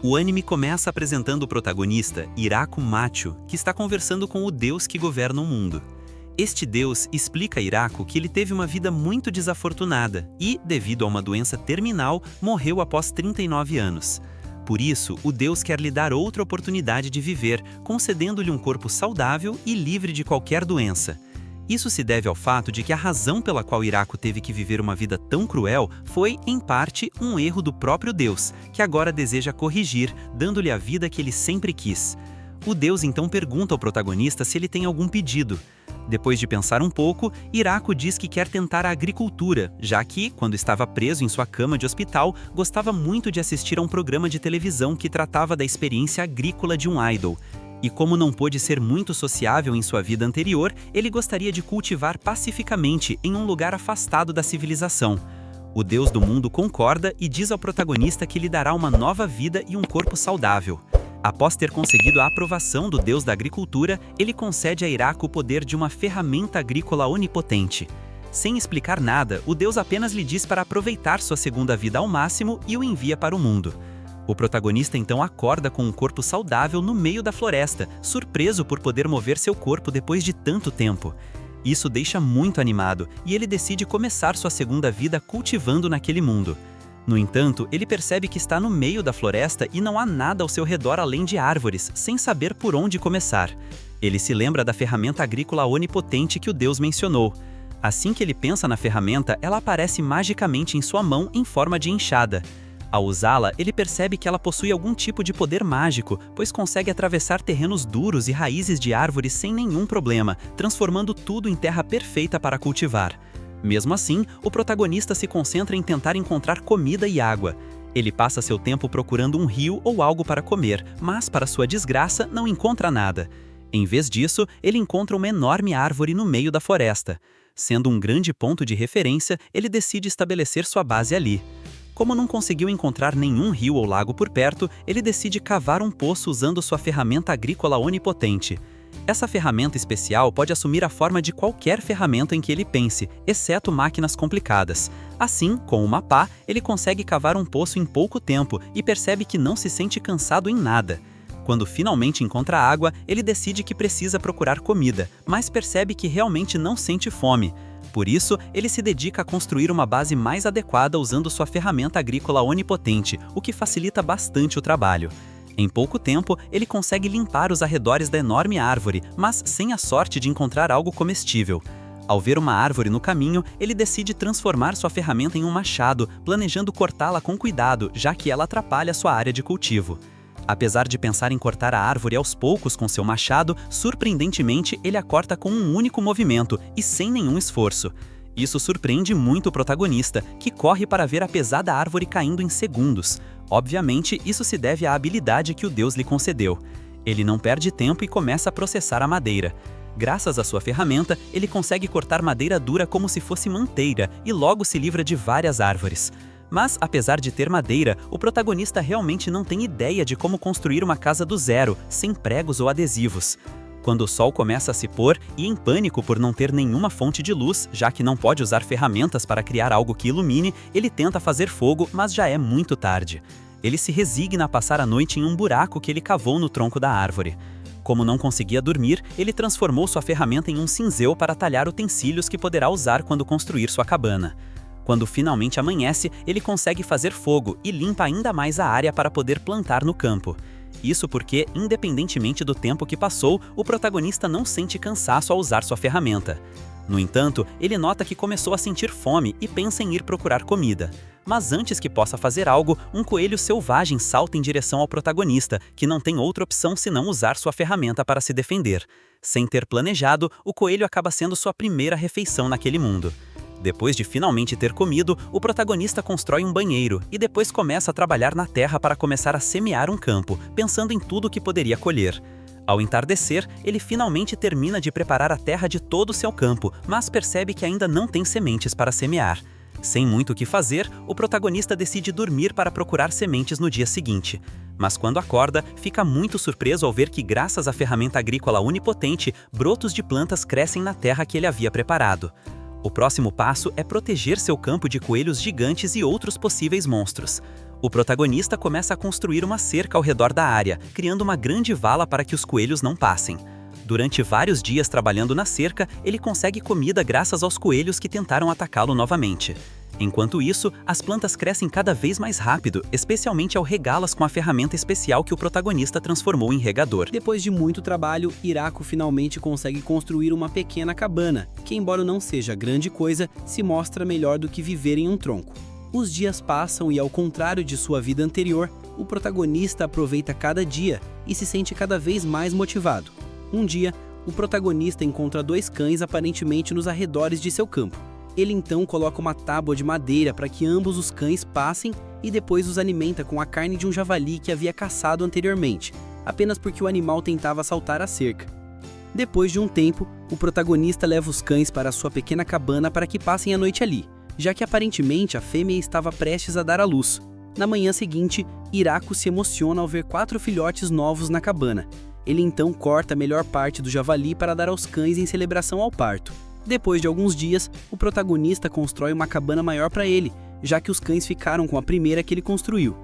O anime começa apresentando o protagonista, Hirako Macho, que está conversando com o deus que governa o mundo. Este deus explica a Hirako que ele teve uma vida muito desafortunada e, devido a uma doença terminal, morreu após 39 anos. Por isso, o deus quer lhe dar outra oportunidade de viver, concedendo-lhe um corpo saudável e livre de qualquer doença. Isso se deve ao fato de que a razão pela qual Hirako teve que viver uma vida tão cruel foi, em parte, um erro do próprio Deus, que agora deseja corrigir, dando-lhe a vida que ele sempre quis. O Deus então pergunta ao protagonista se ele tem algum pedido. Depois de pensar um pouco, Hirako diz que quer tentar a agricultura, já que, quando estava preso em sua cama de hospital, gostava muito de assistir a um programa de televisão que tratava da experiência agrícola de um idol. E como não pôde ser muito sociável em sua vida anterior, ele gostaria de cultivar pacificamente em um lugar afastado da civilização. O deus do mundo concorda e diz ao protagonista que lhe dará uma nova vida e um corpo saudável. Após ter conseguido a aprovação do deus da agricultura, ele concede a Hirako o poder de uma ferramenta agrícola onipotente. Sem explicar nada, o deus apenas lhe diz para aproveitar sua segunda vida ao máximo e o envia para o mundo. O protagonista então acorda com um corpo saudável no meio da floresta, surpreso por poder mover seu corpo depois de tanto tempo. Isso deixa muito animado e ele decide começar sua segunda vida cultivando naquele mundo. No entanto, ele percebe que está no meio da floresta e não há nada ao seu redor além de árvores, sem saber por onde começar. Ele se lembra da ferramenta agrícola onipotente que o deus mencionou. Assim que ele pensa na ferramenta, ela aparece magicamente em sua mão em forma de enxada. Ao usá-la, ele percebe que ela possui algum tipo de poder mágico, pois consegue atravessar terrenos duros e raízes de árvores sem nenhum problema, transformando tudo em terra perfeita para cultivar. Mesmo assim, o protagonista se concentra em tentar encontrar comida e água. Ele passa seu tempo procurando um rio ou algo para comer, mas, para sua desgraça, não encontra nada. Em vez disso, ele encontra uma enorme árvore no meio da floresta. Sendo um grande ponto de referência, ele decide estabelecer sua base ali. Como não conseguiu encontrar nenhum rio ou lago por perto, ele decide cavar um poço usando sua ferramenta agrícola onipotente. Essa ferramenta especial pode assumir a forma de qualquer ferramenta em que ele pense, exceto máquinas complicadas. Assim, com uma pá, ele consegue cavar um poço em pouco tempo e percebe que não se sente cansado em nada. Quando finalmente encontra água, ele decide que precisa procurar comida, mas percebe que realmente não sente fome. Por isso, ele se dedica a construir uma base mais adequada usando sua ferramenta agrícola onipotente, o que facilita bastante o trabalho. Em pouco tempo, ele consegue limpar os arredores da enorme árvore, mas sem a sorte de encontrar algo comestível. Ao ver uma árvore no caminho, ele decide transformar sua ferramenta em um machado, planejando cortá-la com cuidado, já que ela atrapalha sua área de cultivo. Apesar de pensar em cortar a árvore aos poucos com seu machado, surpreendentemente ele a corta com um único movimento e sem nenhum esforço. Isso surpreende muito o protagonista, que corre para ver a pesada árvore caindo em segundos. Obviamente, isso se deve à habilidade que o deus lhe concedeu. Ele não perde tempo e começa a processar a madeira. Graças à sua ferramenta, ele consegue cortar madeira dura como se fosse manteira e logo se livra de várias árvores. Mas, apesar de ter madeira, o protagonista realmente não tem ideia de como construir uma casa do zero, sem pregos ou adesivos. Quando o sol começa a se pôr e em pânico por não ter nenhuma fonte de luz, já que não pode usar ferramentas para criar algo que ilumine, ele tenta fazer fogo, mas já é muito tarde. Ele se resigna a passar a noite em um buraco que ele cavou no tronco da árvore. Como não conseguia dormir, ele transformou sua ferramenta em um cinzel para talhar utensílios que poderá usar quando construir sua cabana. Quando finalmente amanhece, ele consegue fazer fogo e limpa ainda mais a área para poder plantar no campo. Isso porque, independentemente do tempo que passou, o protagonista não sente cansaço ao usar sua ferramenta. No entanto, ele nota que começou a sentir fome e pensa em ir procurar comida. Mas antes que possa fazer algo, um coelho selvagem salta em direção ao protagonista, que não tem outra opção senão usar sua ferramenta para se defender. Sem ter planejado, o coelho acaba sendo sua primeira refeição naquele mundo. Depois de finalmente ter comido, o protagonista constrói um banheiro e depois começa a trabalhar na terra para começar a semear um campo, pensando em tudo o que poderia colher. Ao entardecer, ele finalmente termina de preparar a terra de todo o seu campo, mas percebe que ainda não tem sementes para semear. Sem muito o que fazer, o protagonista decide dormir para procurar sementes no dia seguinte. Mas quando acorda, fica muito surpreso ao ver que, graças à ferramenta agrícola onipotente, brotos de plantas crescem na terra que ele havia preparado. O próximo passo é proteger seu campo de coelhos gigantes e outros possíveis monstros. O protagonista começa a construir uma cerca ao redor da área, criando uma grande vala para que os coelhos não passem. Durante vários dias trabalhando na cerca, ele consegue comida graças aos coelhos que tentaram atacá-lo novamente. Enquanto isso, as plantas crescem cada vez mais rápido, especialmente ao regá-las com a ferramenta especial que o protagonista transformou em regador. Depois de muito trabalho, Hiraku finalmente consegue construir uma pequena cabana, que embora não seja grande coisa, se mostra melhor do que viver em um tronco. Os dias passam e, ao contrário de sua vida anterior, o protagonista aproveita cada dia e se sente cada vez mais motivado. Um dia, o protagonista encontra 2 cães aparentemente nos arredores de seu campo. Ele então coloca uma tábua de madeira para que ambos os cães passem e depois os alimenta com a carne de um javali que havia caçado anteriormente, apenas porque o animal tentava saltar a cerca. Depois de um tempo, o protagonista leva os cães para sua pequena cabana para que passem a noite ali, já que aparentemente a fêmea estava prestes a dar à luz. Na manhã seguinte, Hiraku se emociona ao ver 4 filhotes novos na cabana. Ele então corta a melhor parte do javali para dar aos cães em celebração ao parto. Depois de alguns dias, o protagonista constrói uma cabana maior para ele, já que os cães ficaram com a primeira que ele construiu.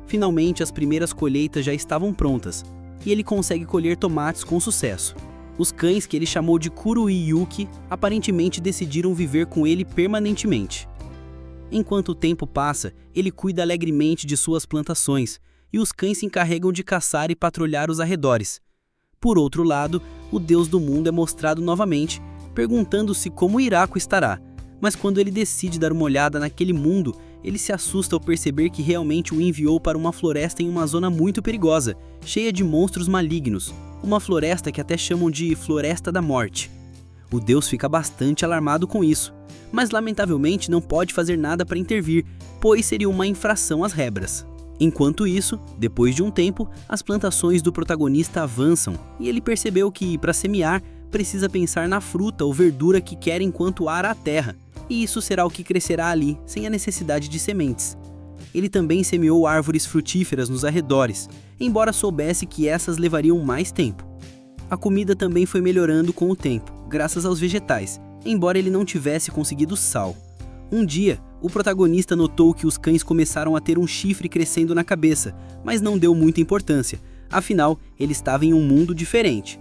Finalmente, as primeiras colheitas já estavam prontas, e ele consegue colher tomates com sucesso. Os cães, que ele chamou de Kuru e Yuki, aparentemente decidiram viver com ele permanentemente. Enquanto o tempo passa, ele cuida alegremente de suas plantações, e os cães se encarregam de caçar e patrulhar os arredores. Por outro lado, o Deus do mundo é mostrado novamente, perguntando-se como Hiraku estará, mas quando ele decide dar uma olhada naquele mundo, ele se assusta ao perceber que realmente o enviou para uma floresta em uma zona muito perigosa, cheia de monstros malignos, uma floresta que até chamam de Floresta da Morte. O Deus fica bastante alarmado com isso, mas lamentavelmente não pode fazer nada para intervir, pois seria uma infração às regras. Enquanto isso, depois de um tempo, as plantações do protagonista avançam e ele percebeu que, para semear, precisa pensar na fruta ou verdura que quer enquanto ara a terra, e isso será o que crescerá ali, sem a necessidade de sementes. Ele também semeou árvores frutíferas nos arredores, embora soubesse que essas levariam mais tempo. A comida também foi melhorando com o tempo, graças aos vegetais, embora ele não tivesse conseguido sal. Um dia, o protagonista notou que os cães começaram a ter um chifre crescendo na cabeça, mas não deu muita importância, afinal, ele estava em um mundo diferente.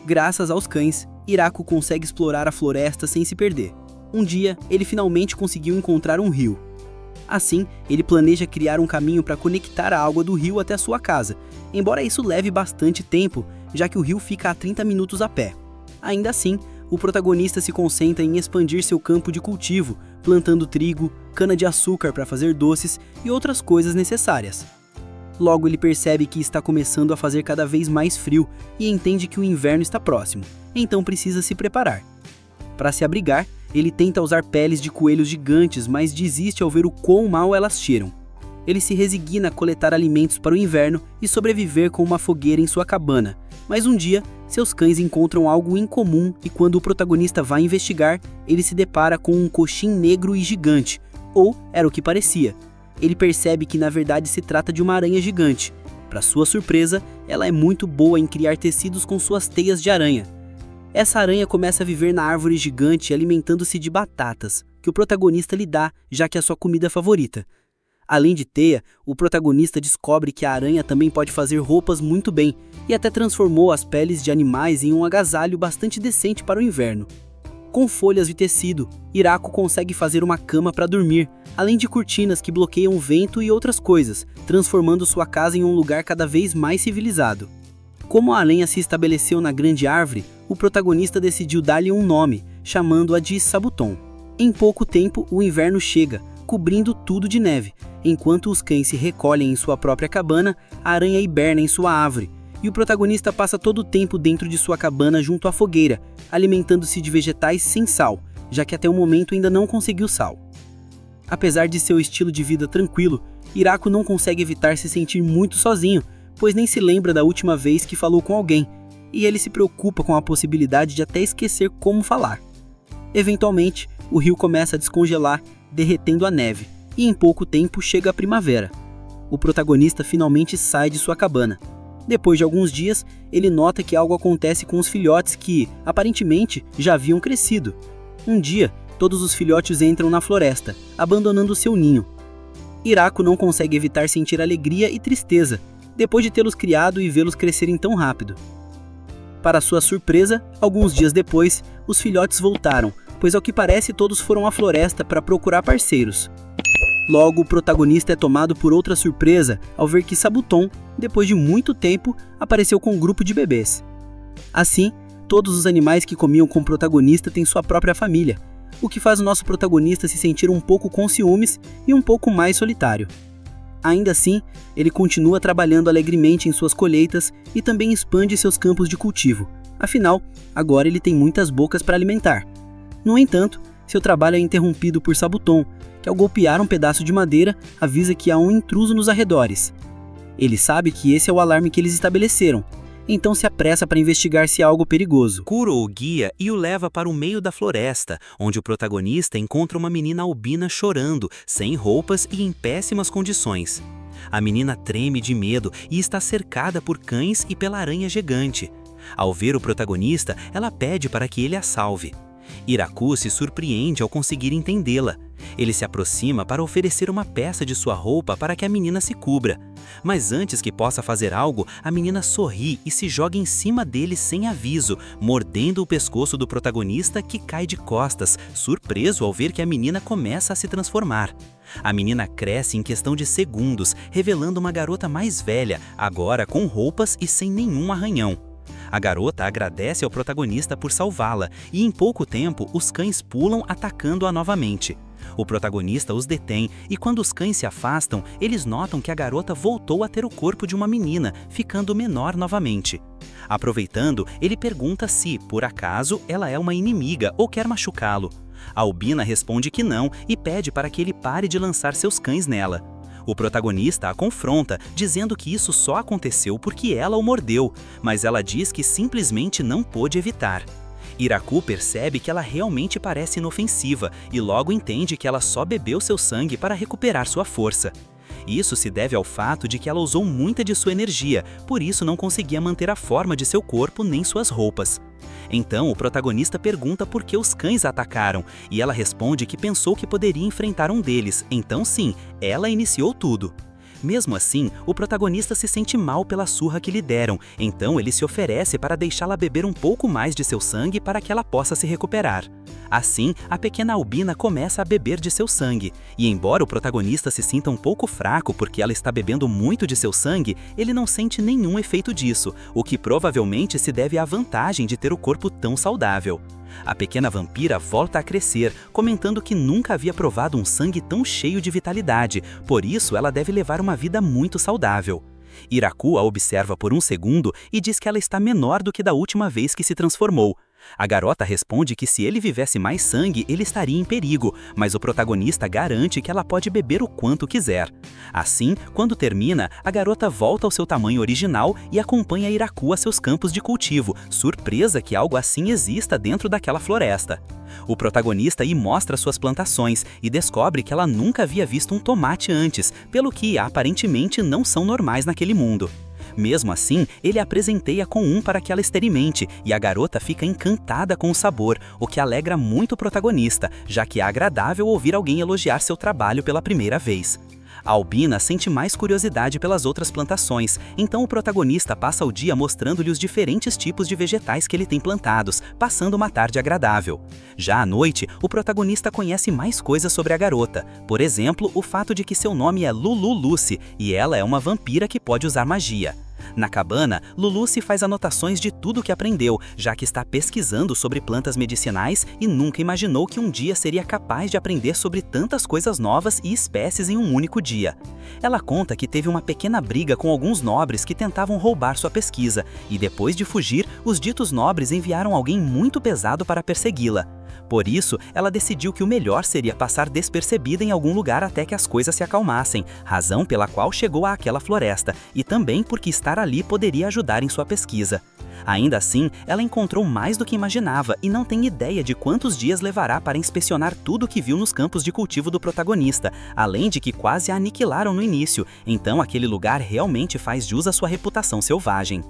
Graças aos cães, Hiraku consegue explorar a floresta sem se perder. Um dia, ele finalmente conseguiu encontrar um rio. Assim, ele planeja criar um caminho para conectar a água do rio até a sua casa, embora isso leve bastante tempo, já que o rio fica a 30 minutos a pé. Ainda assim, o protagonista se concentra em expandir seu campo de cultivo, plantando trigo, cana-de-açúcar para fazer doces e outras coisas necessárias. Logo ele percebe que está começando a fazer cada vez mais frio e entende que o inverno está próximo, então precisa se preparar. Para se abrigar, ele tenta usar peles de coelhos gigantes, mas desiste ao ver o quão mal elas cheiram. Ele se resigna a coletar alimentos para o inverno e sobreviver com uma fogueira em sua cabana, mas um dia, seus cães encontram algo incomum e quando o protagonista vai investigar, ele se depara com um coxim negro e gigante, ou era o que parecia. Ele percebe que na verdade se trata de uma aranha gigante. Para sua surpresa, ela é muito boa em criar tecidos com suas teias de aranha. Essa aranha começa a viver na árvore gigante alimentando-se de batatas, que o protagonista lhe dá, já que é a sua comida favorita. Além de teia, o protagonista descobre que a aranha também pode fazer roupas muito bem, e até transformou as peles de animais em um agasalho bastante decente para o inverno. Com folhas de tecido, Hiraku consegue fazer uma cama para dormir, além de cortinas que bloqueiam o vento e outras coisas, transformando sua casa em um lugar cada vez mais civilizado. Como a aranha se estabeleceu na grande árvore, o protagonista decidiu dar-lhe um nome, chamando-a de Sabuton. Em pouco tempo, o inverno chega, cobrindo tudo de neve. Enquanto os cães se recolhem em sua própria cabana, a aranha hiberna em sua árvore, e o protagonista passa todo o tempo dentro de sua cabana junto à fogueira, alimentando-se de vegetais sem sal, já que até o momento ainda não conseguiu sal. Apesar de seu estilo de vida tranquilo, Hiraku não consegue evitar se sentir muito sozinho, pois nem se lembra da última vez que falou com alguém, e ele se preocupa com a possibilidade de até esquecer como falar. Eventualmente, o rio começa a descongelar, derretendo a neve, e em pouco tempo chega a primavera. O protagonista finalmente sai de sua cabana. Depois de alguns dias, ele nota que algo acontece com os filhotes que, aparentemente, já haviam crescido. Um dia, todos os filhotes entram na floresta, abandonando seu ninho. Hiraku não consegue evitar sentir alegria e tristeza, depois de tê-los criado e vê-los crescerem tão rápido. Para sua surpresa, alguns dias depois, os filhotes voltaram, pois ao que parece todos foram à floresta para procurar parceiros. Logo, o protagonista é tomado por outra surpresa ao ver que Sabuton, depois de muito tempo, apareceu com um grupo de bebês. Assim, todos os animais que comiam com o protagonista têm sua própria família, o que faz o nosso protagonista se sentir um pouco com ciúmes e um pouco mais solitário. Ainda assim, ele continua trabalhando alegremente em suas colheitas e também expande seus campos de cultivo. Afinal, agora ele tem muitas bocas para alimentar. No entanto, seu trabalho é interrompido por Sabuton, que ao golpear um pedaço de madeira, avisa que há um intruso nos arredores. Ele sabe que esse é o alarme que eles estabeleceram, então se apressa para investigar se há algo perigoso. Kuro o guia e o leva para o meio da floresta, onde o protagonista encontra uma menina albina chorando, sem roupas e em péssimas condições. A menina treme de medo e está cercada por cães e pela aranha gigante. Ao ver o protagonista, ela pede para que ele a salve. Hiraku se surpreende ao conseguir entendê-la. Ele se aproxima para oferecer uma peça de sua roupa para que a menina se cubra. Mas antes que possa fazer algo, a menina sorri e se joga em cima dele sem aviso, mordendo o pescoço do protagonista, que cai de costas, surpreso ao ver que a menina começa a se transformar. A menina cresce em questão de segundos, revelando uma garota mais velha, agora com roupas e sem nenhum arranhão. A garota agradece ao protagonista por salvá-la e em pouco tempo os cães pulam atacando-a novamente. O protagonista os detém e quando os cães se afastam, eles notam que a garota voltou a ter o corpo de uma menina, ficando menor novamente. Aproveitando, ele pergunta se, por acaso, ela é uma inimiga ou quer machucá-lo. A albina responde que não e pede para que ele pare de lançar seus cães nela. O protagonista a confronta, dizendo que isso só aconteceu porque ela o mordeu, mas ela diz que simplesmente não pôde evitar. Hiraku percebe que ela realmente parece inofensiva e logo entende que ela só bebeu seu sangue para recuperar sua força. Isso se deve ao fato de que ela usou muita de sua energia, por isso não conseguia manter a forma de seu corpo nem suas roupas. Então o protagonista pergunta por que os cães a atacaram, e ela responde que pensou que poderia enfrentar um deles, então sim, ela iniciou tudo. Mesmo assim, o protagonista se sente mal pela surra que lhe deram, então ele se oferece para deixá-la beber um pouco mais de seu sangue para que ela possa se recuperar. Assim, a pequena albina começa a beber de seu sangue, e embora o protagonista se sinta um pouco fraco porque ela está bebendo muito de seu sangue, ele não sente nenhum efeito disso, o que provavelmente se deve à vantagem de ter o corpo tão saudável. A pequena vampira volta a crescer, comentando que nunca havia provado um sangue tão cheio de vitalidade, por isso ela deve levar uma vida muito saudável. Hiraku a observa por um segundo e diz que ela está menor do que da última vez que se transformou. A garota responde que se ele vivesse mais sangue, ele estaria em perigo, mas o protagonista garante que ela pode beber o quanto quiser. Assim, quando termina, a garota volta ao seu tamanho original e acompanha Hiraku a seus campos de cultivo, surpresa que algo assim exista dentro daquela floresta. O protagonista lhe mostra suas plantações e descobre que ela nunca havia visto um tomate antes, pelo que aparentemente não são normais naquele mundo. Mesmo assim, ele a presenteia com um para que ela experimente, e a garota fica encantada com o sabor, o que alegra muito o protagonista, já que é agradável ouvir alguém elogiar seu trabalho pela primeira vez. A albina sente mais curiosidade pelas outras plantações, então o protagonista passa o dia mostrando-lhe os diferentes tipos de vegetais que ele tem plantados, passando uma tarde agradável. Já à noite, o protagonista conhece mais coisas sobre a garota, por exemplo, o fato de que seu nome é Lulu Lucy e ela é uma vampira que pode usar magia. Na cabana, Lulu se faz anotações de tudo que aprendeu, já que está pesquisando sobre plantas medicinais e nunca imaginou que um dia seria capaz de aprender sobre tantas coisas novas e espécies em um único dia. Ela conta que teve uma pequena briga com alguns nobres que tentavam roubar sua pesquisa, e depois de fugir, os ditos nobres enviaram alguém muito pesado para persegui-la. Por isso, ela decidiu que o melhor seria passar despercebida em algum lugar até que as coisas se acalmassem, razão pela qual chegou àquela floresta, e também porque estar ali poderia ajudar em sua pesquisa. Ainda assim, ela encontrou mais do que imaginava e não tem ideia de quantos dias levará para inspecionar tudo o que viu nos campos de cultivo do protagonista, além de que quase a aniquilaram no início, então aquele lugar realmente faz jus à sua reputação selvagem.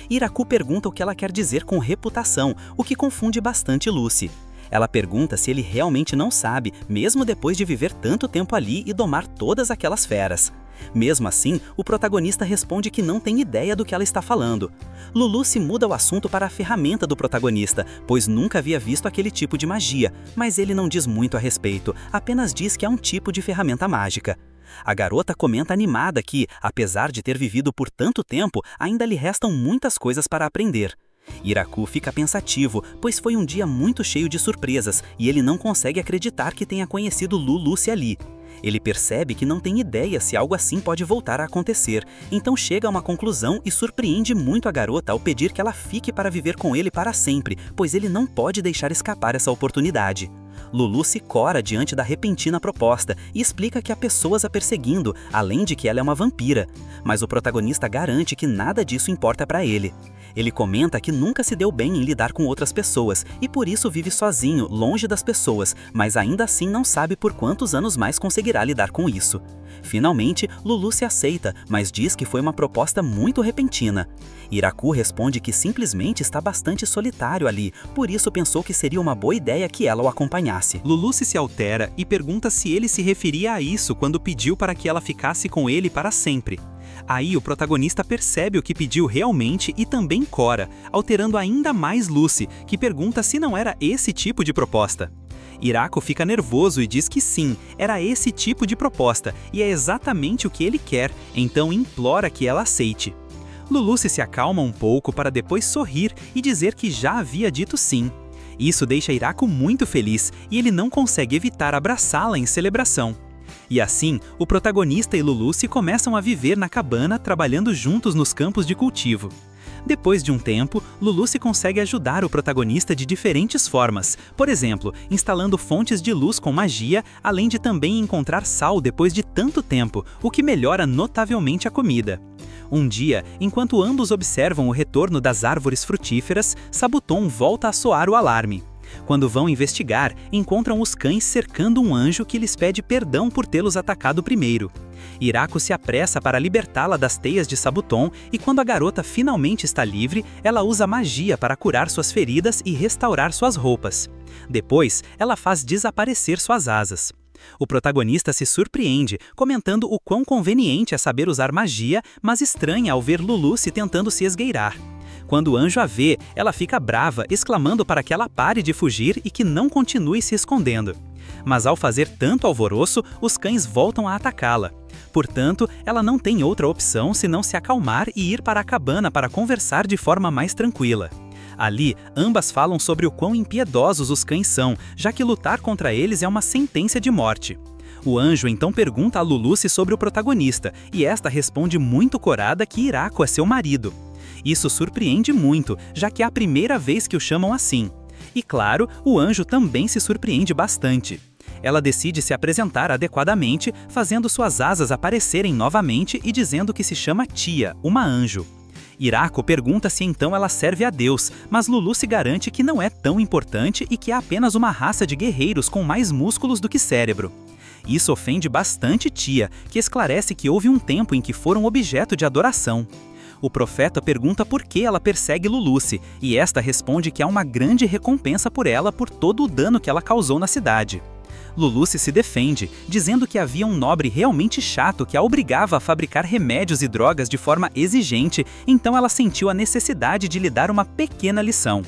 Hiraku pergunta o que ela quer dizer com reputação, o que confunde bastante Lucy. Ela pergunta se ele realmente não sabe, mesmo depois de viver tanto tempo ali e domar todas aquelas feras. Mesmo assim, o protagonista responde que não tem ideia do que ela está falando. Lulu se muda o assunto para a ferramenta do protagonista, pois nunca havia visto aquele tipo de magia, mas ele não diz muito a respeito, apenas diz que é um tipo de ferramenta mágica. A garota comenta animada que, apesar de ter vivido por tanto tempo, ainda lhe restam muitas coisas para aprender. Iraku fica pensativo, pois foi um dia muito cheio de surpresas e ele não consegue acreditar que tenha conhecido Luluce ali. Ele percebe que não tem ideia se algo assim pode voltar a acontecer, então chega a uma conclusão e surpreende muito a garota ao pedir que ela fique para viver com ele para sempre, pois ele não pode deixar escapar essa oportunidade. Lulu se cora diante da repentina proposta e explica que há pessoas a perseguindo, além de que ela é uma vampira. Mas o protagonista garante que nada disso importa para ele. Ele comenta que nunca se deu bem em lidar com outras pessoas e por isso vive sozinho, longe das pessoas, mas ainda assim não sabe por quantos anos mais conseguirá lidar com isso. Finalmente, Lulu se aceita, mas diz que foi uma proposta muito repentina. Iraku responde que simplesmente está bastante solitário ali, por isso pensou que seria uma boa ideia que ela o acompanhasse. Luluce se altera e pergunta se ele se referia a isso quando pediu para que ela ficasse com ele para sempre. Aí o protagonista percebe o que pediu realmente e também cora, alterando ainda mais Lucy, que pergunta se não era esse tipo de proposta. Iraku fica nervoso e diz que sim, era esse tipo de proposta e é exatamente o que ele quer, então implora que ela aceite. Luluce se acalma um pouco para depois sorrir e dizer que já havia dito sim. Isso deixa Iraku muito feliz e ele não consegue evitar abraçá-la em celebração. E assim, o protagonista e Luluce começam a viver na cabana trabalhando juntos nos campos de cultivo. Depois de um tempo, Luluce consegue ajudar o protagonista de diferentes formas, por exemplo, instalando fontes de luz com magia, além de também encontrar sal depois de tanto tempo, o que melhora notavelmente a comida. Um dia, enquanto ambos observam o retorno das árvores frutíferas, Sabuton volta a soar o alarme. Quando vão investigar, encontram os cães cercando um anjo que lhes pede perdão por tê-los atacado primeiro. Iraku se apressa para libertá-la das teias de Sabuton e quando a garota finalmente está livre, ela usa magia para curar suas feridas e restaurar suas roupas. Depois, ela faz desaparecer suas asas. O protagonista se surpreende, comentando o quão conveniente é saber usar magia, mas estranha ao ver Luluce tentando se esgueirar. Quando o anjo a vê, ela fica brava, exclamando para que ela pare de fugir e que não continue se escondendo. Mas ao fazer tanto alvoroço, os cães voltam a atacá-la. Portanto, ela não tem outra opção senão se acalmar e ir para a cabana para conversar de forma mais tranquila. Ali, ambas falam sobre o quão impiedosos os cães são, já que lutar contra eles é uma sentença de morte. O anjo então pergunta a Luluce sobre o protagonista, e esta responde muito corada que Iraku é seu marido. Isso surpreende muito, já que é a primeira vez que o chamam assim. E claro, o anjo também se surpreende bastante. Ela decide se apresentar adequadamente, fazendo suas asas aparecerem novamente e dizendo que se chama Tia, uma anjo. Iraku pergunta se então ela serve a Deus, mas Luluce garante que não é tão importante e que é apenas uma raça de guerreiros com mais músculos do que cérebro. Isso ofende bastante Tia, que esclarece que houve um tempo em que foram objeto de adoração. O profeta pergunta por que ela persegue Luluce, e esta responde que há uma grande recompensa por ela por todo o dano que ela causou na cidade. Luluce se defende, dizendo que havia um nobre realmente chato que a obrigava a fabricar remédios e drogas de forma exigente, então ela sentiu a necessidade de lhe dar uma pequena lição.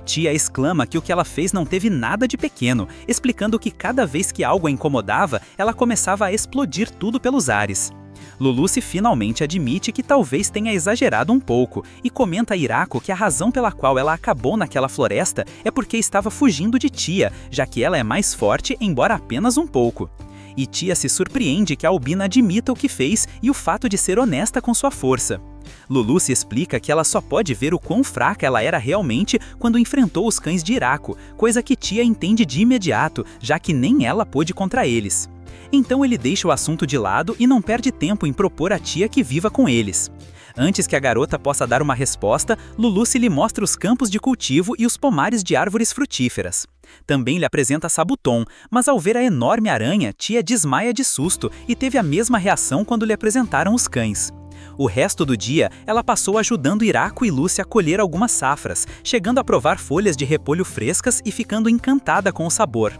Tia exclama que o que ela fez não teve nada de pequeno, explicando que cada vez que algo a incomodava, ela começava a explodir tudo pelos ares. Luluce finalmente admite que talvez tenha exagerado um pouco e comenta a Iraku que a razão pela qual ela acabou naquela floresta é porque estava fugindo de Tia, já que ela é mais forte, embora apenas um pouco. E Tia se surpreende que a Albina admita o que fez e o fato de ser honesta com sua força. Luluce explica que ela só pode ver o quão fraca ela era realmente quando enfrentou os cães de Iraku, coisa que Tia entende de imediato, já que nem ela pôde contra eles. Então ele deixa o assunto de lado e não perde tempo em propor à Tia que viva com eles. Antes que a garota possa dar uma resposta, Luluce lhe mostra os campos de cultivo e os pomares de árvores frutíferas. Também lhe apresenta Sabuton, mas ao ver a enorme aranha, Tia desmaia de susto e teve a mesma reação quando lhe apresentaram os cães. O resto do dia, ela passou ajudando Hiraku e Lucy a colher algumas safras, chegando a provar folhas de repolho frescas e ficando encantada com o sabor.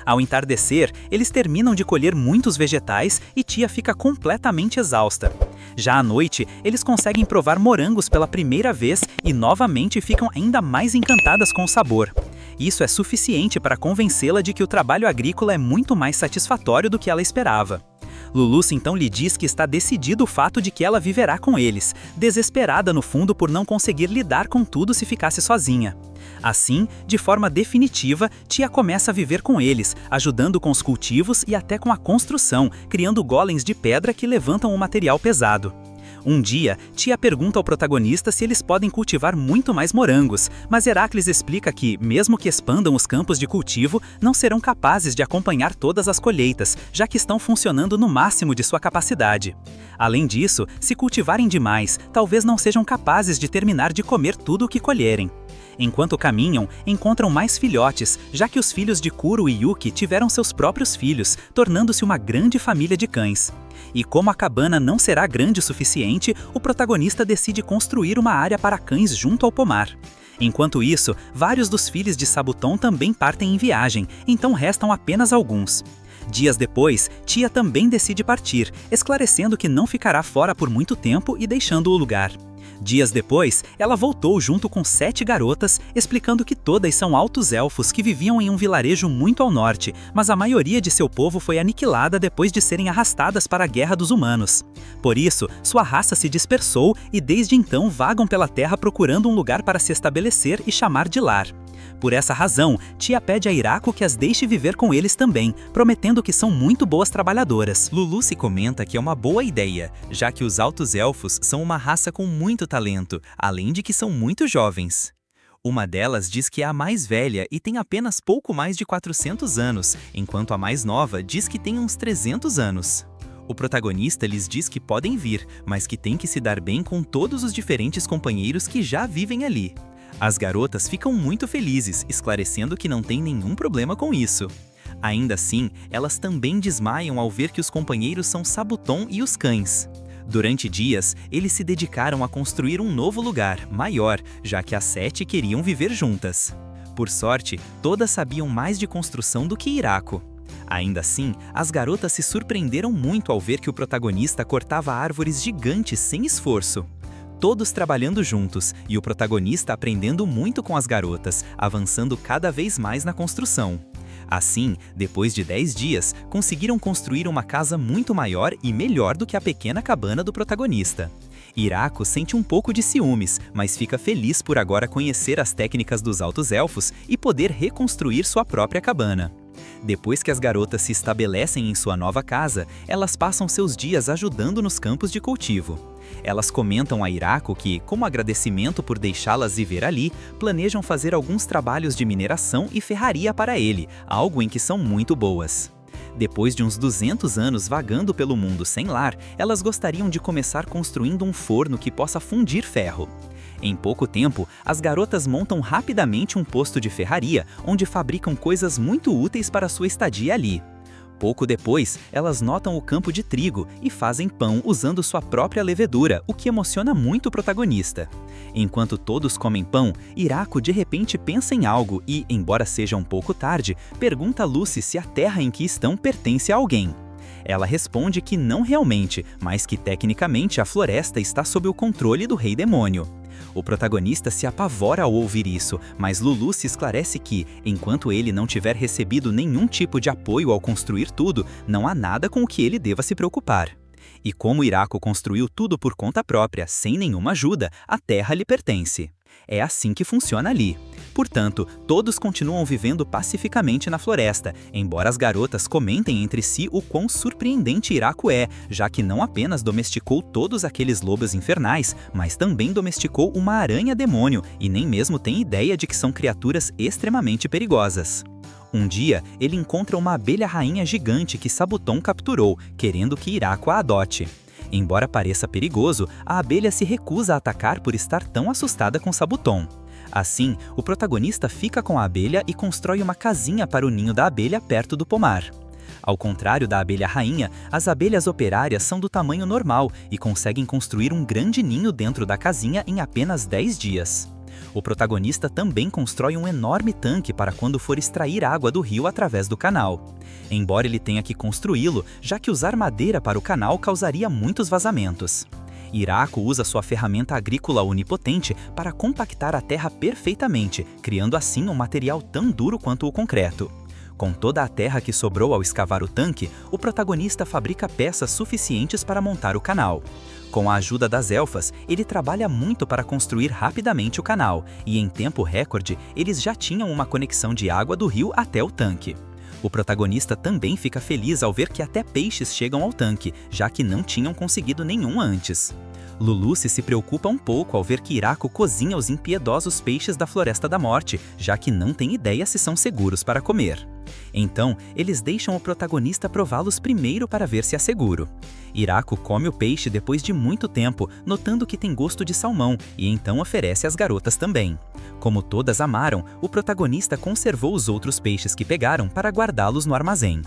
Ao entardecer, eles terminam de colher muitos vegetais e Tia fica completamente exausta. Já à noite, eles conseguem provar morangos pela primeira vez e novamente ficam ainda mais encantadas com o sabor. Isso é suficiente para convencê-la de que o trabalho agrícola é muito mais satisfatório do que ela esperava. Luluce então lhe diz que está decidido o fato de que ela viverá com eles, desesperada no fundo por não conseguir lidar com tudo se ficasse sozinha. Assim, de forma definitiva, Tia começa a viver com eles, ajudando com os cultivos e até com a construção, criando golems de pedra que levantam o material pesado. Um dia, Tia pergunta ao protagonista se eles podem cultivar muito mais morangos, mas Heracles explica que, mesmo que expandam os campos de cultivo, não serão capazes de acompanhar todas as colheitas, já que estão funcionando no máximo de sua capacidade. Além disso, se cultivarem demais, talvez não sejam capazes de terminar de comer tudo o que colherem. Enquanto caminham, encontram mais filhotes, já que os filhos de Kuro e Yuki tiveram seus próprios filhos, tornando-se uma grande família de cães. E como a cabana não será grande o suficiente, o protagonista decide construir uma área para cães junto ao pomar. Enquanto isso, vários dos filhos de Sabuton também partem em viagem, então restam apenas alguns. Dias depois, Tia também decide partir, esclarecendo que não ficará fora por muito tempo e deixando o lugar. Dias depois, ela voltou junto com 7 garotas, explicando que todas são altos elfos que viviam em um vilarejo muito ao norte, mas a maioria de seu povo foi aniquilada depois de serem arrastadas para a Guerra dos Humanos. Por isso, sua raça se dispersou e desde então vagam pela terra procurando um lugar para se estabelecer e chamar de lar. Por essa razão, Tia pede a Hiraku que as deixe viver com eles também, prometendo que são muito boas trabalhadoras. Luluce comenta que é uma boa ideia, já que os altos elfos são uma raça com muito talento, além de que são muito jovens. Uma delas diz que é a mais velha e tem apenas pouco mais de 400 anos, enquanto a mais nova diz que tem uns 300 anos. O protagonista lhes diz que podem vir, mas que tem que se dar bem com todos os diferentes companheiros que já vivem ali. As garotas ficam muito felizes, esclarecendo que não tem nenhum problema com isso. Ainda assim, elas também desmaiam ao ver que os companheiros são Sabuton e os cães. Durante dias, eles se dedicaram a construir um novo lugar, maior, já que as 7 queriam viver juntas. Por sorte, todas sabiam mais de construção do que Hiraku. Ainda assim, as garotas se surpreenderam muito ao ver que o protagonista cortava árvores gigantes sem esforço. Todos trabalhando juntos e o protagonista aprendendo muito com as garotas, avançando cada vez mais na construção. Assim, depois de 10 dias, conseguiram construir uma casa muito maior e melhor do que a pequena cabana do protagonista. Hiraku sente um pouco de ciúmes, mas fica feliz por agora conhecer as técnicas dos altos elfos e poder reconstruir sua própria cabana. Depois que as garotas se estabelecem em sua nova casa, elas passam seus dias ajudando nos campos de cultivo. Elas comentam a Hiraku que, como agradecimento por deixá-las viver ali, planejam fazer alguns trabalhos de mineração e ferraria para ele, algo em que são muito boas. Depois de uns 200 anos vagando pelo mundo sem lar, elas gostariam de começar construindo um forno que possa fundir ferro. Em pouco tempo, as garotas montam rapidamente um posto de ferraria, onde fabricam coisas muito úteis para sua estadia ali. Pouco depois, elas notam o campo de trigo e fazem pão usando sua própria levedura, o que emociona muito o protagonista. Enquanto todos comem pão, Hiraku de repente pensa em algo e, embora seja um pouco tarde, pergunta a Lucy se a terra em que estão pertence a alguém. Ela responde que não realmente, mas que tecnicamente a floresta está sob o controle do Rei Demônio. O protagonista se apavora ao ouvir isso, mas Lulu se esclarece que, enquanto ele não tiver recebido nenhum tipo de apoio ao construir tudo, não há nada com o que ele deva se preocupar. E como Hiraku construiu tudo por conta própria, sem nenhuma ajuda, a terra lhe pertence. É assim que funciona ali. Portanto, todos continuam vivendo pacificamente na floresta, embora as garotas comentem entre si o quão surpreendente Hiraku é, já que não apenas domesticou todos aqueles lobos infernais, mas também domesticou uma aranha-demônio e nem mesmo tem ideia de que são criaturas extremamente perigosas. Um dia, ele encontra uma abelha-rainha gigante que Sabuton capturou, querendo que Hiraku a adote. Embora pareça perigoso, a abelha se recusa a atacar por estar tão assustada com Sabuton. Assim, o protagonista fica com a abelha e constrói uma casinha para o ninho da abelha perto do pomar. Ao contrário da abelha rainha, as abelhas operárias são do tamanho normal e conseguem construir um grande ninho dentro da casinha em apenas 10 dias. O protagonista também constrói um enorme tanque para quando for extrair água do rio através do canal. Embora ele tenha que construí-lo, já que usar madeira para o canal causaria muitos vazamentos. Hiraku usa sua ferramenta agrícola onipotente para compactar a terra perfeitamente, criando assim um material tão duro quanto o concreto. Com toda a terra que sobrou ao escavar o tanque, o protagonista fabrica peças suficientes para montar o canal. Com a ajuda das elfas, ele trabalha muito para construir rapidamente o canal, e em tempo recorde, eles já tinham uma conexão de água do rio até o tanque. O protagonista também fica feliz ao ver que até peixes chegam ao tanque, já que não tinham conseguido nenhum antes. Luluce se preocupa um pouco ao ver que Hiraku cozinha os impiedosos peixes da Floresta da Morte, já que não tem ideia se são seguros para comer. Então, eles deixam o protagonista prová-los primeiro para ver se é seguro. Hiraku come o peixe depois de muito tempo, notando que tem gosto de salmão, e então oferece às garotas também. Como todas amaram, o protagonista conservou os outros peixes que pegaram para guardá-los no armazém.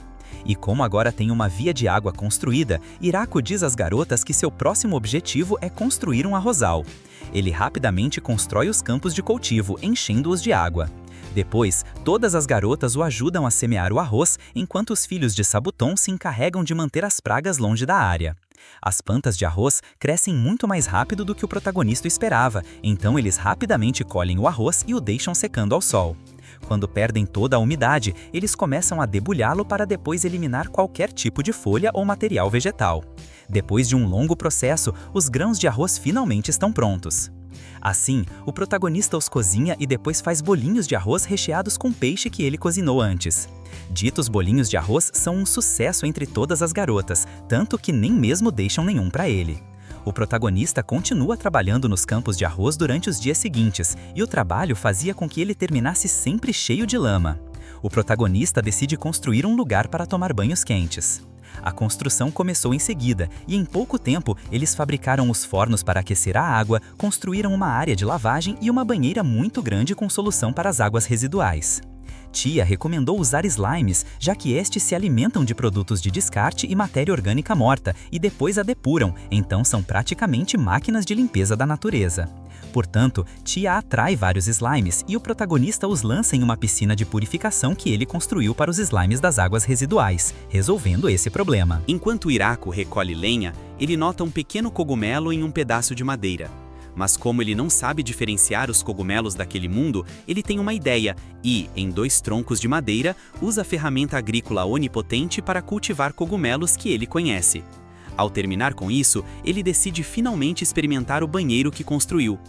E como agora tem uma via de água construída, Hiraku diz às garotas que seu próximo objetivo é construir um arrozal. Ele rapidamente constrói os campos de cultivo, enchendo-os de água. Depois, todas as garotas o ajudam a semear o arroz, enquanto os filhos de Sabuton se encarregam de manter as pragas longe da área. As plantas de arroz crescem muito mais rápido do que o protagonista esperava, então eles rapidamente colhem o arroz e o deixam secando ao sol. Quando perdem toda a umidade, eles começam a debulhá-lo para depois eliminar qualquer tipo de folha ou material vegetal. Depois de um longo processo, os grãos de arroz finalmente estão prontos. Assim, o protagonista os cozinha e depois faz bolinhos de arroz recheados com peixe que ele cozinhou antes. Ditos bolinhos de arroz são um sucesso entre todas as garotas, tanto que nem mesmo deixam nenhum para ele. O protagonista continua trabalhando nos campos de arroz durante os dias seguintes, e o trabalho fazia com que ele terminasse sempre cheio de lama. O protagonista decide construir um lugar para tomar banhos quentes. A construção começou em seguida, e em pouco tempo eles fabricaram os fornos para aquecer a água, construíram uma área de lavagem e uma banheira muito grande com solução para as águas residuais. Tia recomendou usar slimes, já que estes se alimentam de produtos de descarte e matéria orgânica morta, e depois a depuram, então são praticamente máquinas de limpeza da natureza. Portanto, Tia atrai vários slimes e o protagonista os lança em uma piscina de purificação que ele construiu para os slimes das águas residuais, resolvendo esse problema. Enquanto Hiraku recolhe lenha, ele nota um pequeno cogumelo em um pedaço de madeira. Mas como ele não sabe diferenciar os cogumelos daquele mundo, ele tem uma ideia e, em 2 troncos de madeira, usa a ferramenta agrícola onipotente para cultivar cogumelos que ele conhece. Ao terminar com isso, ele decide finalmente experimentar o banheiro que construiu.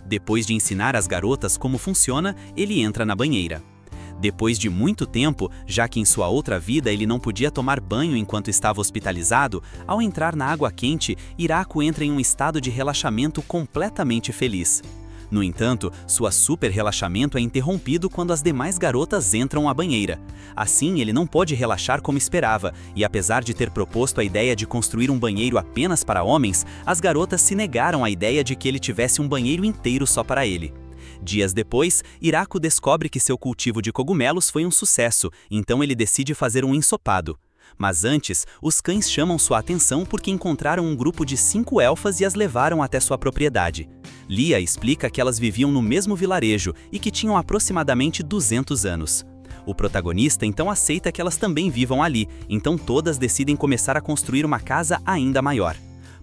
Depois de ensinar às garotas como funciona, ele entra na banheira. Depois de muito tempo, já que em sua outra vida ele não podia tomar banho enquanto estava hospitalizado, ao entrar na água quente, Hiraku entra em um estado de relaxamento completamente feliz. No entanto, sua super relaxamento é interrompido quando as demais garotas entram à banheira. Assim, ele não pode relaxar como esperava, e apesar de ter proposto a ideia de construir um banheiro apenas para homens, as garotas se negaram à ideia de que ele tivesse um banheiro inteiro só para ele. Dias depois, Hiraku descobre que seu cultivo de cogumelos foi um sucesso, então ele decide fazer um ensopado. Mas antes, os cães chamam sua atenção porque encontraram um grupo de 5 elfas e as levaram até sua propriedade. Lia explica que elas viviam no mesmo vilarejo e que tinham aproximadamente 200 anos. O protagonista então aceita que elas também vivam ali, então todas decidem começar a construir uma casa ainda maior.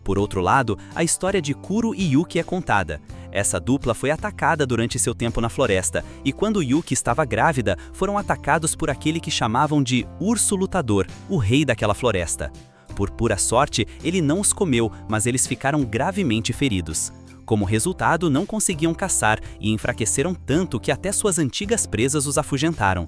Por outro lado, a história de Kuro e Yuki é contada. Essa dupla foi atacada durante seu tempo na floresta, e quando Yuki estava grávida, foram atacados por aquele que chamavam de Urso Lutador, o rei daquela floresta. Por pura sorte, ele não os comeu, mas eles ficaram gravemente feridos. Como resultado, não conseguiam caçar e enfraqueceram tanto que até suas antigas presas os afugentaram.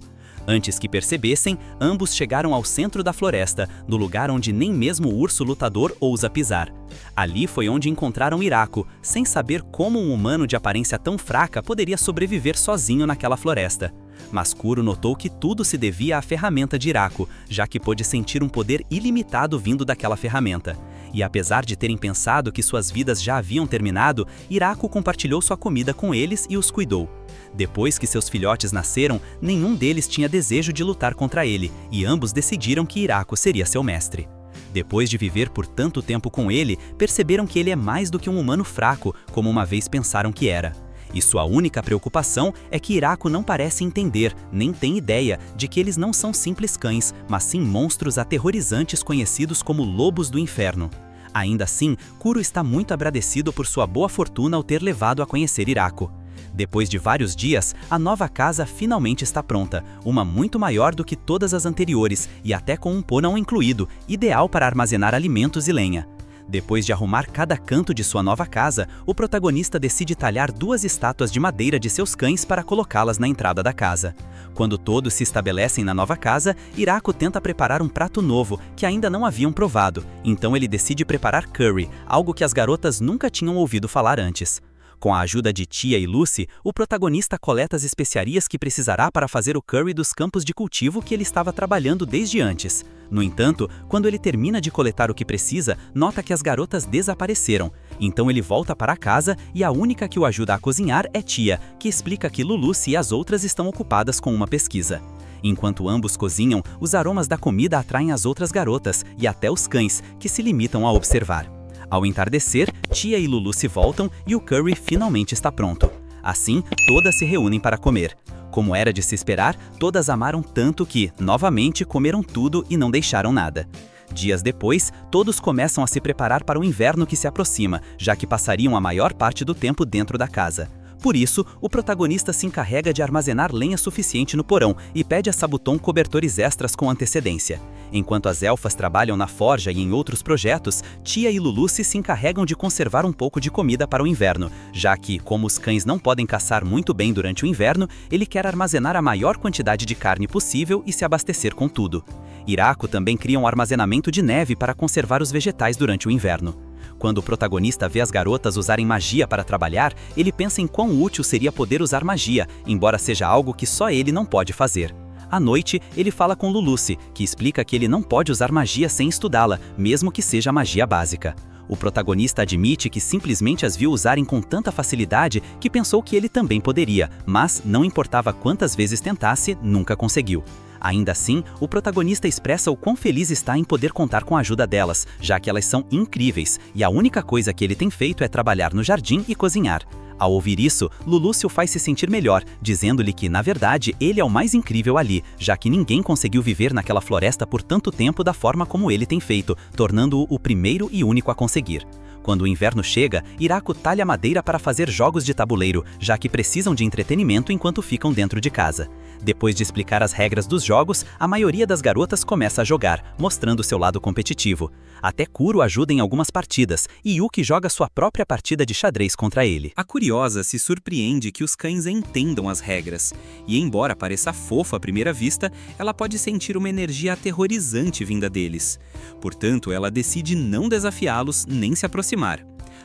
Antes que percebessem, ambos chegaram ao centro da floresta, no lugar onde nem mesmo o urso lutador ousa pisar. Ali foi onde encontraram Hiraku, sem saber como um humano de aparência tão fraca poderia sobreviver sozinho naquela floresta. Mas Kuro notou que tudo se devia à ferramenta de Hiraku, já que pôde sentir um poder ilimitado vindo daquela ferramenta. E apesar de terem pensado que suas vidas já haviam terminado, Hiraku compartilhou sua comida com eles e os cuidou. Depois que seus filhotes nasceram, nenhum deles tinha desejo de lutar contra ele, e ambos decidiram que Iraco seria seu mestre. Depois de viver por tanto tempo com ele, perceberam que ele é mais do que um humano fraco, como uma vez pensaram que era. E sua única preocupação é que Iraco não parece entender, nem tem ideia, de que eles não são simples cães, mas sim monstros aterrorizantes conhecidos como lobos do inferno. Ainda assim, Kuro está muito agradecido por sua boa fortuna ao ter levado a conhecer Iraco. Depois de vários dias, a nova casa finalmente está pronta, uma muito maior do que todas as anteriores e até com um porão incluído, ideal para armazenar alimentos e lenha. Depois de arrumar cada canto de sua nova casa, o protagonista decide talhar 2 estátuas de madeira de seus cães para colocá-las na entrada da casa. Quando todos se estabelecem na nova casa, Iraco tenta preparar um prato novo que ainda não haviam provado, então ele decide preparar curry, algo que as garotas nunca tinham ouvido falar antes. Com a ajuda de Tia e Lucy, o protagonista coleta as especiarias que precisará para fazer o curry dos campos de cultivo que ele estava trabalhando desde antes. No entanto, quando ele termina de coletar o que precisa, nota que as garotas desapareceram. Então ele volta para casa e a única que o ajuda a cozinhar é Tia, que explica que Lucy e as outras estão ocupadas com uma pesquisa. Enquanto ambos cozinham, os aromas da comida atraem as outras garotas e até os cães, que se limitam a observar. Ao entardecer, Tia e Lulu se voltam e o curry finalmente está pronto. Assim, todas se reúnem para comer. Como era de se esperar, todas amaram tanto que, novamente, comeram tudo e não deixaram nada. Dias depois, todos começam a se preparar para o inverno que se aproxima, já que passariam a maior parte do tempo dentro da casa. Por isso, o protagonista se encarrega de armazenar lenha suficiente no porão e pede a Sabuton cobertores extras com antecedência. Enquanto as elfas trabalham na forja e em outros projetos, Tia e Lucy se encarregam de conservar um pouco de comida para o inverno, já que, como os cães não podem caçar muito bem durante o inverno, ele quer armazenar a maior quantidade de carne possível e se abastecer com tudo. Iraco também cria um armazenamento de neve para conservar os vegetais durante o inverno. Quando o protagonista vê as garotas usarem magia para trabalhar, ele pensa em quão útil seria poder usar magia, embora seja algo que só ele não pode fazer. À noite, ele fala com Lucy, que explica que ele não pode usar magia sem estudá-la, mesmo que seja magia básica. O protagonista admite que simplesmente as viu usarem com tanta facilidade que pensou que ele também poderia, mas, não importava quantas vezes tentasse, nunca conseguiu. Ainda assim, o protagonista expressa o quão feliz está em poder contar com a ajuda delas, já que elas são incríveis, e a única coisa que ele tem feito é trabalhar no jardim e cozinhar. Ao ouvir isso, Lúcio faz se sentir melhor, dizendo-lhe que, na verdade, ele é o mais incrível ali, já que ninguém conseguiu viver naquela floresta por tanto tempo da forma como ele tem feito, tornando-o o primeiro e único a conseguir. Quando o inverno chega, Iraco talha madeira para fazer jogos de tabuleiro, já que precisam de entretenimento enquanto ficam dentro de casa. Depois de explicar as regras dos jogos, a maioria das garotas começa a jogar, mostrando seu lado competitivo. Até Kuro ajuda em algumas partidas, e Yuki joga sua própria partida de xadrez contra ele. A curiosa se surpreende que os cães entendam as regras, e embora pareça fofa à primeira vista, ela pode sentir uma energia aterrorizante vinda deles. Portanto, ela decide não desafiá-los nem se aproximar.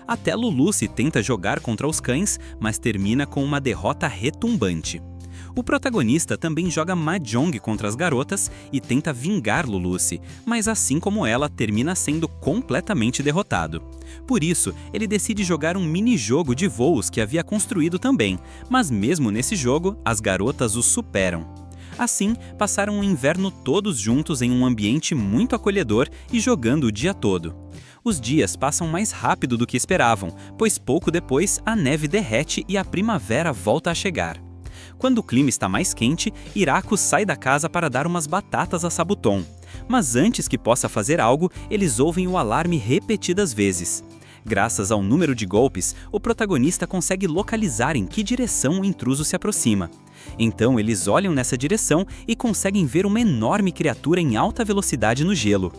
Até Lucy tenta jogar contra os cães, mas termina com uma derrota retumbante. O protagonista também joga mahjong contra as garotas e tenta vingar Lucy, mas assim como ela, termina sendo completamente derrotado. Por isso, ele decide jogar um mini-jogo de voos que havia construído também, mas mesmo nesse jogo, as garotas o superam. Assim, passaram o inverno todos juntos em um ambiente muito acolhedor e jogando o dia todo. Os dias passam mais rápido do que esperavam, pois pouco depois a neve derrete e a primavera volta a chegar. Quando o clima está mais quente, Iraco sai da casa para dar umas batatas a Sabuton. Mas antes que possa fazer algo, eles ouvem o alarme repetidas vezes. Graças ao número de golpes, o protagonista consegue localizar em que direção o intruso se aproxima. Então eles olham nessa direção e conseguem ver uma enorme criatura em alta velocidade no gelo.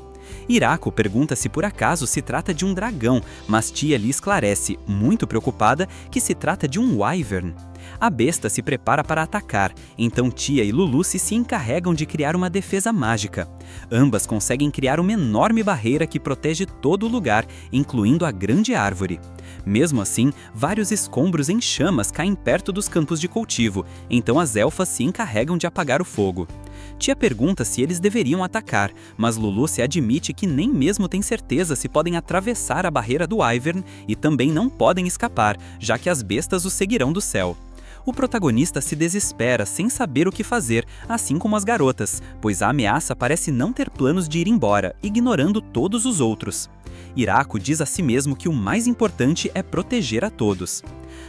Iraco pergunta se por acaso se trata de um dragão, mas Tia lhe esclarece, muito preocupada, que se trata de um wyvern. A besta se prepara para atacar, então Tia e Lucy se encarregam de criar uma defesa mágica. Ambas conseguem criar uma enorme barreira que protege todo o lugar, incluindo a grande árvore. Mesmo assim, vários escombros em chamas caem perto dos campos de cultivo, então as elfas se encarregam de apagar o fogo. Tia pergunta se eles deveriam atacar, mas Lucy admite que nem mesmo tem certeza se podem atravessar a barreira do wyvern e também não podem escapar, já que as bestas os seguirão do céu. O protagonista se desespera sem saber o que fazer, assim como as garotas, pois a ameaça parece não ter planos de ir embora, ignorando todos os outros. Hiraku diz a si mesmo que o mais importante é proteger a todos.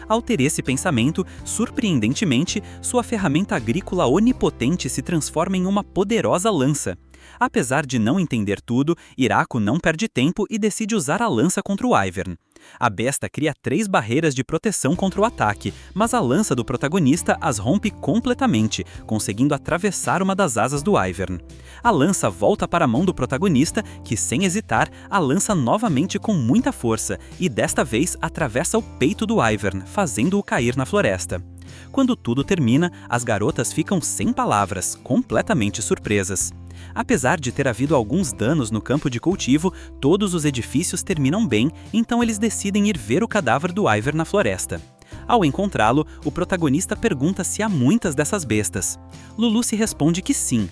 Ao ter esse pensamento, surpreendentemente, sua ferramenta agrícola onipotente se transforma em uma poderosa lança. Apesar de não entender tudo, Hiraku não perde tempo e decide usar a lança contra o Wyvern. A besta cria 3 barreiras de proteção contra o ataque, mas a lança do protagonista as rompe completamente, conseguindo atravessar uma das asas do Wyvern. A lança volta para a mão do protagonista, que, sem hesitar, a lança novamente com muita força e desta vez atravessa o peito do Wyvern, fazendo-o cair na floresta. Quando tudo termina, as garotas ficam sem palavras, completamente surpresas. Apesar de ter havido alguns danos no campo de cultivo, todos os edifícios terminam bem, então eles decidem ir ver o cadáver do Wyvern na floresta. Ao encontrá-lo, o protagonista pergunta se há muitas dessas bestas. Lulucci responde que sim,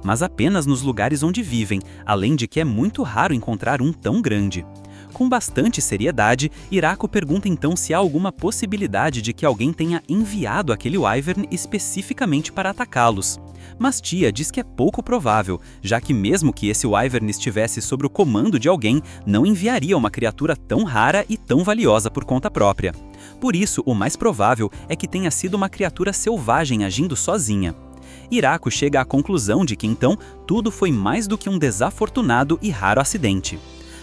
mas apenas nos lugares onde vivem, além de que é muito raro encontrar um tão grande. Com bastante seriedade, Hiraku pergunta então se há alguma possibilidade de que alguém tenha enviado aquele Wyvern especificamente para atacá-los. Mas Tia diz que é pouco provável, já que mesmo que esse Wyvern estivesse sob o comando de alguém, não enviaria uma criatura tão rara e tão valiosa por conta própria. Por isso, o mais provável é que tenha sido uma criatura selvagem agindo sozinha. Hiraku chega à conclusão de que então tudo foi mais do que um desafortunado e raro acidente.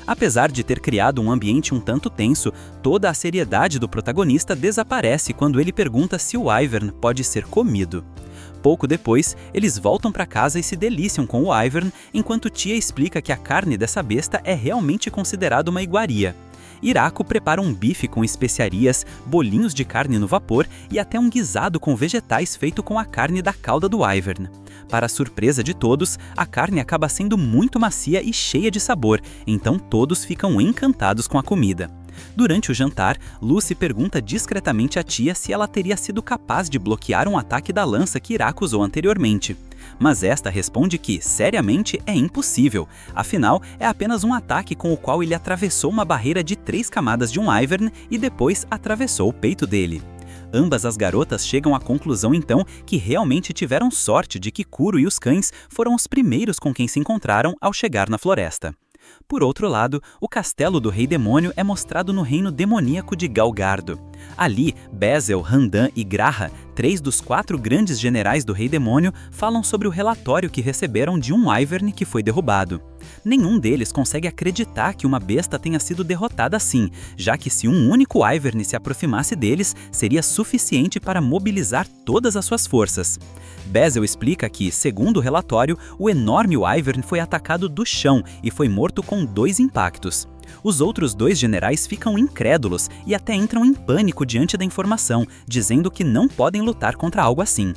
Apesar de ter criado um ambiente um tanto tenso, toda a seriedade do protagonista desaparece quando ele pergunta se o Wyvern pode ser comido. Pouco depois, eles voltam para casa e se deliciam com o Wyvern, enquanto Tia explica que a carne dessa besta é realmente considerada uma iguaria. Hiraku prepara um bife com especiarias, bolinhos de carne no vapor e até um guisado com vegetais feito com a carne da cauda do Wyvern. Para a surpresa de todos, a carne acaba sendo muito macia e cheia de sabor, então todos ficam encantados com a comida. Durante o jantar, Lucy pergunta discretamente à Tia se ela teria sido capaz de bloquear um ataque da lança que Hiraku usou anteriormente. Mas esta responde que, seriamente, é impossível, afinal, é apenas um ataque com o qual ele atravessou uma barreira de 3 camadas de um Wyvern e depois atravessou o peito dele. Ambas as garotas chegam à conclusão então que realmente tiveram sorte de que Kuro e os cães foram os primeiros com quem se encontraram ao chegar na floresta. Por outro lado, o castelo do Rei Demônio é mostrado no reino demoníaco de Galgardo. Ali, Bezel, Randan e Graha, 3 dos 4 grandes generais do Rei Demônio, falam sobre o relatório que receberam de um Wyvern que foi derrubado. Nenhum deles consegue acreditar que uma besta tenha sido derrotada assim, já que se um único Wyvern se aproximasse deles, seria suficiente para mobilizar todas as suas forças. Bezel explica que, segundo o relatório, o enorme Wyvern foi atacado do chão e foi morto com 2 impactos. Os outros 2 generais ficam incrédulos e até entram em pânico diante da informação, dizendo que não podem lutar contra algo assim.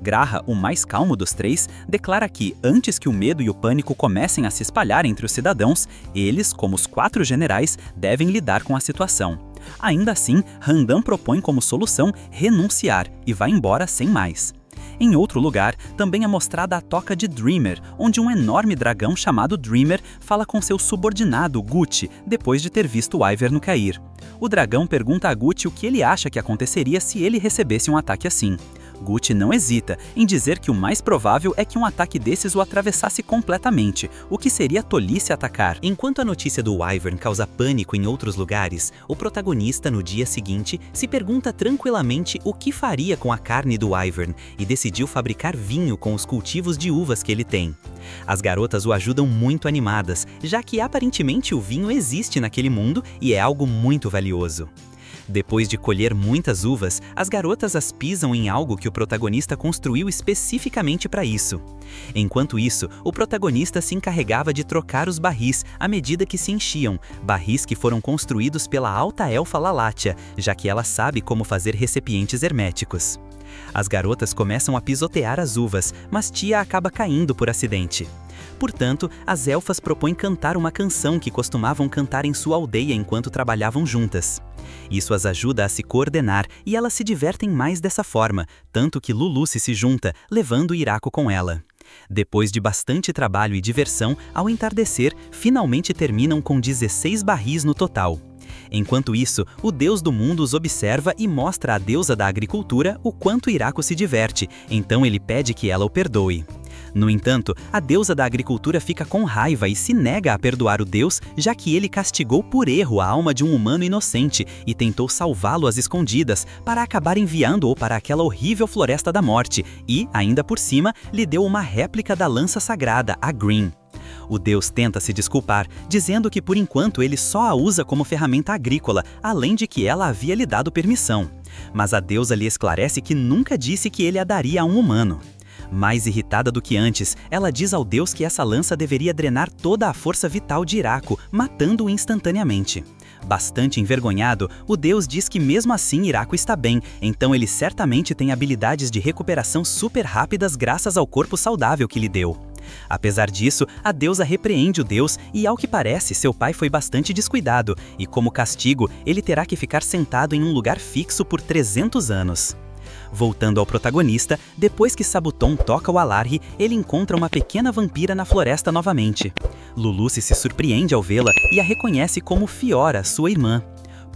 Graha, o mais calmo dos 3, declara que, antes que o medo e o pânico comecem a se espalhar entre os cidadãos, eles, como os 4 generais, devem lidar com a situação. Ainda assim, Randan propõe como solução renunciar e vai embora sem mais. Em outro lugar, também é mostrada a toca de Dreamer, onde um enorme dragão chamado Dreamer fala com seu subordinado, Gucci, depois de ter visto o Wyvern cair. O dragão pergunta a Gucci o que ele acha que aconteceria se ele recebesse um ataque assim. Gucci não hesita em dizer que o mais provável é que um ataque desses o atravessasse completamente, o que seria tolice atacar. Enquanto a notícia do Wyvern causa pânico em outros lugares, o protagonista, no dia seguinte, se pergunta tranquilamente o que faria com a carne do Wyvern e decidiu fabricar vinho com os cultivos de uvas que ele tem. As garotas o ajudam muito animadas, já que aparentemente o vinho existe naquele mundo e é algo muito valioso. Depois de colher muitas uvas, as garotas as pisam em algo que o protagonista construiu especificamente para isso. Enquanto isso, o protagonista se encarregava de trocar os barris à medida que se enchiam, barris que foram construídos pela alta elfa Lalatia, já que ela sabe como fazer recipientes herméticos. As garotas começam a pisotear as uvas, mas Tia acaba caindo por acidente. Portanto, as elfas propõem cantar uma canção que costumavam cantar em sua aldeia enquanto trabalhavam juntas. Isso as ajuda a se coordenar e elas se divertem mais dessa forma, tanto que Lulucci se junta, levando Hiraku com ela. Depois de bastante trabalho e diversão, ao entardecer, finalmente terminam com 16 barris no total. Enquanto isso, o deus do mundo os observa e mostra à deusa da agricultura o quanto Iraco se diverte, então ele pede que ela o perdoe. No entanto, a deusa da agricultura fica com raiva e se nega a perdoar o deus, já que ele castigou por erro a alma de um humano inocente e tentou salvá-lo às escondidas para acabar enviando-o para aquela horrível floresta da morte e, ainda por cima, lhe deu uma réplica da lança sagrada, a Green. O deus tenta se desculpar, dizendo que por enquanto ele só a usa como ferramenta agrícola, além de que ela havia lhe dado permissão. Mas a deusa lhe esclarece que nunca disse que ele a daria a um humano. Mais irritada do que antes, ela diz ao deus que essa lança deveria drenar toda a força vital de Iraco, matando-o instantaneamente. Bastante envergonhado, o deus diz que mesmo assim Iraco está bem, então ele certamente tem habilidades de recuperação super rápidas graças ao corpo saudável que lhe deu. Apesar disso, a deusa repreende o deus e, ao que parece, seu pai foi bastante descuidado, e como castigo, ele terá que ficar sentado em um lugar fixo por 300 anos. Voltando ao protagonista, depois que Sabuton toca o alarre, ele encontra uma pequena vampira na floresta novamente. Lulucci se surpreende ao vê-la e a reconhece como Fiora, sua irmã.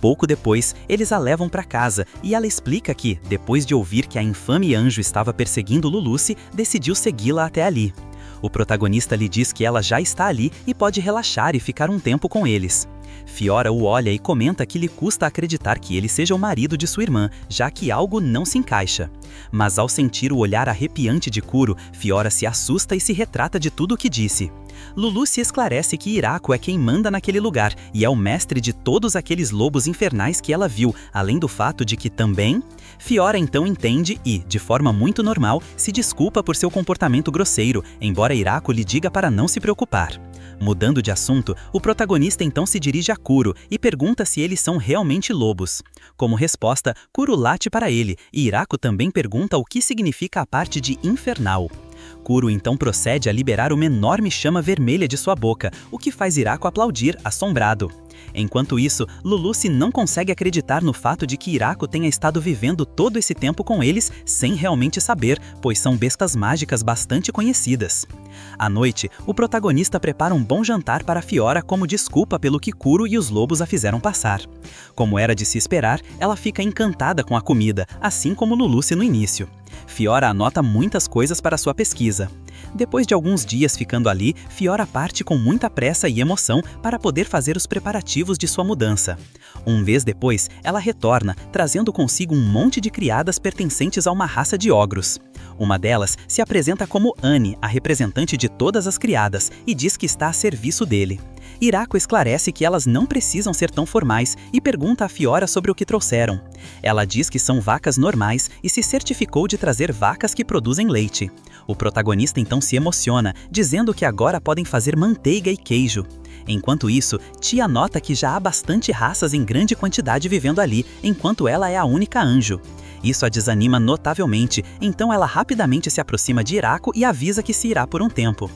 Pouco depois, eles a levam para casa e ela explica que, depois de ouvir que a infame anjo estava perseguindo Lulucci, decidiu segui-la até ali. O protagonista lhe diz que ela já está ali e pode relaxar e ficar um tempo com eles. Fiora o olha e comenta que lhe custa acreditar que ele seja o marido de sua irmã, já que algo não se encaixa. Mas ao sentir o olhar arrepiante de Kuro, Fiora se assusta e se retrata de tudo o que disse. Lulucci esclarece que Iraco é quem manda naquele lugar e é o mestre de todos aqueles lobos infernais que ela viu, além do fato de que também... Fiora então entende e, de forma muito normal, se desculpa por seu comportamento grosseiro, embora Iraco lhe diga para não se preocupar. Mudando de assunto, o protagonista então se dirige a Kuro e pergunta se eles são realmente lobos. Como resposta, Kuro late para ele e Iraco também pergunta o que significa a parte de infernal. Kuro então procede a liberar uma enorme chama vermelha de sua boca, o que faz Iraco aplaudir, assombrado. Enquanto isso, Lulucci não consegue acreditar no fato de que Iraco tenha estado vivendo todo esse tempo com eles sem realmente saber, pois são bestas mágicas bastante conhecidas. À noite, o protagonista prepara um bom jantar para Fiora como desculpa pelo que Kuro e os lobos a fizeram passar. Como era de se esperar, ela fica encantada com a comida, assim como Lulucci no início. Fiora anota muitas coisas para sua pesquisa. Depois de alguns dias ficando ali, Fiora parte com muita pressa e emoção para poder fazer os preparativos de sua mudança. Um mês depois, ela retorna, trazendo consigo um monte de criadas pertencentes a uma raça de ogros. Uma delas se apresenta como Anne, a representante de todas as criadas, e diz que está a serviço dele. Iraco esclarece que elas não precisam ser tão formais e pergunta a Fiora sobre o que trouxeram. Ela diz que são vacas normais e se certificou de trazer vacas que produzem leite. O protagonista então se emociona, dizendo que agora podem fazer manteiga e queijo. Enquanto isso, Tia nota que já há bastante raças em grande quantidade vivendo ali, enquanto ela é a única anjo. Isso a desanima notavelmente, então ela rapidamente se aproxima de Iraco e avisa que se irá por um tempo.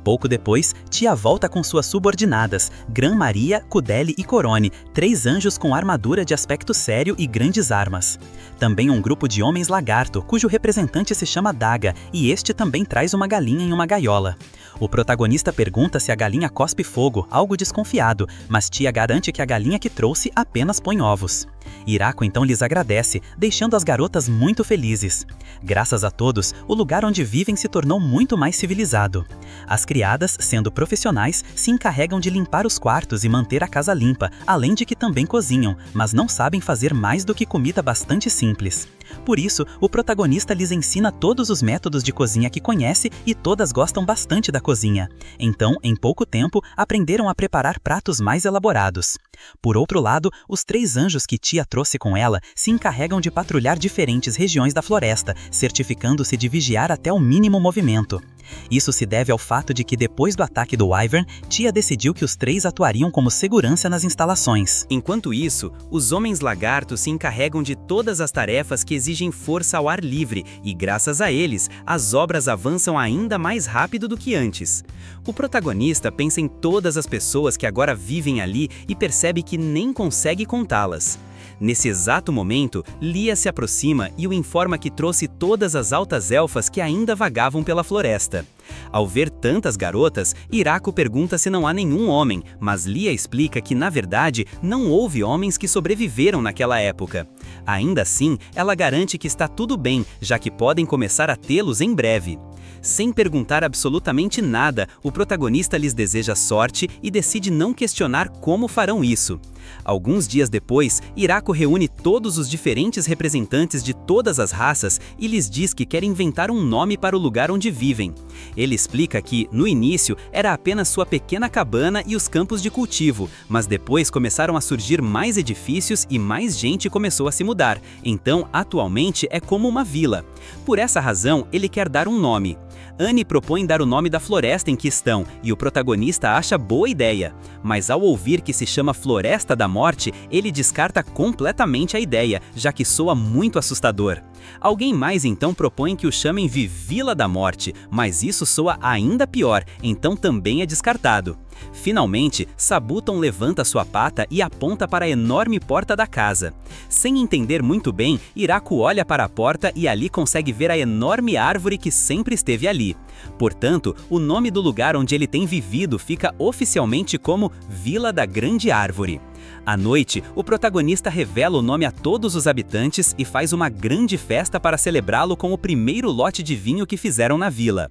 Pouco depois, Tia volta com suas subordinadas, Gran Maria, Kudeli e Corone, 3 anjos com armadura de aspecto sério e grandes armas. Também um grupo de homens lagarto, cujo representante se chama Daga, e este também traz uma galinha em uma gaiola. O protagonista pergunta se a galinha cospe fogo, algo desconfiado, mas Tia garante que a galinha que trouxe apenas põe ovos. Iraco então lhes agradece, deixando as garotas muito felizes. Graças a todos, o lugar onde vivem se tornou muito mais civilizado. As criadas, sendo profissionais, se encarregam de limpar os quartos e manter a casa limpa, além de que também cozinham, mas não sabem fazer mais do que comida bastante simples. Por isso, o protagonista lhes ensina todos os métodos de cozinha que conhece e todas gostam bastante da cozinha. Então, em pouco tempo, aprenderam a preparar pratos mais elaborados. Por outro lado, os 3 anjos que Tia trouxe com ela se encarregam de patrulhar diferentes regiões da floresta, certificando-se de vigiar até o mínimo movimento. Isso se deve ao fato de que depois do ataque do Wyvern, Tia decidiu que os 3 atuariam como segurança nas instalações. Enquanto isso, os homens lagartos se encarregam de todas as tarefas que exigem força ao ar livre e, graças a eles, as obras avançam ainda mais rápido do que antes. O protagonista pensa em todas as pessoas que agora vivem ali e percebe que nem consegue contá-las. Nesse exato momento, Lia se aproxima e o informa que trouxe todas as altas elfas que ainda vagavam pela floresta. Ao ver tantas garotas, Hiraku pergunta se não há nenhum homem, mas Lia explica que, na verdade, não houve homens que sobreviveram naquela época. Ainda assim, ela garante que está tudo bem, já que podem começar a tê-los em breve. Sem perguntar absolutamente nada, o protagonista lhes deseja sorte e decide não questionar como farão isso. Alguns dias depois, Hiraku reúne todos os diferentes representantes de todas as raças e lhes diz que quer inventar um nome para o lugar onde vivem. Ele explica que, no início, era apenas sua pequena cabana e os campos de cultivo, mas depois começaram a surgir mais edifícios e mais gente começou a se mudar, então atualmente é como uma vila. Por essa razão, ele quer dar um nome. Annie propõe dar o nome da floresta em que estão, e o protagonista acha boa ideia. Mas ao ouvir que se chama Floresta da Morte, ele descarta completamente a ideia, já que soa muito assustador. Alguém mais então propõe que o chamem de Vila da Morte, mas isso soa ainda pior, então também é descartado. Finalmente, Sabuton levanta sua pata e aponta para a enorme porta da casa. Sem entender muito bem, Hiraku olha para a porta e ali consegue ver a enorme árvore que sempre esteve ali. Portanto, o nome do lugar onde ele tem vivido fica oficialmente como Vila da Grande Árvore. À noite, o protagonista revela o nome a todos os habitantes e faz uma grande festa para celebrá-lo com o primeiro lote de vinho que fizeram na vila.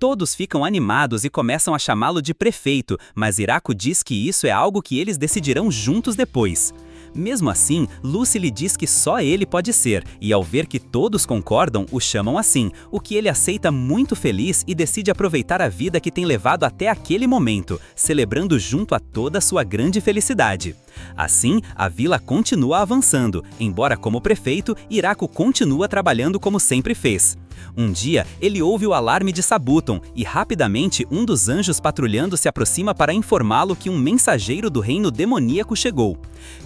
Todos ficam animados e começam a chamá-lo de prefeito, mas Hiraku diz que isso é algo que eles decidirão juntos depois. Mesmo assim, Lucy lhe diz que só ele pode ser, e ao ver que todos concordam, o chamam assim, o que ele aceita muito feliz e decide aproveitar a vida que tem levado até aquele momento, celebrando junto a toda a sua grande felicidade. Assim, a vila continua avançando, embora como prefeito, Hiraku continua trabalhando como sempre fez. Um dia, ele ouve o alarme de Sabuton e rapidamente um dos anjos patrulhando se aproxima para informá-lo que um mensageiro do reino demoníaco chegou.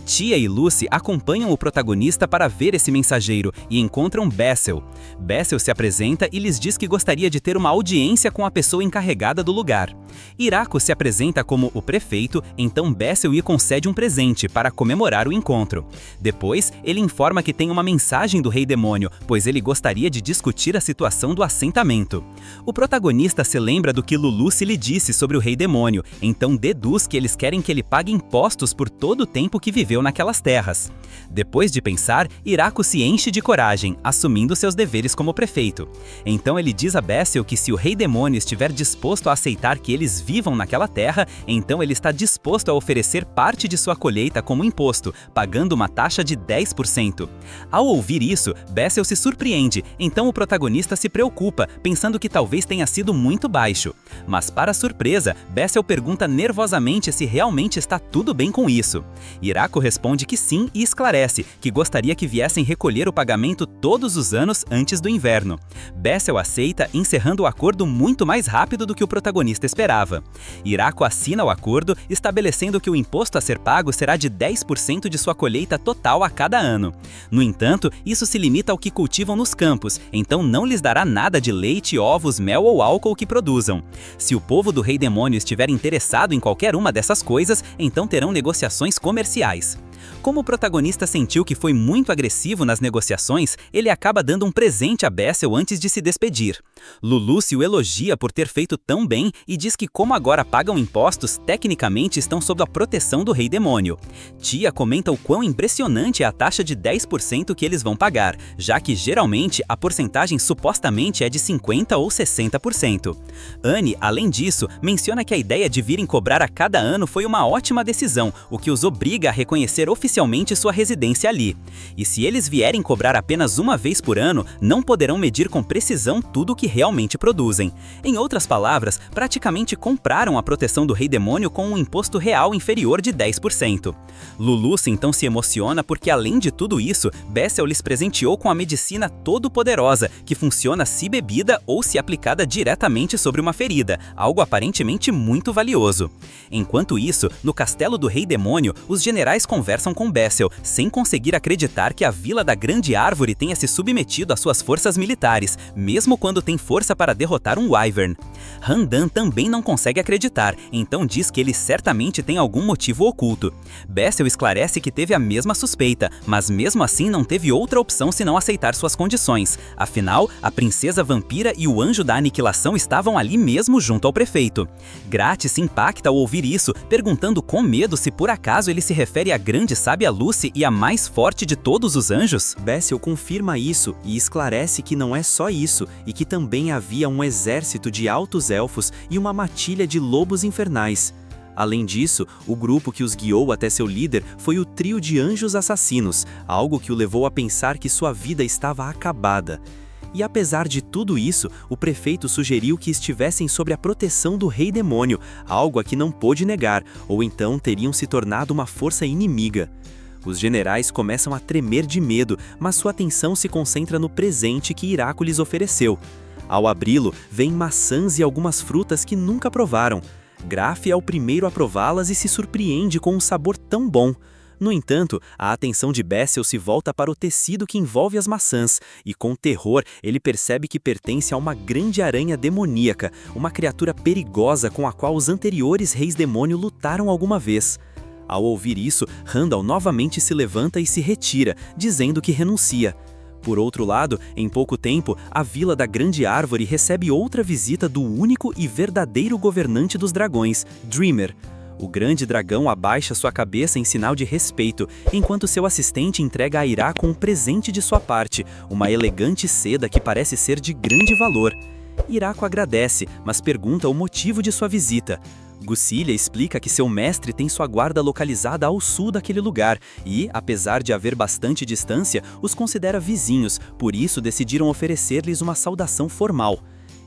Tia e Lucy acompanham o protagonista para ver esse mensageiro e encontram Bessel. Bessel se apresenta e lhes diz que gostaria de ter uma audiência com a pessoa encarregada do lugar. Hiraku se apresenta como o prefeito, então Bessel lhe concede um presente para comemorar o encontro. Depois, ele informa que tem uma mensagem do Rei Demônio, pois ele gostaria de discutir a situação do assentamento. O protagonista se lembra do que Luluce lhe disse sobre o Rei Demônio, então deduz que eles querem que ele pague impostos por todo o tempo que viveu naquelas terras. Depois de pensar, Hiraku se enche de coragem, assumindo seus deveres como prefeito. Então ele diz a Bessel que se o Rei Demônio estiver disposto a aceitar que eles vivam naquela terra, então ele está disposto a oferecer parte de sua colheita como imposto, pagando uma taxa de 10%. Ao ouvir isso, Bessel se surpreende, então o protagonista se preocupa, pensando que talvez tenha sido muito baixo. Mas para surpresa, Bessel pergunta nervosamente se realmente está tudo bem com isso. Hiraku responde que sim e esclarece que gostaria que viessem recolher o pagamento todos os anos antes do inverno. Bessel aceita, encerrando o acordo muito mais rápido do que o protagonista esperava. Hiraku assina o acordo, estabelecendo que o imposto a ser pago será de 10% de sua colheita total a cada ano. No entanto, isso se limita ao que cultivam nos campos, então não lhes dará nada de leite, ovos, mel ou álcool que produzam. Se o povo do Rei Demônio estiver interessado em qualquer uma dessas coisas, então terão negociações comerciais. Como o protagonista sentiu que foi muito agressivo nas negociações, ele acaba dando um presente a Bessel antes de se despedir. Luluce o elogia por ter feito tão bem e diz que como agora pagam impostos, tecnicamente estão sob a proteção do Rei Demônio. Tia comenta o quão impressionante é a taxa de 10% que eles vão pagar, já que geralmente a porcentagem supostamente é de 50% ou 60%. Annie, além disso, menciona que a ideia de virem cobrar a cada ano foi uma ótima decisão, o que os obriga a reconhecer oficialmente sua residência ali. E se eles vierem cobrar apenas uma vez por ano, não poderão medir com precisão tudo o que realmente produzem. Em outras palavras, praticamente compraram a proteção do Rei Demônio com um imposto real inferior de 10%. Luluce então se emociona porque, além de tudo isso, Bessel lhes presenteou com a medicina todo-poderosa, que funciona se bebida ou se aplicada diretamente sobre uma ferida, algo aparentemente muito valioso. Enquanto isso, no castelo do Rei Demônio, os generais conversam conversam com Bessel, sem conseguir acreditar que a Vila da Grande Árvore tenha se submetido às suas forças militares, mesmo quando tem força para derrotar um Wyvern. Randan também não consegue acreditar, então diz que ele certamente tem algum motivo oculto. Bessel esclarece que teve a mesma suspeita, mas mesmo assim não teve outra opção senão aceitar suas condições. Afinal, a princesa vampira e o anjo da aniquilação estavam ali mesmo junto ao prefeito. Grat se impacta ao ouvir isso, perguntando com medo se por acaso ele se refere à grande sábia Lucy e a mais forte de todos os anjos. Bessel confirma isso e esclarece que não é só isso, e que também havia um exército de altos elfos e uma matilha de lobos infernais. Além disso, o grupo que os guiou até seu líder foi o trio de anjos assassinos, algo que o levou a pensar que sua vida estava acabada. E apesar de tudo isso, o prefeito sugeriu que estivessem sob a proteção do Rei Demônio, algo a que não pôde negar, ou então teriam se tornado uma força inimiga. Os generais começam a tremer de medo, mas sua atenção se concentra no presente que Iraco lhes ofereceu. Ao abri-lo, vêm maçãs e algumas frutas que nunca provaram. Graf é o primeiro a prová-las e se surpreende com um sabor tão bom. No entanto, a atenção de Bessel se volta para o tecido que envolve as maçãs, e com terror ele percebe que pertence a uma grande aranha demoníaca, uma criatura perigosa com a qual os anteriores reis demônio lutaram alguma vez. Ao ouvir isso, Randall novamente se levanta e se retira, dizendo que renuncia. Por outro lado, em pouco tempo, a Vila da Grande Árvore recebe outra visita do único e verdadeiro governante dos dragões, Dreamer. O grande dragão abaixa sua cabeça em sinal de respeito, enquanto seu assistente entrega a Iraco um presente de sua parte, uma elegante seda que parece ser de grande valor. Iraco agradece, mas pergunta o motivo de sua visita. Gucília explica que seu mestre tem sua guarda localizada ao sul daquele lugar e, apesar de haver bastante distância, os considera vizinhos, por isso decidiram oferecer-lhes uma saudação formal.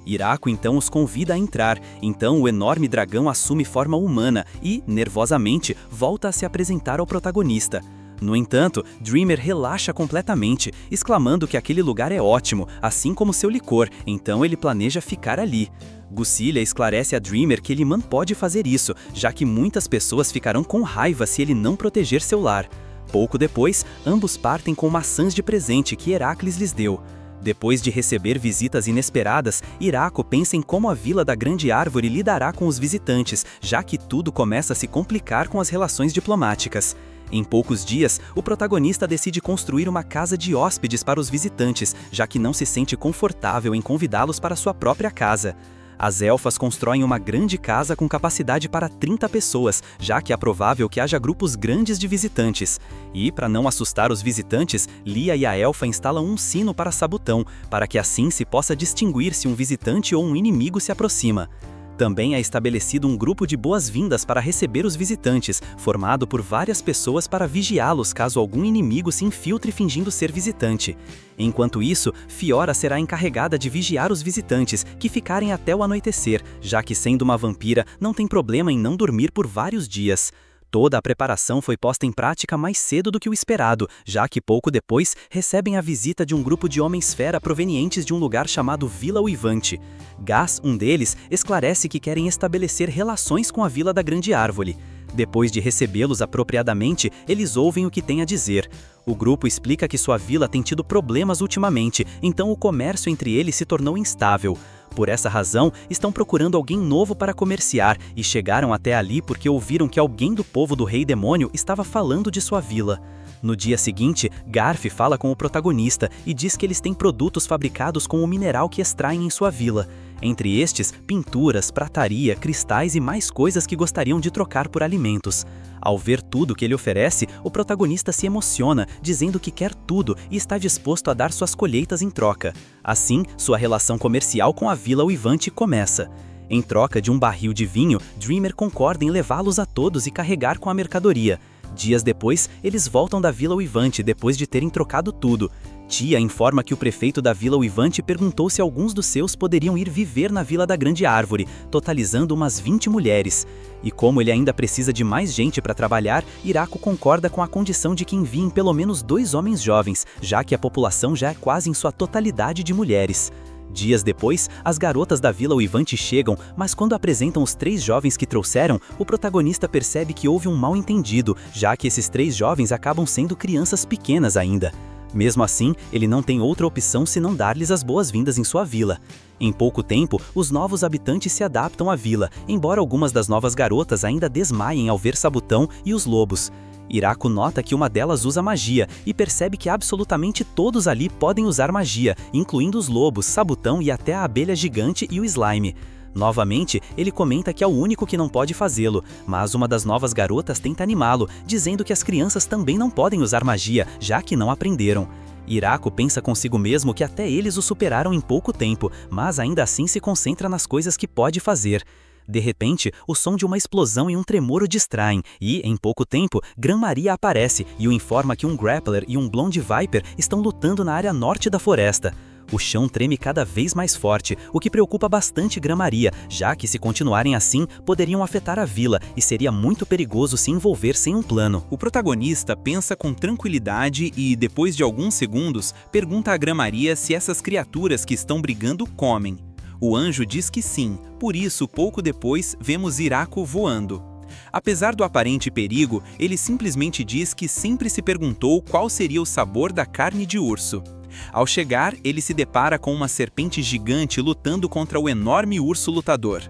Iraco então os convida a entrar, então o enorme dragão assume forma humana e, nervosamente, volta a se apresentar ao protagonista. No entanto, Dreamer relaxa completamente, exclamando que aquele lugar é ótimo, assim como seu licor, então ele planeja ficar ali. Gucília esclarece a Dreamer que ele não pode fazer isso, já que muitas pessoas ficarão com raiva se ele não proteger seu lar. Pouco depois, ambos partem com maçãs de presente que Heracles lhes deu. Depois de receber visitas inesperadas, Iraco pensa em como a Vila da Grande Árvore lidará com os visitantes, já que tudo começa a se complicar com as relações diplomáticas. Em poucos dias, o protagonista decide construir uma casa de hóspedes para os visitantes, já que não se sente confortável em convidá-los para sua própria casa. As elfas constroem uma grande casa com capacidade para 30 pessoas, já que é provável que haja grupos grandes de visitantes. E, para não assustar os visitantes, Lia e a elfa instalam um sino para Sabutão, para que assim se possa distinguir se um visitante ou um inimigo se aproxima. Também é estabelecido um grupo de boas-vindas para receber os visitantes, formado por várias pessoas para vigiá-los caso algum inimigo se infiltre fingindo ser visitante. Enquanto isso, Fiora será encarregada de vigiar os visitantes, que ficarem até o anoitecer, já que sendo uma vampira, não tem problema em não dormir por vários dias. Toda a preparação foi posta em prática mais cedo do que o esperado, já que pouco depois recebem a visita de um grupo de homens-fera provenientes de um lugar chamado Vila Uivante. Gas, um deles, esclarece que querem estabelecer relações com a Vila da Grande Árvore. Depois de recebê-los apropriadamente, eles ouvem o que tem a dizer. O grupo explica que sua vila tem tido problemas ultimamente, então o comércio entre eles se tornou instável. Por essa razão, estão procurando alguém novo para comerciar e chegaram até ali porque ouviram que alguém do povo do Rei Demônio estava falando de sua vila. No dia seguinte, Garf fala com o protagonista e diz que eles têm produtos fabricados com o mineral que extraem em sua vila. Entre estes, pinturas, prataria, cristais e mais coisas que gostariam de trocar por alimentos. Ao ver tudo que ele oferece, o protagonista se emociona, dizendo que quer tudo e está disposto a dar suas colheitas em troca. Assim, sua relação comercial com a Vila Uivante começa. Em troca de um barril de vinho, Dreamer concorda em levá-los a todos e carregar com a mercadoria. Dias depois, eles voltam da Vila Uivante depois de terem trocado tudo. Tia informa que o prefeito da Vila Uivante perguntou se alguns dos seus poderiam ir viver na Vila da Grande Árvore, totalizando umas 20 mulheres. E como ele ainda precisa de mais gente para trabalhar, Iraco concorda com a condição de que enviem pelo menos 2 homens jovens, já que a população já é quase em sua totalidade de mulheres. Dias depois, as garotas da Vila Uivante chegam, mas quando apresentam os 3 jovens que trouxeram, o protagonista percebe que houve um mal-entendido, já que esses 3 jovens acabam sendo crianças pequenas ainda. Mesmo assim, ele não tem outra opção senão dar-lhes as boas-vindas em sua vila. Em pouco tempo, os novos habitantes se adaptam à vila, embora algumas das novas garotas ainda desmaiem ao ver Sabutão e os lobos. Hiraku nota que uma delas usa magia e percebe que absolutamente todos ali podem usar magia, incluindo os lobos, Sabutão e até a abelha gigante e o slime. Novamente, ele comenta que é o único que não pode fazê-lo, mas uma das novas garotas tenta animá-lo, dizendo que as crianças também não podem usar magia, já que não aprenderam. Hiraku pensa consigo mesmo que até eles o superaram em pouco tempo, mas ainda assim se concentra nas coisas que pode fazer. De repente, o som de uma explosão e um tremor o distraem, e, em pouco tempo, Gran-Maria aparece e o informa que um Grappler e um Blonde Viper estão lutando na área norte da floresta. O chão treme cada vez mais forte, o que preocupa bastante Gran-Maria, já que se continuarem assim, poderiam afetar a vila e seria muito perigoso se envolver sem um plano. O protagonista pensa com tranquilidade e, depois de alguns segundos, pergunta a Gran-Maria se essas criaturas que estão brigando comem. O anjo diz que sim, por isso, pouco depois, vemos Hiraku voando. Apesar do aparente perigo, ele simplesmente diz que sempre se perguntou qual seria o sabor da carne de urso. Ao chegar, ele se depara com uma serpente gigante lutando contra o enorme urso lutador.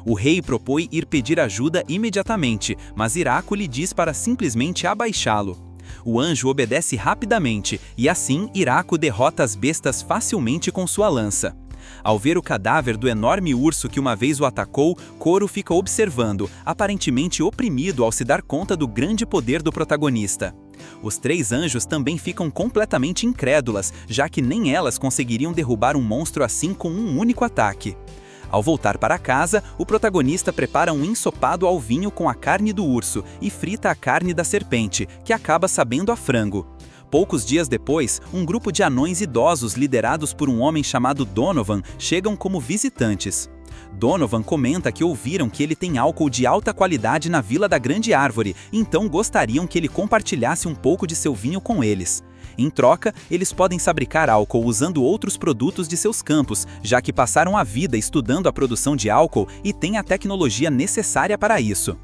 O rei propõe ir pedir ajuda imediatamente, mas Hiraku lhe diz para simplesmente abaixá-lo. O anjo obedece rapidamente, e assim Hiraku derrota as bestas facilmente com sua lança. Ao ver o cadáver do enorme urso que uma vez o atacou, Koro fica observando, aparentemente oprimido ao se dar conta do grande poder do protagonista. Os 3 anjos também ficam completamente incrédulas, já que nem elas conseguiriam derrubar um monstro assim com um único ataque. Ao voltar para casa, o protagonista prepara um ensopado ao vinho com a carne do urso e frita a carne da serpente, que acaba sabendo a frango. Poucos dias depois, um grupo de anões idosos liderados por um homem chamado Donovan chegam como visitantes. Donovan comenta que ouviram que ele tem álcool de alta qualidade na Vila da Grande Árvore, então gostariam que ele compartilhasse um pouco de seu vinho com eles. Em troca, eles podem fabricar álcool usando outros produtos de seus campos, já que passaram a vida estudando a produção de álcool e têm a tecnologia necessária para isso.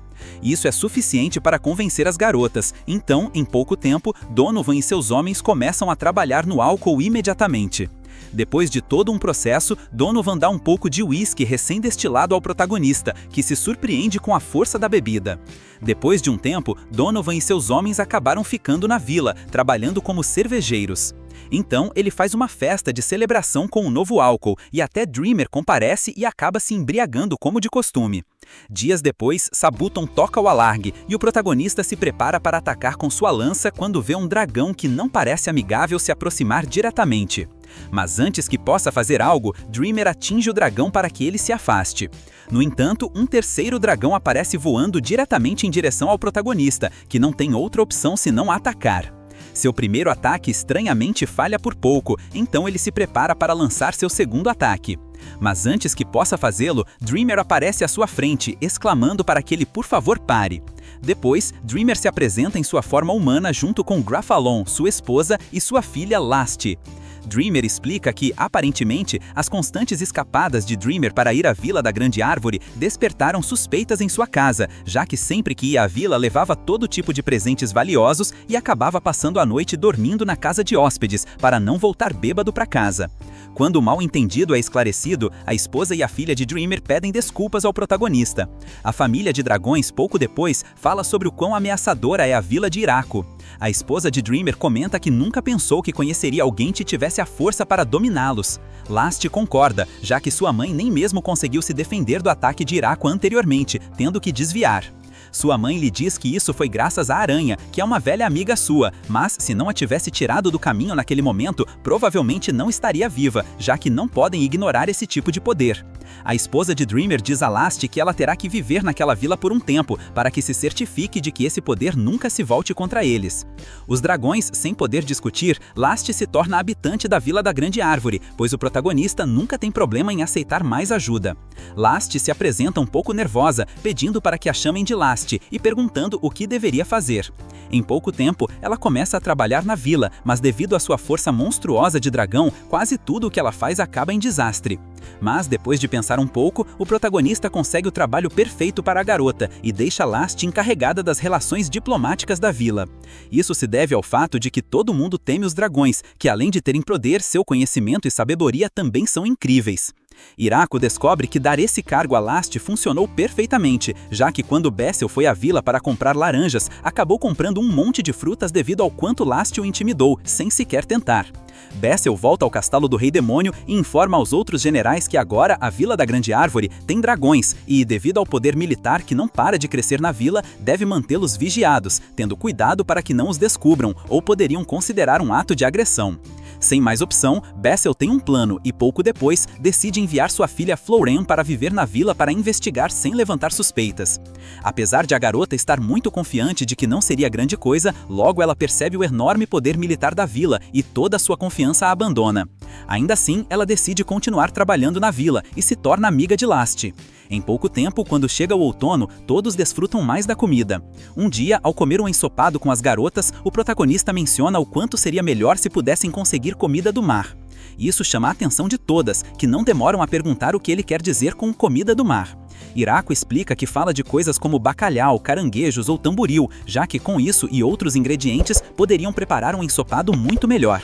Isso é suficiente para convencer as garotas, então, em pouco tempo, Donovan e seus homens começam a trabalhar no álcool imediatamente. Depois de todo um processo, Donovan dá um pouco de uísque recém-destilado ao protagonista, que se surpreende com a força da bebida. Depois de um tempo, Donovan e seus homens acabaram ficando na vila, trabalhando como cervejeiros. Então, ele faz uma festa de celebração com o novo álcool, e até Dreamer comparece e acaba se embriagando como de costume. Dias depois, Sabutão toca o alargue, e o protagonista se prepara para atacar com sua lança quando vê um dragão que não parece amigável se aproximar diretamente. Mas antes que possa fazer algo, Dreamer atinge o dragão para que ele se afaste. No entanto, um terceiro dragão aparece voando diretamente em direção ao protagonista, que não tem outra opção senão atacar. Seu primeiro ataque estranhamente falha por pouco, então ele se prepara para lançar seu segundo ataque. Mas antes que possa fazê-lo, Dreamer aparece à sua frente, exclamando para que ele por favor pare. Depois, Dreamer se apresenta em sua forma humana junto com Grafalon, sua esposa, e sua filha Lasti. Dreamer explica que, aparentemente, as constantes escapadas de Dreamer para ir à Vila da Grande Árvore despertaram suspeitas em sua casa, já que sempre que ia à vila levava todo tipo de presentes valiosos e acabava passando a noite dormindo na casa de hóspedes, para não voltar bêbado para casa. Quando o mal-entendido é esclarecido, a esposa e a filha de Dreamer pedem desculpas ao protagonista. A família de dragões, pouco depois, fala sobre o quão ameaçadora é a vila de Hiraku. A esposa de Dreamer comenta que nunca pensou que conheceria alguém que tivesse a força para dominá-los. Lasti concorda, já que sua mãe nem mesmo conseguiu se defender do ataque de Hiraku anteriormente, tendo que desviar. Sua mãe lhe diz que isso foi graças à aranha, que é uma velha amiga sua, mas se não a tivesse tirado do caminho naquele momento, provavelmente não estaria viva, já que não podem ignorar esse tipo de poder. A esposa de Dreamer diz a Last que ela terá que viver naquela vila por um tempo, para que se certifique de que esse poder nunca se volte contra eles. Os dragões, sem poder discutir, Last se torna habitante da Vila da Grande Árvore, pois o protagonista nunca tem problema em aceitar mais ajuda. Last se apresenta um pouco nervosa, pedindo para que a chamem de Last e perguntando o que deveria fazer. Em pouco tempo, ela começa a trabalhar na vila, mas devido à sua força monstruosa de dragão, quase tudo o que ela faz acaba em desastre. Mas, depois de pensar um pouco, o protagonista consegue o trabalho perfeito para a garota e deixa Last encarregada das relações diplomáticas da vila. Isso se deve ao fato de que todo mundo teme os dragões, que além de terem poder, seu conhecimento e sabedoria também são incríveis. Iraku descobre que dar esse cargo a Last funcionou perfeitamente, já que quando Bessel foi à vila para comprar laranjas, acabou comprando um monte de frutas devido ao quanto Last o intimidou, sem sequer tentar. Bessel volta ao castelo do Rei Demônio e informa aos outros generais que agora a Vila da Grande Árvore tem dragões e, devido ao poder militar que não para de crescer na vila, deve mantê-los vigiados, tendo cuidado para que não os descubram ou poderiam considerar um ato de agressão. Sem mais opção, Bessel tem um plano e pouco depois decide enviar sua filha Florem para viver na vila para investigar sem levantar suspeitas. Apesar de a garota estar muito confiante de que não seria grande coisa, logo ela percebe o enorme poder militar da vila e toda a sua confiança a abandona. Ainda assim, ela decide continuar trabalhando na vila e se torna amiga de Last. Em pouco tempo, quando chega o outono, todos desfrutam mais da comida. Um dia, ao comer um ensopado com as garotas, o protagonista menciona o quanto seria melhor se pudessem conseguir comida do mar. Isso chama a atenção de todas, que não demoram a perguntar o que ele quer dizer com comida do mar. Iraku explica que fala de coisas como bacalhau, caranguejos ou tamboril, já que com isso e outros ingredientes poderiam preparar um ensopado muito melhor.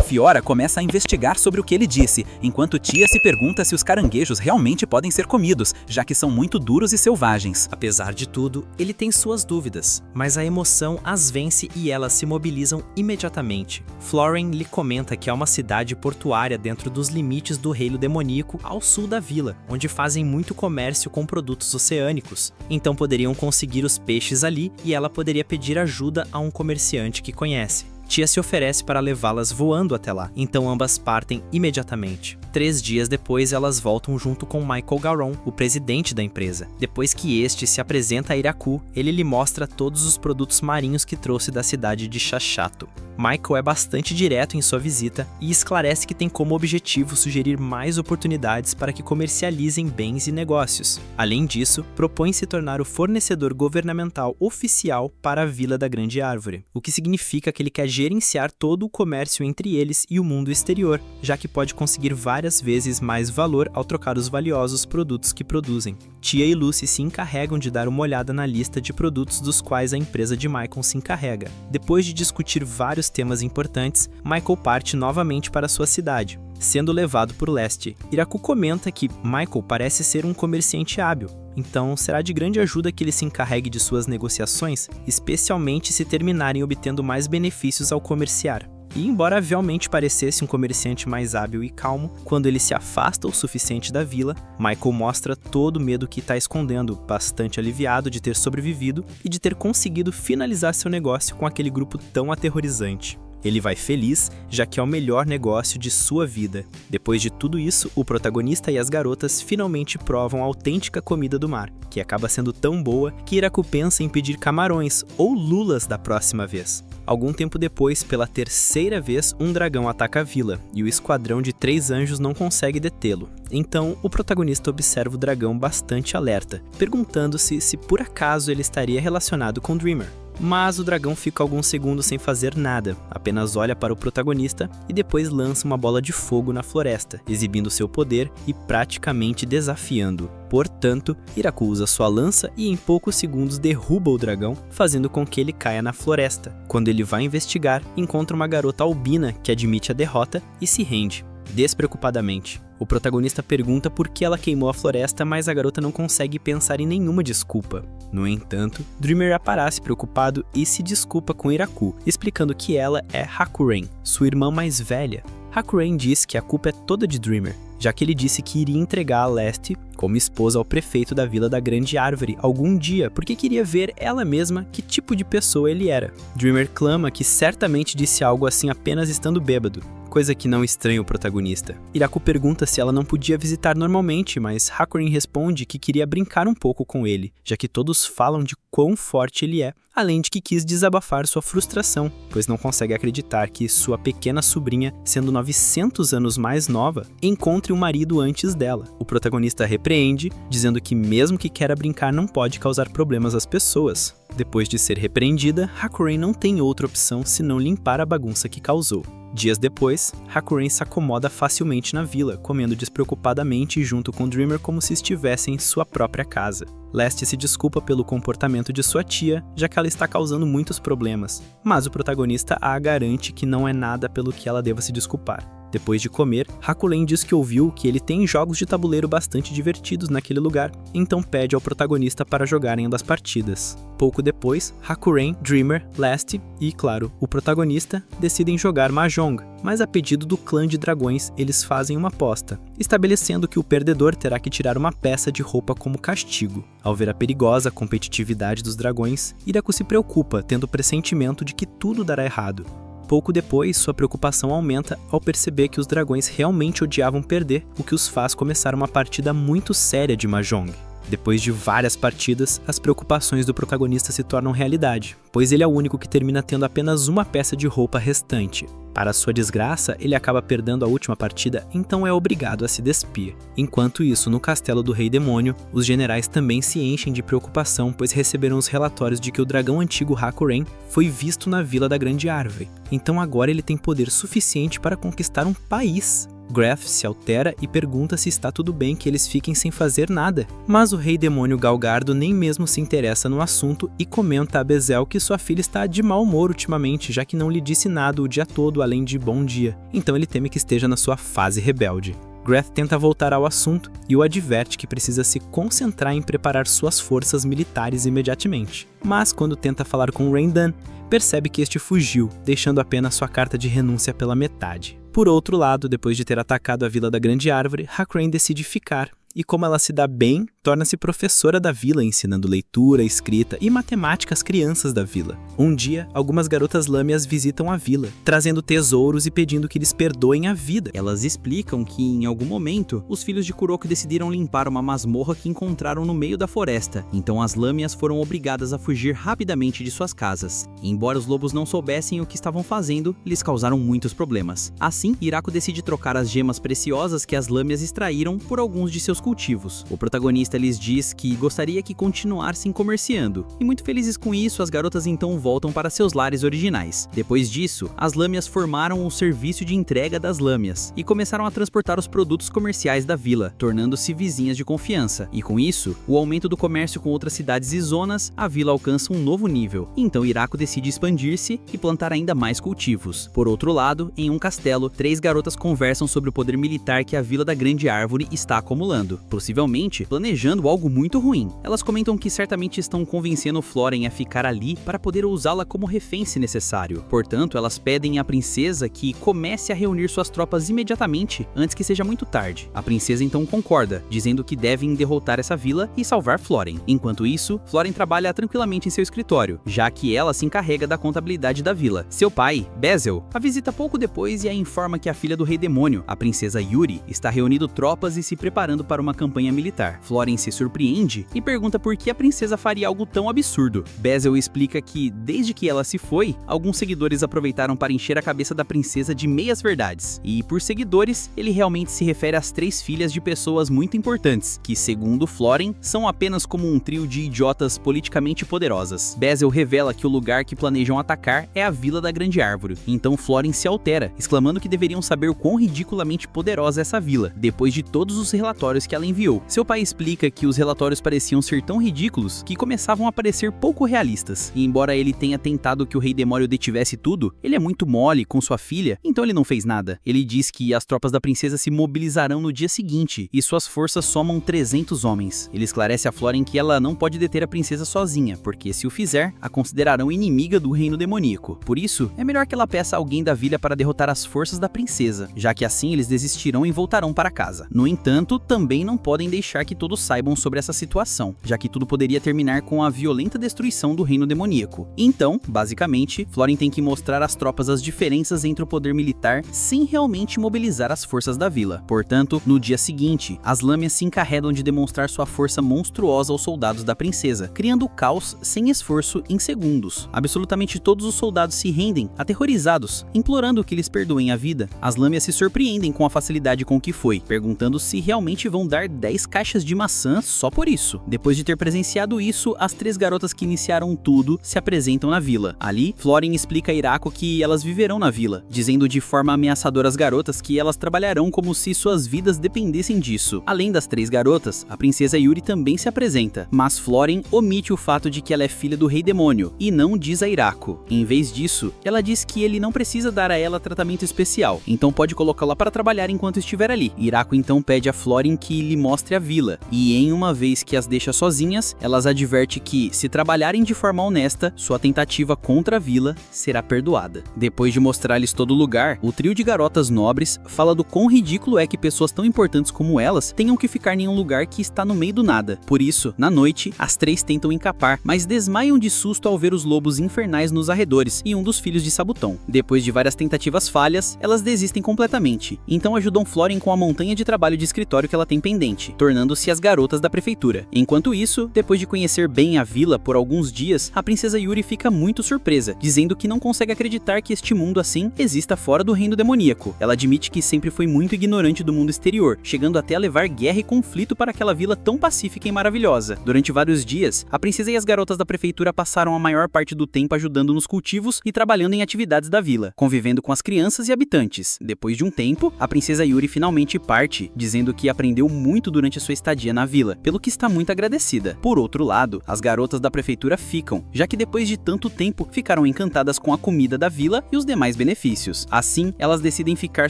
Fiora começa a investigar sobre o que ele disse, enquanto Tia se pergunta se os caranguejos realmente podem ser comidos, já que são muito duros e selvagens. Apesar de tudo, ele tem suas dúvidas, mas a emoção as vence e elas se mobilizam imediatamente. Florem lhe comenta que há uma cidade portuária dentro dos limites do reino demoníaco ao sul da vila, onde fazem muito comércio com produtos oceânicos. Então poderiam conseguir os peixes ali e ela poderia pedir ajuda a um comerciante que conhece. Tia se oferece para levá-las voando até lá, então ambas partem imediatamente. 3 dias depois, elas voltam junto com Michael Garon, o presidente da empresa. Depois que este se apresenta a Iraku, ele lhe mostra todos os produtos marinhos que trouxe da cidade de Chachato. Michael é bastante direto em sua visita e esclarece que tem como objetivo sugerir mais oportunidades para que comercializem bens e negócios. Além disso, propõe se tornar o fornecedor governamental oficial para a Vila da Grande Árvore, o que significa que ele quer gerenciar todo o comércio entre eles e o mundo exterior, já que pode conseguir várias vezes mais valor ao trocar os valiosos produtos que produzem. Tia e Lucy se encarregam de dar uma olhada na lista de produtos dos quais a empresa de Michael se encarrega. Depois de discutir vários temas importantes, Michael parte novamente para sua cidade. Sendo levado por Leste, Iraku comenta que Michael parece ser um comerciante hábil, então será de grande ajuda que ele se encarregue de suas negociações, especialmente se terminarem obtendo mais benefícios ao comerciar. E embora realmente parecesse um comerciante mais hábil e calmo, quando ele se afasta o suficiente da vila, Michael mostra todo o medo que está escondendo, bastante aliviado de ter sobrevivido e de ter conseguido finalizar seu negócio com aquele grupo tão aterrorizante. Ele vai feliz, já que é o melhor negócio de sua vida. Depois de tudo isso, o protagonista e as garotas finalmente provam a autêntica comida do mar, que acaba sendo tão boa que Iraku pensa em pedir camarões ou lulas da próxima vez. Algum tempo depois, pela 3ª vez, um dragão ataca a vila, e o esquadrão de 3 anjos não consegue detê-lo. Então, o protagonista observa o dragão bastante alerta, perguntando-se se por acaso ele estaria relacionado com Dreamer. Mas o dragão fica alguns segundos sem fazer nada, apenas olha para o protagonista e depois lança uma bola de fogo na floresta, exibindo seu poder e praticamente desafiando. Portanto, Iraku usa sua lança e em poucos segundos derruba o dragão, fazendo com que ele caia na floresta. Quando ele vai investigar, encontra uma garota albina que admite a derrota e se rende, despreocupadamente. O protagonista pergunta por que ela queimou a floresta, mas a garota não consegue pensar em nenhuma desculpa. No entanto, Dreamer aparece preocupado e se desculpa com Iraku, explicando que ela é Hakuren, sua irmã mais velha. Hakuren diz que a culpa é toda de Dreamer, já que ele disse que iria entregar a Leste como esposa ao prefeito da Vila da Grande Árvore algum dia, porque queria ver ela mesma que tipo de pessoa ele era. Dreamer clama que certamente disse algo assim apenas estando bêbado, coisa que não estranha o protagonista. Irako pergunta se ela não podia visitar normalmente, mas Hakuren responde que queria brincar um pouco com ele, já que todos falam de quão forte ele é, além de que quis desabafar sua frustração, pois não consegue acreditar que sua pequena sobrinha, sendo 900 anos mais nova, encontre um marido antes dela. O protagonista repreende, dizendo que mesmo que queira brincar não pode causar problemas às pessoas. Depois de ser repreendida, Hakuren não tem outra opção senão limpar a bagunça que causou. Dias depois, Hakuren se acomoda facilmente na vila, comendo despreocupadamente junto com Dreamer como se estivesse em sua própria casa. Leste se desculpa pelo comportamento de sua tia, já que ela está causando muitos problemas, mas o protagonista a garante que não é nada pelo que ela deva se desculpar. Depois de comer, Hakuren diz que ouviu que ele tem jogos de tabuleiro bastante divertidos naquele lugar, então pede ao protagonista para jogarem das partidas. Pouco depois, Hakuren, Dreamer, Leste e, claro, o protagonista decidem jogar Mahjong, mas a pedido do clã de dragões eles fazem uma aposta, estabelecendo que o perdedor terá que tirar uma peça de roupa como castigo. Ao ver a perigosa competitividade dos dragões, Irako se preocupa, tendo o pressentimento de que tudo dará errado. Pouco depois, sua preocupação aumenta ao perceber que os dragões realmente odiavam perder, o que os faz começar uma partida muito séria de Mahjong. Depois de várias partidas, as preocupações do protagonista se tornam realidade, pois ele é o único que termina tendo apenas uma peça de roupa restante. Para sua desgraça, ele acaba perdendo a última partida, então é obrigado a se despir. Enquanto isso, no castelo do Rei Demônio, os generais também se enchem de preocupação, pois receberam os relatórios de que o dragão antigo Hakuren foi visto na Vila da Grande Árvore. Então agora ele tem poder suficiente para conquistar um país. Greth se altera e pergunta se está tudo bem que eles fiquem sem fazer nada. Mas o Rei Demônio Galgardo nem mesmo se interessa no assunto e comenta a Bezel que sua filha está de mau humor ultimamente, já que não lhe disse nada o dia todo além de bom dia. Então ele teme que esteja na sua fase rebelde. Greth tenta voltar ao assunto e o adverte que precisa se concentrar em preparar suas forças militares imediatamente. Mas quando tenta falar com Raindan, percebe que este fugiu, deixando apenas sua carta de renúncia pela metade. Por outro lado, depois de ter atacado a Vila da Grande Árvore, Hakuren decide ficar, e como ela se dá bem, torna-se professora da vila, ensinando leitura, escrita e matemática às crianças da vila. Um dia, algumas garotas lâmias visitam a vila, trazendo tesouros e pedindo que lhes perdoem a vida. Elas explicam que, em algum momento, os filhos de Kuroko decidiram limpar uma masmorra que encontraram no meio da floresta, então as lâmias foram obrigadas a fugir rapidamente de suas casas. E, embora os lobos não soubessem o que estavam fazendo, lhes causaram muitos problemas. Assim, Irako decide trocar as gemas preciosas que as lâmias extraíram por alguns de seus cultivos. O protagonista lhes diz que gostaria que continuassem comerciando, e muito felizes com isso, as garotas então voltam para seus lares originais. Depois disso, as lâmias formaram o serviço de entrega das lâmias e começaram a transportar os produtos comerciais da vila, tornando-se vizinhas de confiança. E com isso, o aumento do comércio com outras cidades e zonas, a vila alcança um novo nível. Então Irako decide expandir-se e plantar ainda mais cultivos. Por outro lado, em um castelo, 3 garotas conversam sobre o poder militar que a Vila da Grande Árvore está acumulando, possivelmente planejando algo muito ruim. Elas comentam que certamente estão convencendo Floren a ficar ali para poder usá-la como refém se necessário. Portanto, elas pedem à princesa que comece a reunir suas tropas imediatamente, antes que seja muito tarde. A princesa então concorda, dizendo que devem derrotar essa vila e salvar Floren. Enquanto isso, Floren trabalha tranquilamente em seu escritório, já que ela se encarrega da contabilidade da vila. Seu pai, Bezel, a visita pouco depois e a informa que a filha do Rei Demônio, a princesa Yuri, está reunindo tropas e se preparando para uma campanha militar. Floren se surpreende e pergunta por que a princesa faria algo tão absurdo. Bezel explica que, desde que ela se foi, alguns seguidores aproveitaram para encher a cabeça da princesa de meias verdades. E por seguidores, ele realmente se refere às 3 filhas de pessoas muito importantes, que, segundo Floren, são apenas como um trio de idiotas politicamente poderosas. Bezel revela que o lugar que planejam atacar é a Vila da Grande Árvore. Então Floren se altera, exclamando que deveriam saber o quão ridiculamente poderosa é essa vila, depois de todos os relatórios que ela enviou. Seu pai explica que os relatórios pareciam ser tão ridículos que começavam a parecer pouco realistas. E embora ele tenha tentado que o Rei Demônio detivesse tudo, ele é muito mole com sua filha, então ele não fez nada. Ele diz que as tropas da princesa se mobilizarão no dia seguinte e suas forças somam 300 homens. Ele esclarece a Floren que ela não pode deter a princesa sozinha, porque se o fizer, a considerarão inimiga do reino demoníaco. Por isso, é melhor que ela peça a alguém da vila para derrotar as forças da princesa, já que assim eles desistirão e voltarão para casa. No entanto, também porém não podem deixar que todos saibam sobre essa situação, já que tudo poderia terminar com a violenta destruição do reino demoníaco. Então, basicamente, Florin tem que mostrar às tropas as diferenças entre o poder militar sem realmente mobilizar as forças da vila. Portanto, no dia seguinte, as lâmias se encarregam de demonstrar sua força monstruosa aos soldados da princesa, criando caos sem esforço em segundos. Absolutamente todos os soldados se rendem, aterrorizados, implorando que lhes perdoem a vida. As lâmias se surpreendem com a facilidade com que foi, perguntando se realmente vão dar 10 caixas de maçã só por isso. Depois de ter presenciado isso, as 3 garotas que iniciaram tudo se apresentam na vila. Ali, Florin explica a Irako que elas viverão na vila, dizendo de forma ameaçadora às garotas que elas trabalharão como se suas vidas dependessem disso. Além das 3 garotas, a princesa Yuri também se apresenta, mas Florin omite o fato de que ela é filha do rei demônio e não diz a Irako. Em vez disso, ela diz que ele não precisa dar a ela tratamento especial, então pode colocá-la para trabalhar enquanto estiver ali. Irako então pede a Florin que lhe mostre a vila, e em uma vez que as deixa sozinhas, elas adverte que, se trabalharem de forma honesta, sua tentativa contra a vila será perdoada. Depois de mostrar-lhes todo o lugar, o trio de garotas nobres fala do quão ridículo é que pessoas tão importantes como elas tenham que ficar em um lugar que está no meio do nada. Por isso, na noite, as 3 tentam encapar, mas desmaiam de susto ao ver os lobos infernais nos arredores e um dos filhos de Sabuton. Depois de várias tentativas falhas, elas desistem completamente. Então ajudam Florin com a montanha de trabalho de escritório que ela tem pendente, tornando-se as garotas da prefeitura. Enquanto isso, depois de conhecer bem a vila por alguns dias, a princesa Yuri fica muito surpresa, dizendo que não consegue acreditar que este mundo assim exista fora do reino demoníaco. Ela admite que sempre foi muito ignorante do mundo exterior, chegando até a levar guerra e conflito para aquela vila tão pacífica e maravilhosa. Durante vários dias, a princesa e as garotas da prefeitura passaram a maior parte do tempo ajudando nos cultivos e trabalhando em atividades da vila, convivendo com as crianças e habitantes. Depois de um tempo, a princesa Yuri finalmente parte, dizendo que aprendeu muito durante a sua estadia na vila, pelo que está muito agradecida. Por outro lado, as garotas da prefeitura ficam, já que depois de tanto tempo ficaram encantadas com a comida da vila e os demais benefícios. Assim, elas decidem ficar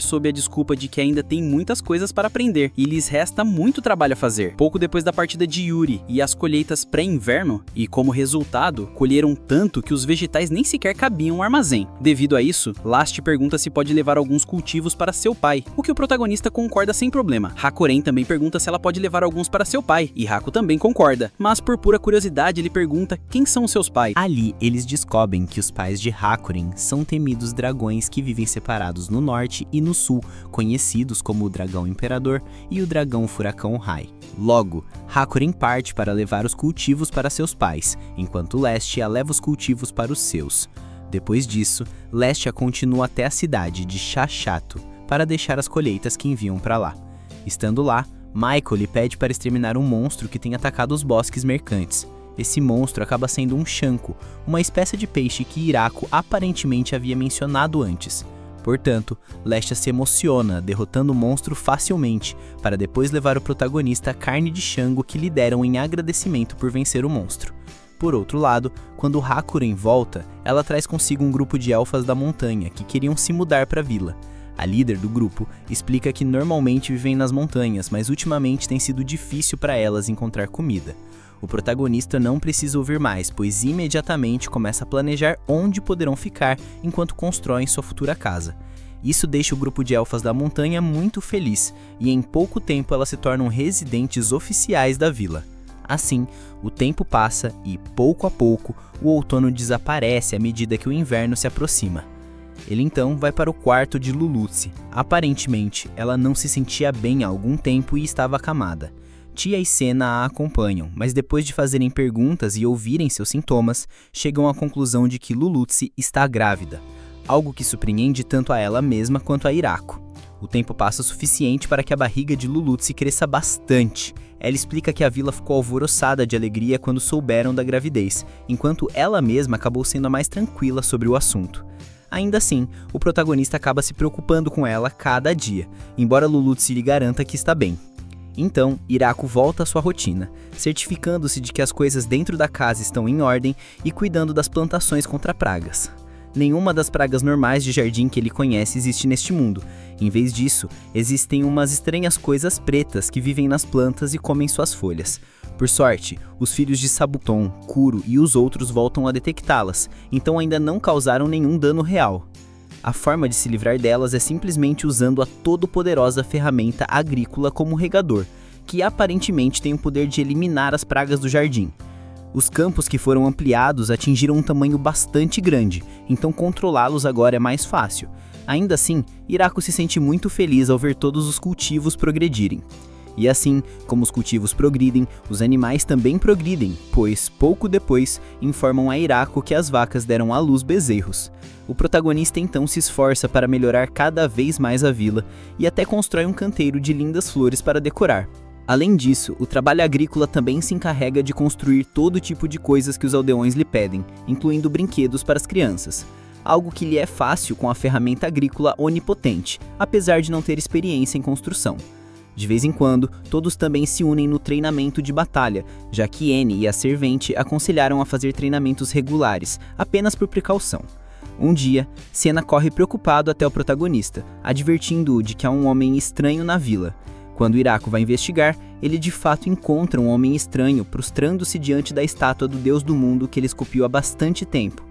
sob a desculpa de que ainda tem muitas coisas para aprender e lhes resta muito trabalho a fazer. Pouco depois da partida de Yuri e as colheitas pré-inverno, e como resultado, colheram tanto que os vegetais nem sequer cabiam no armazém. Devido a isso, Last pergunta se pode levar alguns cultivos para seu pai, o que o protagonista concorda sem problema. Hakuren também pergunta se ela pode levar alguns para seu pai, e Haku também concorda, mas por pura curiosidade ele pergunta quem são seus pais. Ali, eles descobrem que os pais de Hakuren são temidos dragões que vivem separados no norte e no sul, conhecidos como o Dragão Imperador e o Dragão Furacão Rai. Logo, Hakuren parte para levar os cultivos para seus pais, enquanto Lestia leva os cultivos para os seus. Depois disso, Lestia continua até a cidade de Shashato para deixar as colheitas que enviam para lá. Estando lá, Michael lhe pede para exterminar um monstro que tem atacado os bosques mercantes. Esse monstro acaba sendo um Shanko, uma espécie de peixe que Irako aparentemente havia mencionado antes. Portanto, Lestia se emociona, derrotando o monstro facilmente, para depois levar o protagonista a carne de Shango que lhe deram em agradecimento por vencer o monstro. Por outro lado, quando Hakuren volta, ela traz consigo um grupo de elfas da montanha que queriam se mudar para a vila. A líder do grupo explica que normalmente vivem nas montanhas, mas ultimamente tem sido difícil para elas encontrar comida. O protagonista não precisa ouvir mais, pois imediatamente começa a planejar onde poderão ficar enquanto constroem sua futura casa. Isso deixa o grupo de elfas da montanha muito feliz, e em pouco tempo elas se tornam residentes oficiais da vila. Assim, o tempo passa e, pouco a pouco, o outono desaparece à medida que o inverno se aproxima. Ele então vai para o quarto de Lulutsi. Aparentemente, ela não se sentia bem há algum tempo e estava acamada. Tia e Senna a acompanham, mas depois de fazerem perguntas e ouvirem seus sintomas, chegam à conclusão de que Lulutsi está grávida, algo que surpreende tanto a ela mesma quanto a Irako. O tempo passa o suficiente para que a barriga de Lulutsi cresça bastante. Ela explica que a vila ficou alvoroçada de alegria quando souberam da gravidez, enquanto ela mesma acabou sendo a mais tranquila sobre o assunto. Ainda assim, o protagonista acaba se preocupando com ela cada dia, embora Lulutsi lhe garanta que está bem. Então, Irako volta à sua rotina, certificando-se de que as coisas dentro da casa estão em ordem e cuidando das plantações contra pragas. Nenhuma das pragas normais de jardim que ele conhece existe neste mundo. Em vez disso, existem umas estranhas coisas pretas que vivem nas plantas e comem suas folhas. Por sorte, os filhos de Sabuton, Kuro e os outros voltam a detectá-las, então ainda não causaram nenhum dano real. A forma de se livrar delas é simplesmente usando a todo-poderosa ferramenta agrícola como regador, que aparentemente tem o poder de eliminar as pragas do jardim. Os campos que foram ampliados atingiram um tamanho bastante grande, então controlá-los agora é mais fácil. Ainda assim, Hiraku se sente muito feliz ao ver todos os cultivos progredirem. E assim, como os cultivos progridem, os animais também progridem, pois, pouco depois, informam a Hiraku que as vacas deram à luz bezerros. O protagonista então se esforça para melhorar cada vez mais a vila e até constrói um canteiro de lindas flores para decorar. Além disso, o trabalho agrícola também se encarrega de construir todo tipo de coisas que os aldeões lhe pedem, incluindo brinquedos para as crianças. Algo que lhe é fácil com a ferramenta agrícola onipotente, apesar de não ter experiência em construção. De vez em quando, todos também se unem no treinamento de batalha, já que Annie e a servente aconselharam a fazer treinamentos regulares, apenas por precaução. Um dia, Senna corre preocupado até o protagonista, advertindo-o de que há um homem estranho na vila. Quando Hiraku vai investigar, ele de fato encontra um homem estranho prostrando-se diante da estátua do deus do mundo que ele esculpiu há bastante tempo.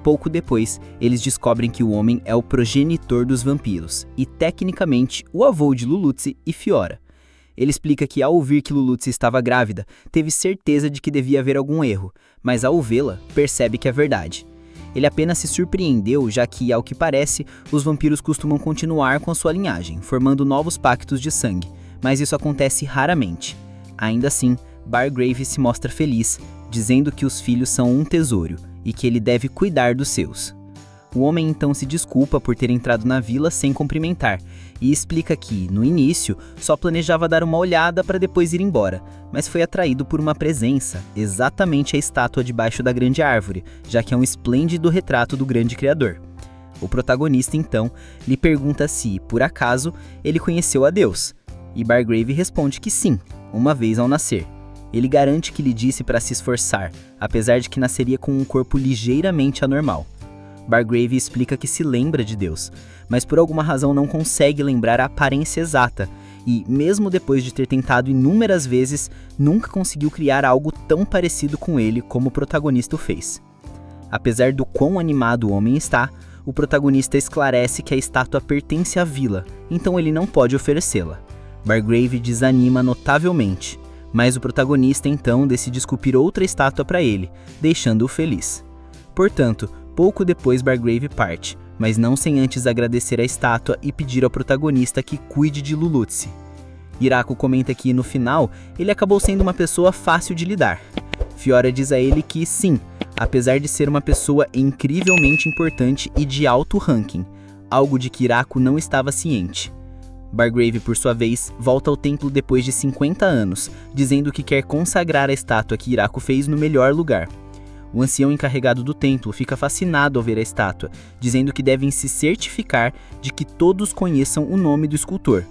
Pouco depois, eles descobrem que o homem é o progenitor dos vampiros e, tecnicamente, o avô de Lulutzi e Fiora. Ele explica que, ao ouvir que Lulutzi estava grávida, teve certeza de que devia haver algum erro, mas ao vê-la, percebe que é verdade. Ele apenas se surpreendeu, já que, ao que parece, os vampiros costumam continuar com a sua linhagem, formando novos pactos de sangue, mas isso acontece raramente. Ainda assim, Bargrave se mostra feliz, dizendo que os filhos são um tesouro e que ele deve cuidar dos seus. O homem então se desculpa por ter entrado na vila sem cumprimentar e explica que, no início, só planejava dar uma olhada para depois ir embora, mas foi atraído por uma presença, exatamente a estátua debaixo da grande árvore, já que é um esplêndido retrato do grande criador. O protagonista então lhe pergunta se, por acaso, ele conheceu a Deus, e Bargrave responde que sim, uma vez ao nascer. Ele garante que lhe disse para se esforçar, apesar de que nasceria com um corpo ligeiramente anormal. Bargrave explica que se lembra de Deus, mas por alguma razão não consegue lembrar a aparência exata e, mesmo depois de ter tentado inúmeras vezes, nunca conseguiu criar algo tão parecido com ele como o protagonista o fez. Apesar do quão animado o homem está, o protagonista esclarece que a estátua pertence à vila, então ele não pode oferecê-la. Bargrave desanima notavelmente, mas o protagonista então decide esculpir outra estátua para ele, deixando-o feliz. Portanto, pouco depois Bargrave parte, mas não sem antes agradecer a estátua e pedir ao protagonista que cuide de Lulutzi. Hiraku comenta que, no final, ele acabou sendo uma pessoa fácil de lidar. Fiora diz a ele que, sim, apesar de ser uma pessoa incrivelmente importante e de alto ranking, algo de que Hiraku não estava ciente. Bargrave, por sua vez, volta ao templo depois de 50 anos, dizendo que quer consagrar a estátua que Hiraku fez no melhor lugar. O ancião encarregado do templo fica fascinado ao ver a estátua, dizendo que devem se certificar de que todos conheçam o nome do escultor.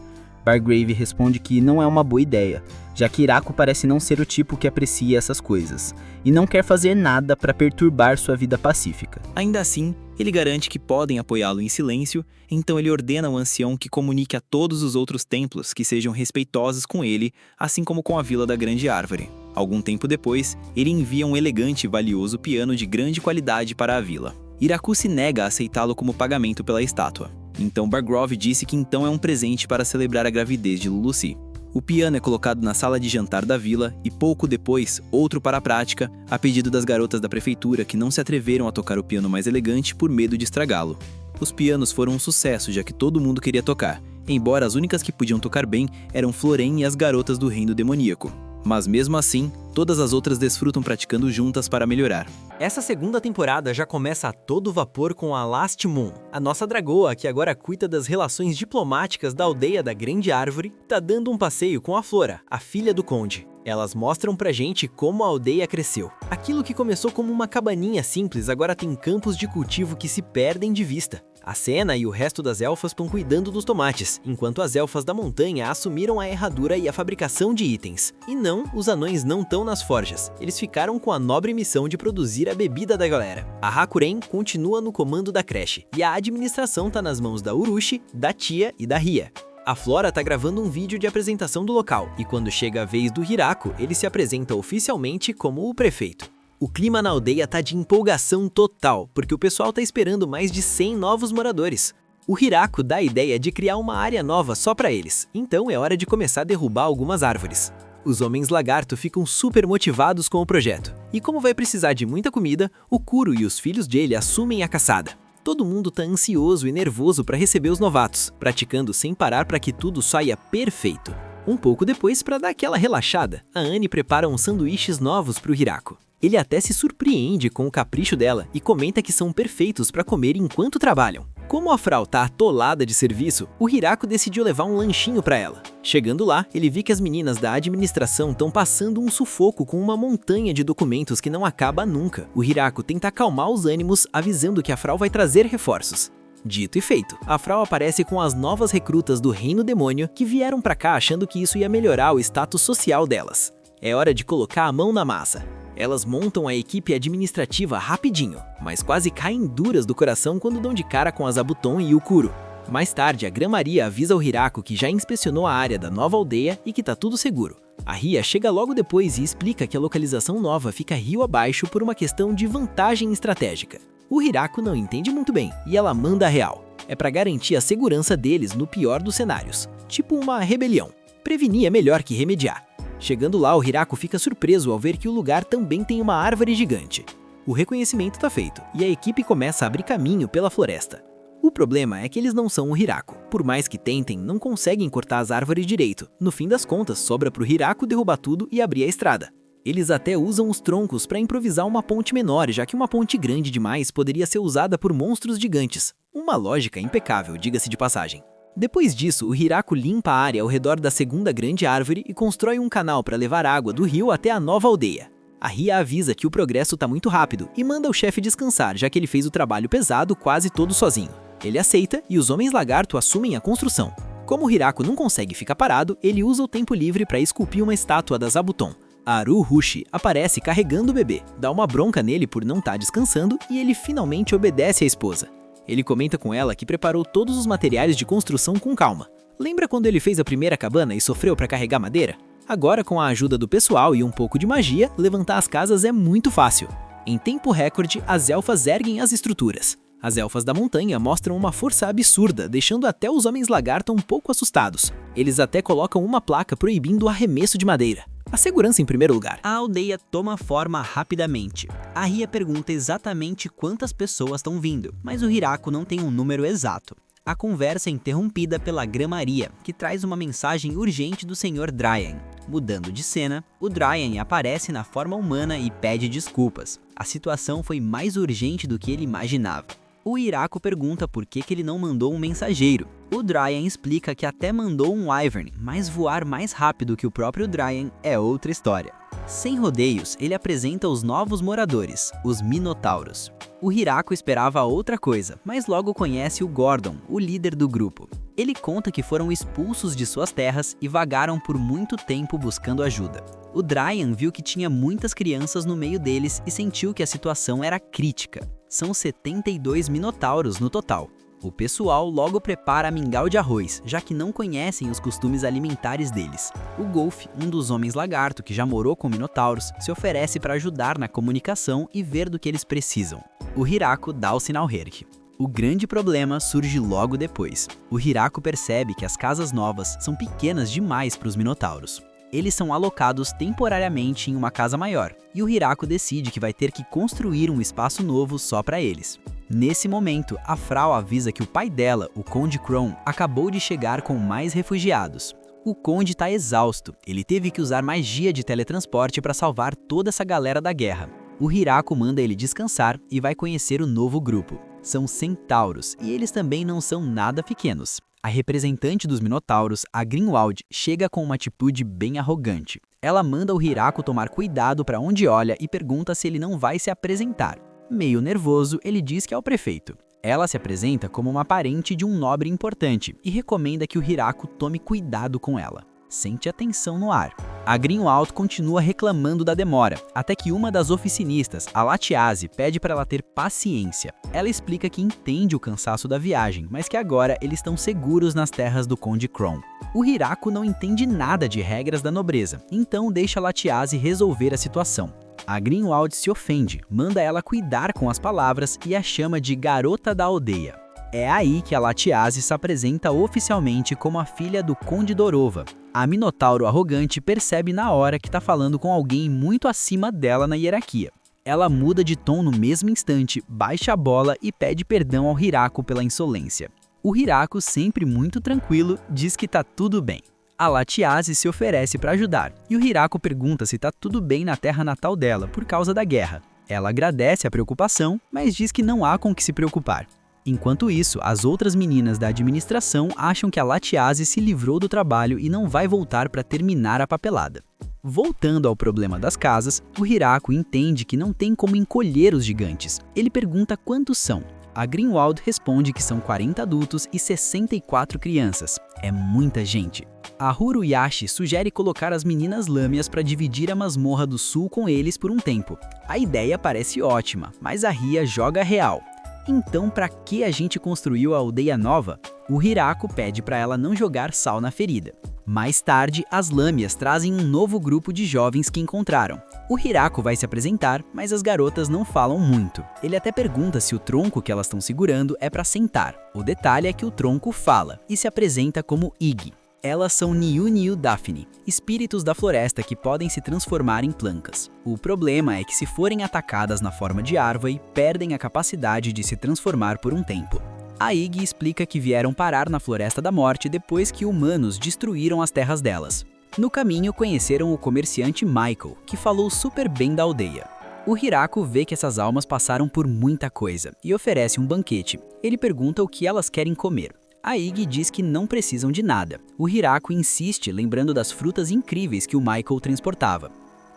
Bargrave responde que não é uma boa ideia, já que Hiraku parece não ser o tipo que aprecia essas coisas, e não quer fazer nada para perturbar sua vida pacífica. Ainda assim, ele garante que podem apoiá-lo em silêncio, então ele ordena ao ancião que comunique a todos os outros templos que sejam respeitosos com ele, assim como com a Vila da Grande Árvore. Algum tempo depois, ele envia um elegante e valioso piano de grande qualidade para a vila. Hiraku se nega a aceitá-lo como pagamento pela estátua. Então Bargrave disse que então é um presente para celebrar a gravidez de Lulutzi. O piano é colocado na sala de jantar da vila e pouco depois, outro para a prática, a pedido das garotas da prefeitura que não se atreveram a tocar o piano mais elegante por medo de estragá-lo. Os pianos foram um sucesso, já que todo mundo queria tocar, embora as únicas que podiam tocar bem eram Floren e as garotas do reino demoníaco. Mas mesmo assim, todas as outras desfrutam praticando juntas para melhorar. Essa segunda temporada já começa a todo vapor com a Last Moon. A nossa dragoa, que agora cuida das relações diplomáticas da aldeia da Grande Árvore, tá dando um passeio com a Flora, a filha do conde. Elas mostram pra gente como a aldeia cresceu. Aquilo que começou como uma cabaninha simples agora tem campos de cultivo que se perdem de vista. A Senna e o resto das elfas estão cuidando dos tomates, enquanto as elfas da montanha assumiram a herradura e a fabricação de itens. E não, os anões não estão nas forjas. Eles ficaram com a nobre missão de produzir a bebida da galera. A Hakuren continua no comando da creche, e a administração tá nas mãos da Urushi, da Tia e da Ria. A Flora tá gravando um vídeo de apresentação do local, e quando chega a vez do Hiraku, ele se apresenta oficialmente como o prefeito. O clima na aldeia tá de empolgação total, porque o pessoal tá esperando mais de 100 novos moradores. O Hiraku dá a ideia de criar uma área nova só para eles, então é hora de começar a derrubar algumas árvores. Os homens lagarto ficam super motivados com o projeto, e como vai precisar de muita comida, o Kuro e os filhos dele assumem a caçada. Todo mundo tá ansioso e nervoso para receber os novatos, praticando sem parar para que tudo saia perfeito. Um pouco depois, para dar aquela relaxada, a Anne prepara uns sanduíches novos para o Hiraku. Ele até se surpreende com o capricho dela e comenta que são perfeitos para comer enquanto trabalham. Como a Frau tá atolada de serviço, o Hiraku decidiu levar um lanchinho para ela. Chegando lá, ele viu que as meninas da administração estão passando um sufoco com uma montanha de documentos que não acaba nunca. O Hiraku tenta acalmar os ânimos, avisando que a Frau vai trazer reforços. Dito e feito, a Frau aparece com as novas recrutas do Reino Demônio que vieram pra cá achando que isso ia melhorar o status social delas. É hora de colocar a mão na massa. Elas montam a equipe administrativa rapidinho, mas quase caem duras do coração quando dão de cara com a Zabuton e o Kuro. Mais tarde, a Grã-Maria avisa o Hiraku que já inspecionou a área da nova aldeia e que tá tudo seguro. A Ria chega logo depois e explica que a localização nova fica rio abaixo por uma questão de vantagem estratégica. O Hiraku não entende muito bem e ela manda a real. É para garantir a segurança deles no pior dos cenários, tipo uma rebelião. Prevenir é melhor que remediar. Chegando lá, o Hiraku fica surpreso ao ver que o lugar também tem uma árvore gigante. O reconhecimento está feito e a equipe começa a abrir caminho pela floresta. O problema é que eles não são o Hiraku. Por mais que tentem, não conseguem cortar as árvores direito. No fim das contas, sobra pro Hiraku derrubar tudo e abrir a estrada. Eles até usam os troncos para improvisar uma ponte menor, já que uma ponte grande demais poderia ser usada por monstros gigantes. Uma lógica impecável, diga-se de passagem. Depois disso, o Hiraku limpa a área ao redor da segunda grande árvore e constrói um canal para levar água do rio até a nova aldeia. A Ria avisa que o progresso está muito rápido e manda o chefe descansar, já que ele fez o trabalho pesado quase todo sozinho. Ele aceita e os homens lagarto assumem a construção. Como o Hiraku não consegue ficar parado, ele usa o tempo livre para esculpir uma estátua da Zabuton. Aru Hushi aparece carregando o bebê, dá uma bronca nele por não estar descansando e ele finalmente obedece à esposa. Ele comenta com ela que preparou todos os materiais de construção com calma. Lembra quando ele fez a primeira cabana e sofreu para carregar madeira? Agora, com a ajuda do pessoal e um pouco de magia, levantar as casas é muito fácil. Em tempo recorde, as elfas erguem as estruturas. As elfas da montanha mostram uma força absurda, deixando até os homens lagarto um pouco assustados. Eles até colocam uma placa proibindo o arremesso de madeira. A segurança em primeiro lugar. A aldeia toma forma rapidamente. A Ria pergunta exatamente quantas pessoas estão vindo, mas o Hiraku não tem um número exato. A conversa é interrompida pela Grã-Maria, que traz uma mensagem urgente do Sr. Dryan. Mudando de cena, o Dryan aparece na forma humana e pede desculpas. A situação foi mais urgente do que ele imaginava. O Hiraku pergunta por que ele não mandou um mensageiro. O Dryan explica que até mandou um Wyvern, mas voar mais rápido que o próprio Dryan é outra história. Sem rodeios, ele apresenta os novos moradores, os Minotauros. O Hiraku esperava outra coisa, mas logo conhece o Gordon, o líder do grupo. Ele conta que foram expulsos de suas terras e vagaram por muito tempo buscando ajuda. O Dryan viu que tinha muitas crianças no meio deles e sentiu que a situação era crítica. São 72 Minotauros no total. O pessoal logo prepara mingau de arroz, já que não conhecem os costumes alimentares deles. O Golf, um dos homens lagarto que já morou com Minotauros, se oferece para ajudar na comunicação e ver do que eles precisam. O Hiraku dá o sinal Herc. O grande problema surge logo depois. O Hiraku percebe que as casas novas são pequenas demais para os Minotauros. Eles são alocados temporariamente em uma casa maior, e o Hiraku decide que vai ter que construir um espaço novo só para eles. Nesse momento, a Frau avisa que o pai dela, o Conde Kron, acabou de chegar com mais refugiados. O Conde está exausto, ele teve que usar magia de teletransporte para salvar toda essa galera da guerra. O Hiraku manda ele descansar e vai conhecer o novo grupo. São centauros, e eles também não são nada pequenos. A representante dos Minotauros, a Grinwald, chega com uma atitude bem arrogante. Ela manda o Hiraku tomar cuidado para onde olha e pergunta se ele não vai se apresentar. Meio nervoso, ele diz que é o prefeito. Ela se apresenta como uma parente de um nobre importante e recomenda que o Hiraku tome cuidado com ela. Sente a tensão no ar. A Grinwald continua reclamando da demora, até que uma das oficinistas, a Latiase, pede para ela ter paciência. Ela explica que entende o cansaço da viagem, mas que agora eles estão seguros nas terras do Conde Kron. O Hiraku não entende nada de regras da nobreza, então deixa a Latiase resolver a situação. A Grinwald se ofende, manda ela cuidar com as palavras e a chama de garota da aldeia. É aí que a Latiase se apresenta oficialmente como a filha do Conde Dorova. A Minotauro arrogante percebe na hora que está falando com alguém muito acima dela na hierarquia. Ela muda de tom no mesmo instante, baixa a bola e pede perdão ao Hiraku pela insolência. O Hiraku, sempre muito tranquilo, diz que tá tudo bem. A Latiase se oferece para ajudar, e o Hiraku pergunta se tá tudo bem na terra natal dela por causa da guerra. Ela agradece a preocupação, mas diz que não há com que se preocupar. Enquanto isso, as outras meninas da administração acham que a Latiase se livrou do trabalho e não vai voltar para terminar a papelada. Voltando ao problema das casas, o Hiraku entende que não tem como encolher os gigantes. Ele pergunta quantos são. A Grinwald responde que são 40 adultos e 64 crianças. É muita gente. A Huruyashi sugere colocar as meninas lâmias para dividir a masmorra do sul com eles por um tempo. A ideia parece ótima, mas a Ria joga real. Então, para que a gente construiu a aldeia nova? O Hiraku pede para ela não jogar sal na ferida. Mais tarde, as lâmias trazem um novo grupo de jovens que encontraram. O Hiraku vai se apresentar, mas as garotas não falam muito. Ele até pergunta se o tronco que elas estão segurando é para sentar. O detalhe é que o tronco fala e se apresenta como Ig. Elas são Niu Daphne, espíritos da floresta que podem se transformar em plantas. O problema é que se forem atacadas na forma de árvore, perdem a capacidade de se transformar por um tempo. A Ig explica que vieram parar na Floresta da Morte depois que humanos destruíram as terras delas. No caminho, conheceram o comerciante Michael, que falou super bem da aldeia. O Hiraku vê que essas almas passaram por muita coisa e oferece um banquete. Ele pergunta o que elas querem comer. A Ig diz que não precisam de nada. O Hiraku insiste, lembrando das frutas incríveis que o Michael transportava.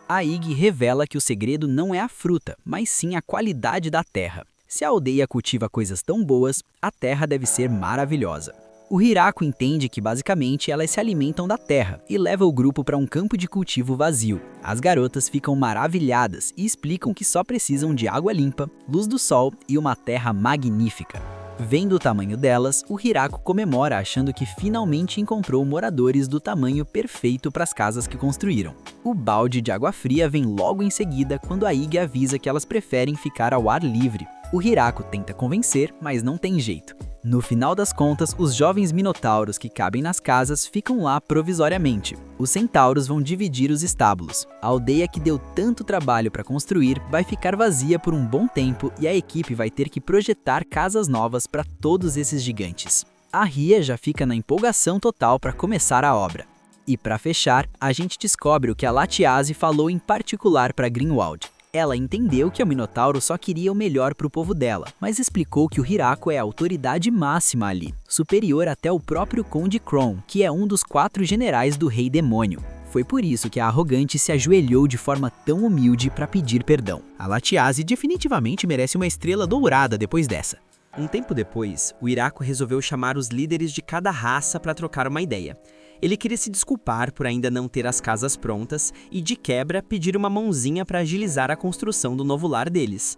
A Ig revela que o segredo não é a fruta, mas sim a qualidade da terra. Se a aldeia cultiva coisas tão boas, a terra deve ser maravilhosa. O Hiraku entende que basicamente elas se alimentam da terra e leva o grupo para um campo de cultivo vazio. As garotas ficam maravilhadas e explicam que só precisam de água limpa, luz do sol e uma terra magnífica. Vendo o tamanho delas, o Hiraku comemora achando que finalmente encontrou moradores do tamanho perfeito para as casas que construíram. O balde de água fria vem logo em seguida quando a Ig avisa que elas preferem ficar ao ar livre. O Hiraku tenta convencer, mas não tem jeito. No final das contas, os jovens minotauros que cabem nas casas ficam lá provisoriamente. Os centauros vão dividir os estábulos. A aldeia que deu tanto trabalho para construir vai ficar vazia por um bom tempo e a equipe vai ter que projetar casas novas para todos esses gigantes. A Ria já fica na empolgação total para começar a obra. E para fechar, a gente descobre o que a Latiase falou em particular para Grinwald. Ela entendeu que o Minotauro só queria o melhor para o povo dela, mas explicou que o Hiraku é a autoridade máxima ali, superior até o próprio Conde Kron, que é um dos 4 generais do Rei Demônio. Foi por isso que a arrogante se ajoelhou de forma tão humilde para pedir perdão. A Latiase definitivamente merece uma estrela dourada depois dessa. Um tempo depois, o Hiraku resolveu chamar os líderes de cada raça para trocar uma ideia. Ele queria se desculpar por ainda não ter as casas prontas e, de quebra, pedir uma mãozinha para agilizar a construção do novo lar deles.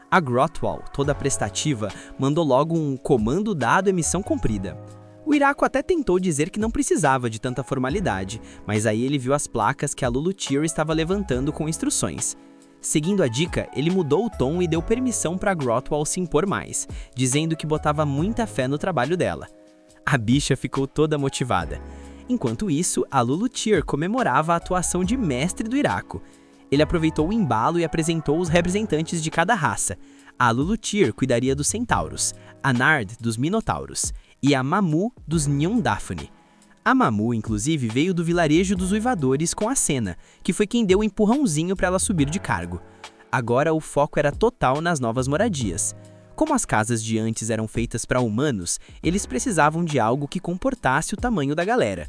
A Grotwall, toda prestativa, mandou logo um comando dado e missão cumprida. O Hiraku até tentou dizer que não precisava de tanta formalidade, mas aí ele viu as placas que a Lulutir estava levantando com instruções. Seguindo a dica, ele mudou o tom e deu permissão para a Grotwall se impor mais, dizendo que botava muita fé no trabalho dela. A bicha ficou toda motivada. Enquanto isso, a Lulutir comemorava a atuação de mestre do Hiraku. Ele aproveitou o embalo e apresentou os representantes de cada raça. A Lulutir cuidaria dos centauros, a Nard dos minotauros e a Mamu dos Nyun-Daphne. A Mamu, inclusive, veio do vilarejo dos uivadores com a Senna, que foi quem deu o empurrãozinho para ela subir de cargo. Agora o foco era total nas novas moradias. Como as casas de antes eram feitas para humanos, eles precisavam de algo que comportasse o tamanho da galera.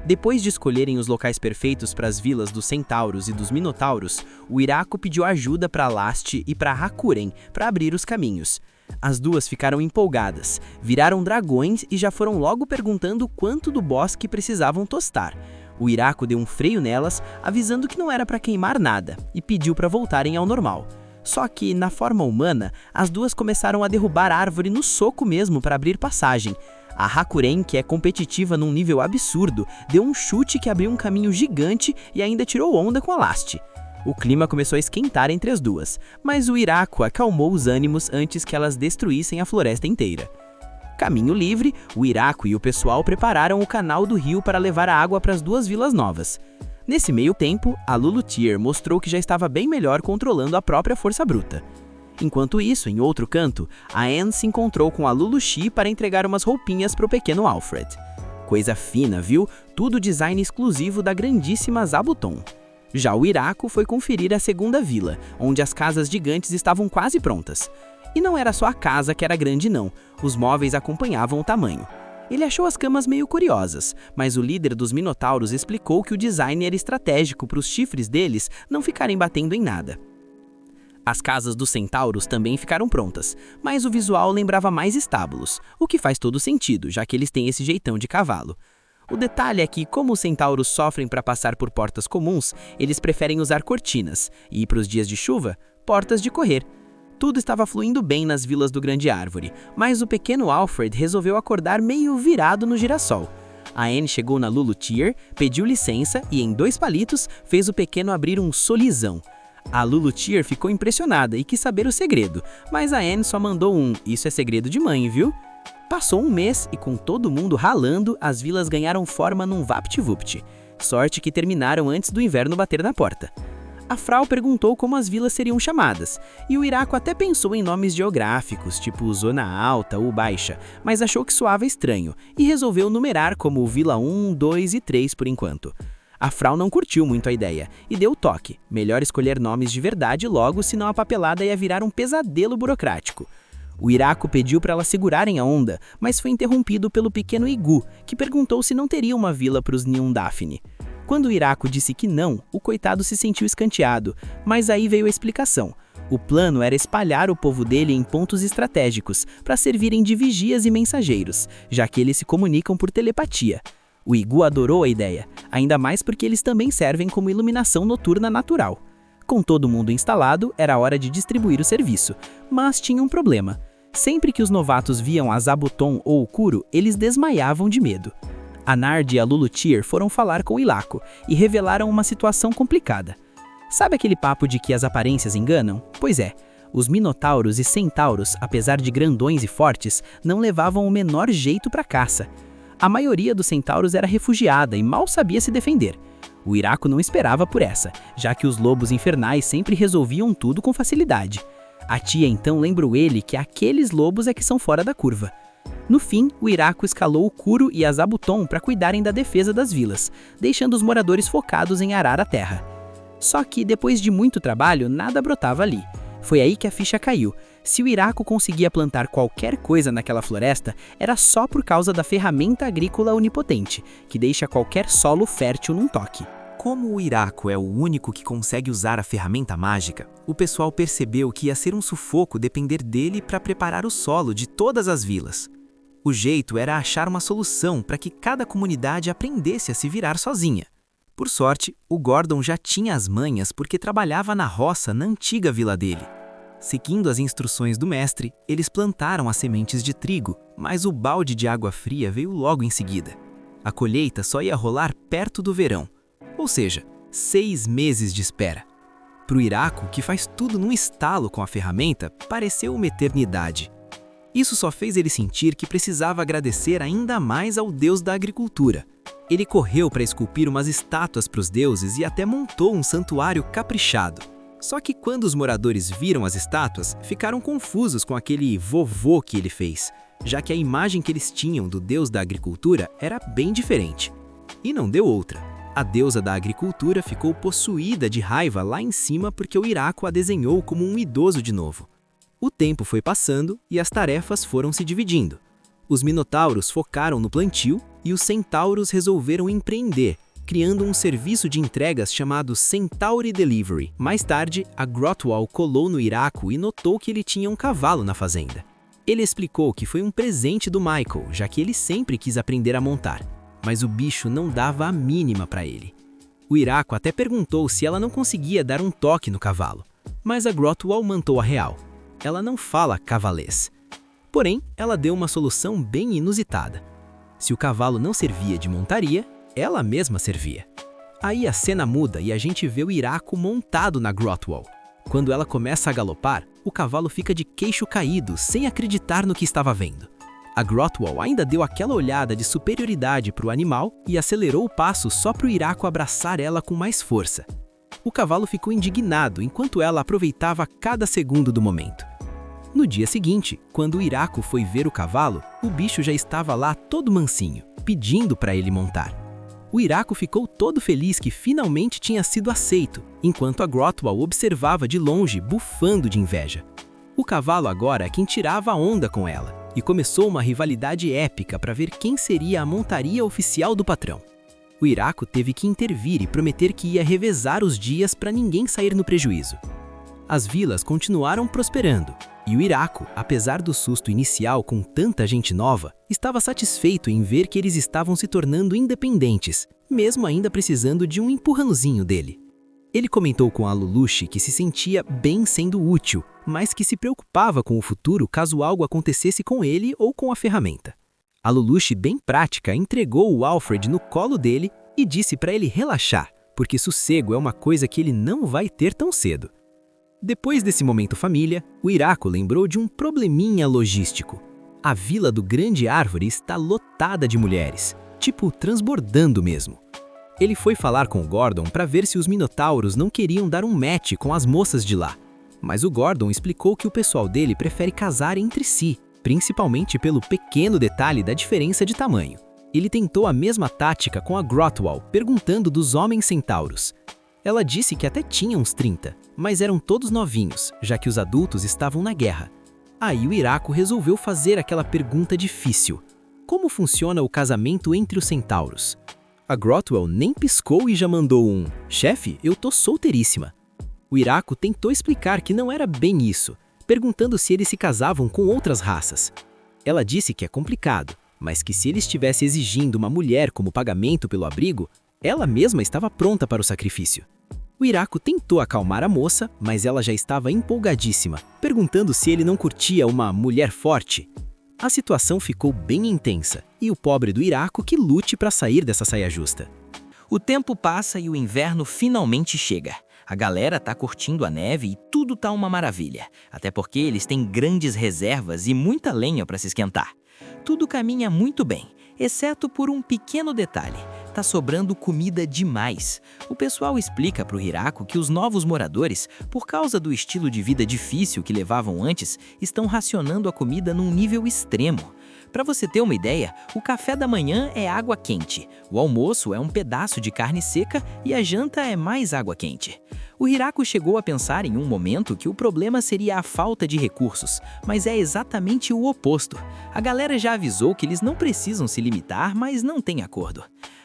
Depois de escolherem os locais perfeitos para as vilas dos centauros e dos minotauros, o Hiraku pediu ajuda para Last e para Hakuren para abrir os caminhos. As duas ficaram empolgadas, viraram dragões e já foram logo perguntando quanto do bosque precisavam tostar. O Hiraku deu um freio nelas, avisando que não era para queimar nada, e pediu para voltarem ao normal. Só que, na forma humana, as duas começaram a derrubar a árvore no soco mesmo para abrir passagem. A Hakuren, que é competitiva num nível absurdo, deu um chute que abriu um caminho gigante e ainda tirou onda com a Last. O clima começou a esquentar entre as duas, mas o Hiraku acalmou os ânimos antes que elas destruíssem a floresta inteira. Caminho livre, o Iraco e o pessoal prepararam o canal do rio para levar a água para as duas vilas novas. Nesse meio tempo, a Lulu Tear mostrou que já estava bem melhor controlando a própria força bruta. Enquanto isso, em outro canto, a Anne se encontrou com a Lulu Xi para entregar umas roupinhas para o pequeno Alfred. Coisa fina, viu? Tudo design exclusivo da grandíssima Zabuton. Já o Iraco foi conferir a segunda vila, onde as casas gigantes estavam quase prontas. E não era só a casa que era grande não, os móveis acompanhavam o tamanho. Ele achou as camas meio curiosas, mas o líder dos Minotauros explicou que o design era estratégico para os chifres deles não ficarem batendo em nada. As casas dos centauros também ficaram prontas, mas o visual lembrava mais estábulos, o que faz todo sentido, já que eles têm esse jeitão de cavalo. O detalhe é que, como os centauros sofrem para passar por portas comuns, eles preferem usar cortinas, e para os dias de chuva, portas de correr. Tudo estava fluindo bem nas vilas do Grande Árvore, mas o pequeno Alfred resolveu acordar meio virado no girassol. A Anne chegou na Lulu Tear, pediu licença e, em 2 palitos, fez o pequeno abrir um solizão. A Lulu Tear ficou impressionada e quis saber o segredo, mas a Anne só mandou "Isso é segredo de mãe, viu?" Passou um mês e, com todo mundo ralando, as vilas ganharam forma num vapt-vupt. Sorte que terminaram antes do inverno bater na porta. A Frau perguntou como as vilas seriam chamadas, e o Iraco até pensou em nomes geográficos, tipo Zona Alta ou Baixa, mas achou que soava estranho, e resolveu numerar como Vila 1, 2 e 3 por enquanto. A Frau não curtiu muito a ideia, e deu o toque, melhor escolher nomes de verdade logo, senão a papelada ia virar um pesadelo burocrático. O Iraco pediu para elas segurarem a onda, mas foi interrompido pelo pequeno Igu, que perguntou se não teria uma vila para os Nyundafne. Quando o Iraco disse que não, o coitado se sentiu escanteado, mas aí veio a explicação. O plano era espalhar o povo dele em pontos estratégicos, para servirem de vigias e mensageiros, já que eles se comunicam por telepatia. O Igu adorou a ideia, ainda mais porque eles também servem como iluminação noturna natural. Com todo mundo instalado, era hora de distribuir o serviço, mas tinha um problema. Sempre que os novatos viam a Zabuton ou o Kuro, eles desmaiavam de medo. A Nard e a Lulu Tear foram falar com o Iraco e revelaram uma situação complicada. Sabe aquele papo de que as aparências enganam? Pois é, os Minotauros e Centauros, apesar de grandões e fortes, não levavam o menor jeito para caça. A maioria dos Centauros era refugiada e mal sabia se defender. O Iraco não esperava por essa, já que os lobos infernais sempre resolviam tudo com facilidade. A tia então lembrou ele que aqueles lobos é que são fora da curva. No fim, o Iraco escalou o Kuro e a Zabuton para cuidarem da defesa das vilas, deixando os moradores focados em arar a terra. Só que, depois de muito trabalho, nada brotava ali. Foi aí que a ficha caiu. Se o Iraco conseguia plantar qualquer coisa naquela floresta, era só por causa da ferramenta agrícola onipotente, que deixa qualquer solo fértil num toque. Como o Iraco é o único que consegue usar a ferramenta mágica, o pessoal percebeu que ia ser um sufoco depender dele para preparar o solo de todas as vilas. O jeito era achar uma solução para que cada comunidade aprendesse a se virar sozinha. Por sorte, o Gordon já tinha as manhas porque trabalhava na roça na antiga vila dele. Seguindo as instruções do mestre, eles plantaram as sementes de trigo, mas o balde de água fria veio logo em seguida. A colheita só ia rolar perto do verão, ou seja, 6 meses de espera. Para o Iraco, que faz tudo num estalo com a ferramenta, pareceu uma eternidade. Isso só fez ele sentir que precisava agradecer ainda mais ao deus da agricultura. Ele correu para esculpir umas estátuas para os deuses e até montou um santuário caprichado. Só que quando os moradores viram as estátuas, ficaram confusos com aquele vovô que ele fez, já que a imagem que eles tinham do deus da agricultura era bem diferente. E não deu outra. A deusa da agricultura ficou possuída de raiva lá em cima porque o Iraco a desenhou como um idoso de novo. O tempo foi passando e as tarefas foram se dividindo. Os Minotauros focaram no plantio e os Centauros resolveram empreender, criando um serviço de entregas chamado Centauri Delivery. Mais tarde, a Grotwall colou no Iraco e notou que ele tinha um cavalo na fazenda. Ele explicou que foi um presente do Michael, já que ele sempre quis aprender a montar, mas o bicho não dava a mínima para ele. O Iraco até perguntou se ela não conseguia dar um toque no cavalo, mas a Grotwall mantou a real. Ela não fala cavalês. Porém, ela deu uma solução bem inusitada. Se o cavalo não servia de montaria, ela mesma servia. Aí a cena muda e a gente vê o Iraco montado na Grotwall. Quando ela começa a galopar, o cavalo fica de queixo caído, sem acreditar no que estava vendo. A Grotwell ainda deu aquela olhada de superioridade para o animal e acelerou o passo só para o Iraco abraçar ela com mais força. O cavalo ficou indignado enquanto ela aproveitava cada segundo do momento. No dia seguinte, quando o Iraco foi ver o cavalo, o bicho já estava lá todo mansinho, pedindo para ele montar. O Iraco ficou todo feliz que finalmente tinha sido aceito, enquanto a Grotwell observava de longe, bufando de inveja. O cavalo agora é quem tirava a onda com ela, e começou uma rivalidade épica para ver quem seria a montaria oficial do patrão. O Iraco teve que intervir e prometer que ia revezar os dias para ninguém sair no prejuízo. As vilas continuaram prosperando, e o Iraco, apesar do susto inicial com tanta gente nova, estava satisfeito em ver que eles estavam se tornando independentes, mesmo ainda precisando de um empurrãozinho dele. Ele comentou com a Lulushi que se sentia bem sendo útil, mas que se preocupava com o futuro caso algo acontecesse com ele ou com a ferramenta. A Lulushi, bem prática, entregou o Alfred no colo dele e disse para ele relaxar, porque sossego é uma coisa que ele não vai ter tão cedo. Depois desse momento família, o Iraco lembrou de um probleminha logístico. A vila do Grande Árvore está lotada de mulheres, tipo transbordando mesmo. Ele foi falar com o Gordon para ver se os minotauros não queriam dar um match com as moças de lá. Mas o Gordon explicou que o pessoal dele prefere casar entre si, principalmente pelo pequeno detalhe da diferença de tamanho. Ele tentou a mesma tática com a Grotwell, perguntando dos homens centauros. Ela disse que até tinha uns 30, mas eram todos novinhos, já que os adultos estavam na guerra. Aí o Iraco resolveu fazer aquela pergunta difícil. Como funciona o casamento entre os centauros? A Grotwell nem piscou e já mandou um "Chefe, eu tô solteiríssima". O Iraco tentou explicar que não era bem isso, perguntando se eles se casavam com outras raças. Ela disse que é complicado, mas que se ele estivesse exigindo uma mulher como pagamento pelo abrigo, ela mesma estava pronta para o sacrifício. O Iraco tentou acalmar a moça, mas ela já estava empolgadíssima, perguntando se ele não curtia uma mulher forte. A situação ficou bem intensa, e o pobre do Iraco que lute para sair dessa saia justa. O tempo passa e o inverno finalmente chega. A galera tá curtindo a neve e tudo tá uma maravilha, até porque eles têm grandes reservas e muita lenha para se esquentar. Tudo caminha muito bem, exceto por um pequeno detalhe. Tá sobrando comida demais. O pessoal explica pro Iraco que os novos moradores, por causa do estilo de vida difícil que levavam antes, estão racionando a comida num nível extremo. Para você ter uma ideia, o café da manhã é água quente, o almoço é um pedaço de carne seca e a janta é mais água quente. O Iraco chegou a pensar em um momento que o problema seria a falta de recursos, mas é exatamente o oposto. A galera já avisou que eles não precisam se limitar, mas não tem acordo.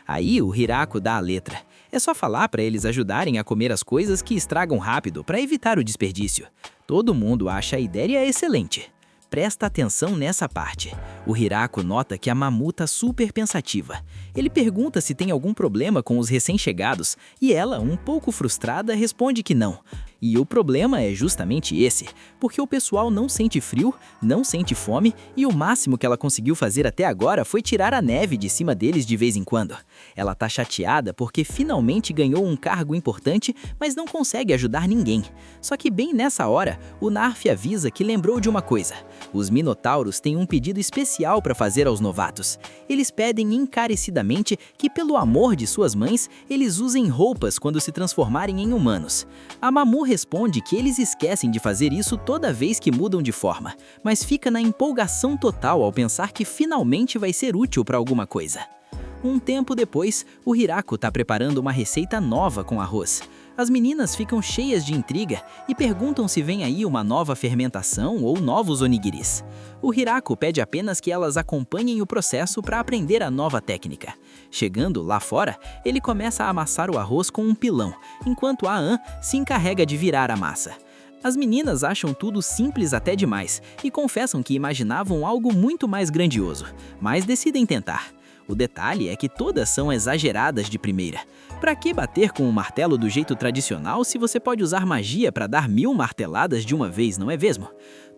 Aí o Iraco dá a letra. É só falar para eles ajudarem a comer as coisas que estragam rápido para evitar o desperdício. Todo mundo acha a ideia excelente. Presta atenção nessa parte. O Iraco nota que a Mamu tá super pensativa. Ele pergunta se tem algum problema com os recém-chegados e ela, um pouco frustrada, responde que não. E o problema é justamente esse, porque o pessoal não sente frio, não sente fome e o máximo que ela conseguiu fazer até agora foi tirar a neve de cima deles de vez em quando. Ela tá chateada porque finalmente ganhou um cargo importante, mas não consegue ajudar ninguém. Só que bem nessa hora, o Narf avisa que lembrou de uma coisa. Os Minotauros têm um pedido especial para fazer aos novatos. Eles pedem encarecidamente que, pelo amor de suas mães, eles usem roupas quando se transformarem em humanos. A Mamu responde que eles esquecem de fazer isso toda vez que mudam de forma, mas fica na empolgação total ao pensar que finalmente vai ser útil para alguma coisa. Um tempo depois, o Iraco está preparando uma receita nova com arroz. As meninas ficam cheias de intriga e perguntam se vem aí uma nova fermentação ou novos onigiris. O Iraco pede apenas que elas acompanhem o processo para aprender a nova técnica. Chegando lá fora, ele começa a amassar o arroz com um pilão, enquanto a An se encarrega de virar a massa. As meninas acham tudo simples até demais e confessam que imaginavam algo muito mais grandioso, mas decidem tentar. O detalhe é que todas são exageradas de primeira. Pra que bater com um martelo do jeito tradicional se você pode usar magia para dar 1000 marteladas de uma vez, não é mesmo?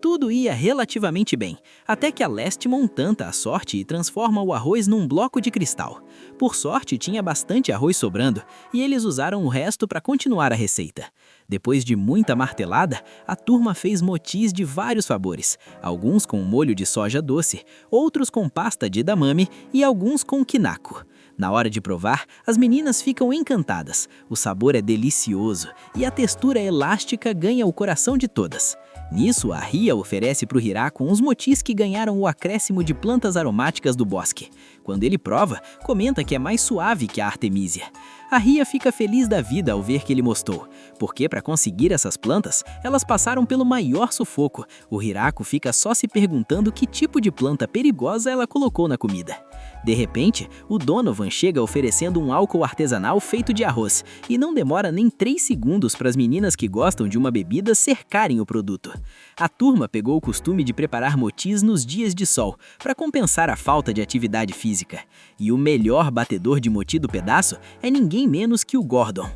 Tudo ia relativamente bem, até que a Lastmon tenta a sorte e transforma o arroz num bloco de cristal. Por sorte, tinha bastante arroz sobrando, e eles usaram o resto para continuar a receita. Depois de muita martelada, a turma fez motis de vários sabores, alguns com molho de soja doce, outros com pasta de edamame e alguns com quinaco. Na hora de provar, as meninas ficam encantadas. O sabor é delicioso e a textura elástica ganha o coração de todas. Nisso, a Ria oferece para o Hiraku uns motis que ganharam o acréscimo de plantas aromáticas do bosque. Quando ele prova, comenta que é mais suave que a Artemisia. A Ria fica feliz da vida ao ver que ele mostrou, porque para conseguir essas plantas, elas passaram pelo maior sufoco. O Hiraku fica só se perguntando que tipo de planta perigosa ela colocou na comida. De repente, o Donovan chega oferecendo um álcool artesanal feito de arroz, e não demora nem 3 segundos para as meninas que gostam de uma bebida cercarem o produto. A turma pegou o costume de preparar motis nos dias de sol, para compensar a falta de atividade física. E o melhor batedor de moti do pedaço é ninguém menos que o Gordon.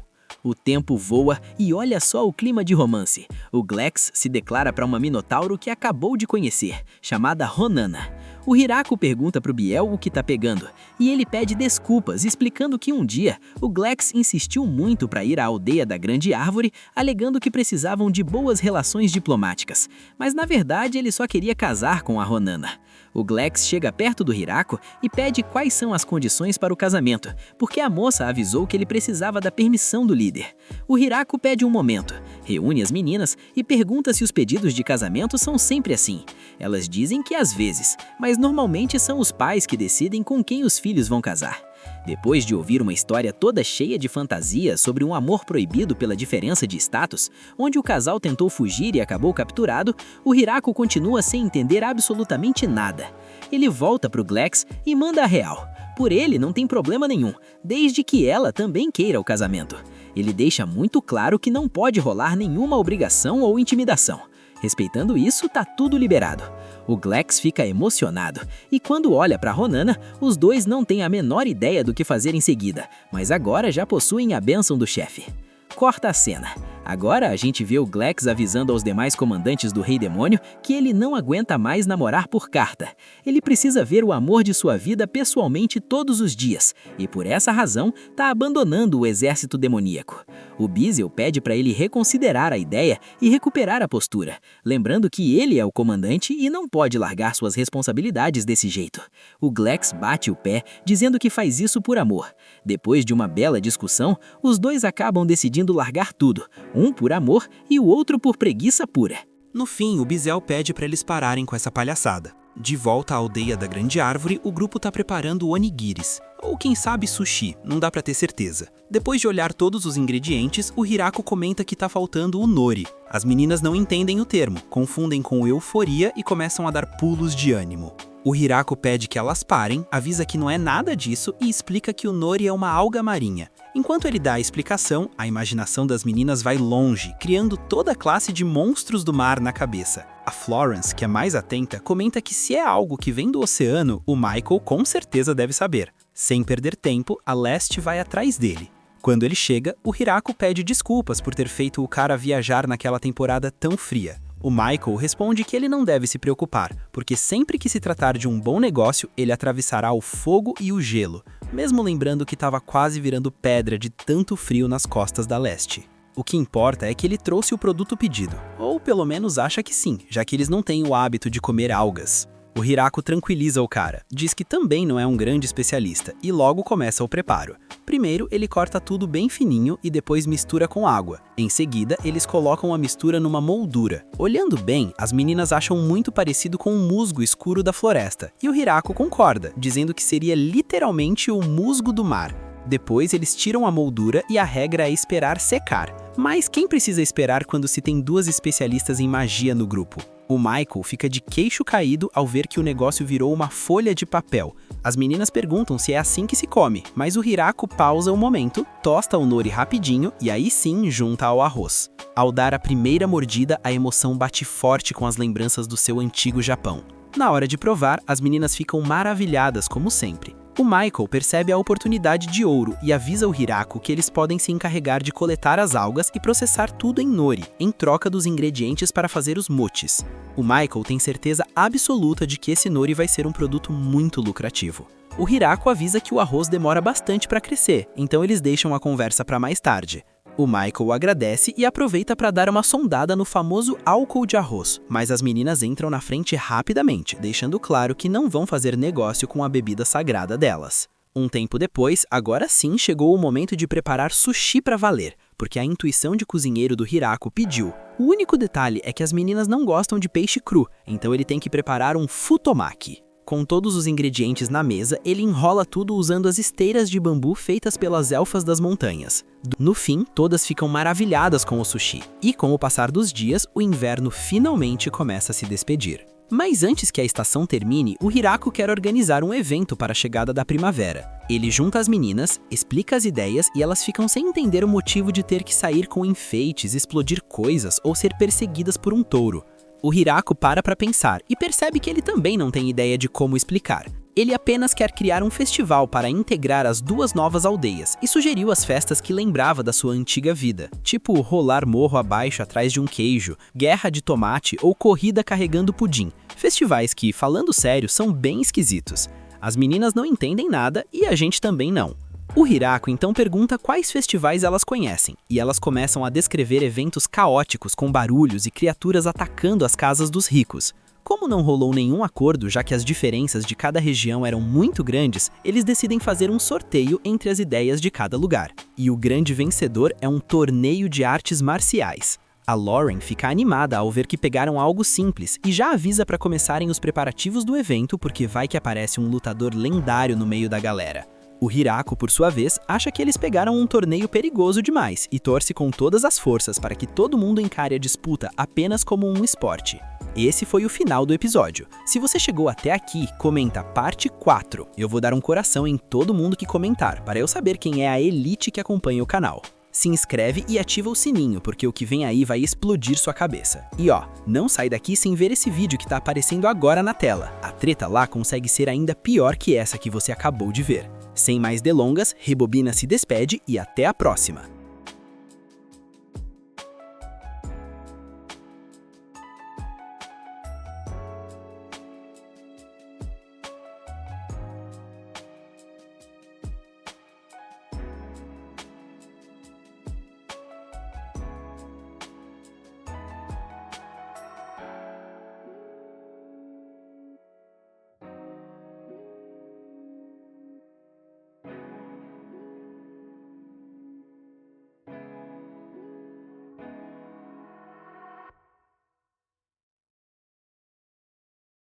O tempo voa e olha só o clima de romance. O Glex se declara para uma minotauro que acabou de conhecer, chamada Ronana. O Hiraku pergunta pro Biel o que tá pegando, e ele pede desculpas, explicando que um dia o Glex insistiu muito para ir à aldeia da Grande Árvore, alegando que precisavam de boas relações diplomáticas, mas na verdade ele só queria casar com a Ronana. O Glex chega perto do Hiraku e pede quais são as condições para o casamento, porque a moça avisou que ele precisava da permissão do líder. O Hiraku pede um momento, reúne as meninas e pergunta se os pedidos de casamento são sempre assim. Elas dizem que às vezes, mas normalmente são os pais que decidem com quem os filhos vão casar. Depois de ouvir uma história toda cheia de fantasia sobre um amor proibido pela diferença de status, onde o casal tentou fugir e acabou capturado, o Hiraku continua sem entender absolutamente nada. Ele volta pro Glex e manda a real. Por ele não tem problema nenhum, desde que ela também queira o casamento. Ele deixa muito claro que não pode rolar nenhuma obrigação ou intimidação. Respeitando isso, tá tudo liberado. O Glex fica emocionado, e quando olha para Ronana, os dois não têm a menor ideia do que fazer em seguida, mas agora já possuem a bênção do chefe. Corta a cena. Agora a gente vê o Glex avisando aos demais comandantes do Rei Demônio que ele não aguenta mais namorar por carta. Ele precisa ver o amor de sua vida pessoalmente todos os dias, e por essa razão tá abandonando o exército demoníaco. O Bizel pede para ele reconsiderar a ideia e recuperar a postura, lembrando que ele é o comandante e não pode largar suas responsabilidades desse jeito. O Glex bate o pé, dizendo que faz isso por amor. Depois de uma bela discussão, os dois acabam decidindo largar tudo, um por amor e o outro por preguiça pura. No fim, o Bizel pede para eles pararem com essa palhaçada. De volta à aldeia da Grande Árvore, o grupo tá preparando onigiris, ou quem sabe sushi, não dá pra ter certeza. Depois de olhar todos os ingredientes, o Hiraku comenta que tá faltando o nori. As meninas não entendem o termo, confundem com euforia e começam a dar pulos de ânimo. O Hiraku pede que elas parem, avisa que não é nada disso e explica que o nori é uma alga marinha. Enquanto ele dá a explicação, a imaginação das meninas vai longe, criando toda a classe de monstros do mar na cabeça. A Florence, que é mais atenta, comenta que se é algo que vem do oceano, o Michael com certeza deve saber. Sem perder tempo, a Leste vai atrás dele. Quando ele chega, o Hiraku pede desculpas por ter feito o cara viajar naquela temporada tão fria. O Michael responde que ele não deve se preocupar, porque sempre que se tratar de um bom negócio, ele atravessará o fogo e o gelo, mesmo lembrando que estava quase virando pedra de tanto frio nas costas da Leste. O que importa é que ele trouxe o produto pedido, ou pelo menos acha que sim, já que eles não têm o hábito de comer algas. O Hiraku tranquiliza o cara, diz que também não é um grande especialista e logo começa o preparo. Primeiro, ele corta tudo bem fininho e depois mistura com água. Em seguida, eles colocam a mistura numa moldura. Olhando bem, as meninas acham muito parecido com o musgo escuro da floresta, e o Hiraku concorda, dizendo que seria literalmente o musgo do mar. Depois, eles tiram a moldura e a regra é esperar secar. Mas quem precisa esperar quando se tem duas especialistas em magia no grupo? O Michael fica de queixo caído ao ver que o negócio virou uma folha de papel. As meninas perguntam se é assim que se come, mas o Hiraku pausa um momento, tosta o nori rapidinho e aí sim junta ao arroz. Ao dar a primeira mordida, a emoção bate forte com as lembranças do seu antigo Japão. Na hora de provar, as meninas ficam maravilhadas como sempre. O Michael percebe a oportunidade de ouro e avisa o Hiraku que eles podem se encarregar de coletar as algas e processar tudo em nori, em troca dos ingredientes para fazer os mochis. O Michael tem certeza absoluta de que esse nori vai ser um produto muito lucrativo. O Hiraku avisa que o arroz demora bastante para crescer, então eles deixam a conversa para mais tarde. O Michael agradece e aproveita para dar uma sondada no famoso álcool de arroz, mas as meninas entram na frente rapidamente, deixando claro que não vão fazer negócio com a bebida sagrada delas. Um tempo depois, agora sim chegou o momento de preparar sushi para valer, porque a intuição de cozinheiro do Hiraku pediu. O único detalhe é que as meninas não gostam de peixe cru, então ele tem que preparar um futomaki. Com todos os ingredientes na mesa, ele enrola tudo usando as esteiras de bambu feitas pelas elfas das montanhas. No fim, todas ficam maravilhadas com o sushi. E com o passar dos dias, o inverno finalmente começa a se despedir. Mas antes que a estação termine, o Hiraku quer organizar um evento para a chegada da primavera. Ele junta as meninas, explica as ideias e elas ficam sem entender o motivo de ter que sair com enfeites, explodir coisas ou ser perseguidas por um touro. O Hiraku para pensar e percebe que ele também não tem ideia de como explicar. Ele apenas quer criar um festival para integrar as duas novas aldeias e sugeriu as festas que lembrava da sua antiga vida, tipo rolar morro abaixo atrás de um queijo, guerra de tomate ou corrida carregando pudim. Festivais que, falando sério, são bem esquisitos. As meninas não entendem nada e a gente também não. O Hiraku então pergunta quais festivais elas conhecem, e elas começam a descrever eventos caóticos com barulhos e criaturas atacando as casas dos ricos. Como não rolou nenhum acordo, já que as diferenças de cada região eram muito grandes, eles decidem fazer um sorteio entre as ideias de cada lugar. E o grande vencedor é um torneio de artes marciais. A Lauren fica animada ao ver que pegaram algo simples e já avisa para começarem os preparativos do evento porque vai que aparece um lutador lendário no meio da galera. O Hiraku, por sua vez, acha que eles pegaram um torneio perigoso demais e torce com todas as forças para que todo mundo encare a disputa apenas como um esporte. Esse foi o final do episódio. Se você chegou até aqui, comenta parte 4. Eu vou dar um coração em todo mundo que comentar, para eu saber quem é a elite que acompanha o canal. Se inscreve e ativa o sininho, porque o que vem aí vai explodir sua cabeça. E ó, não sai daqui sem ver esse vídeo que tá aparecendo agora na tela. A treta lá consegue ser ainda pior que essa que você acabou de ver. Sem mais delongas, Rebobina se despede e até a próxima!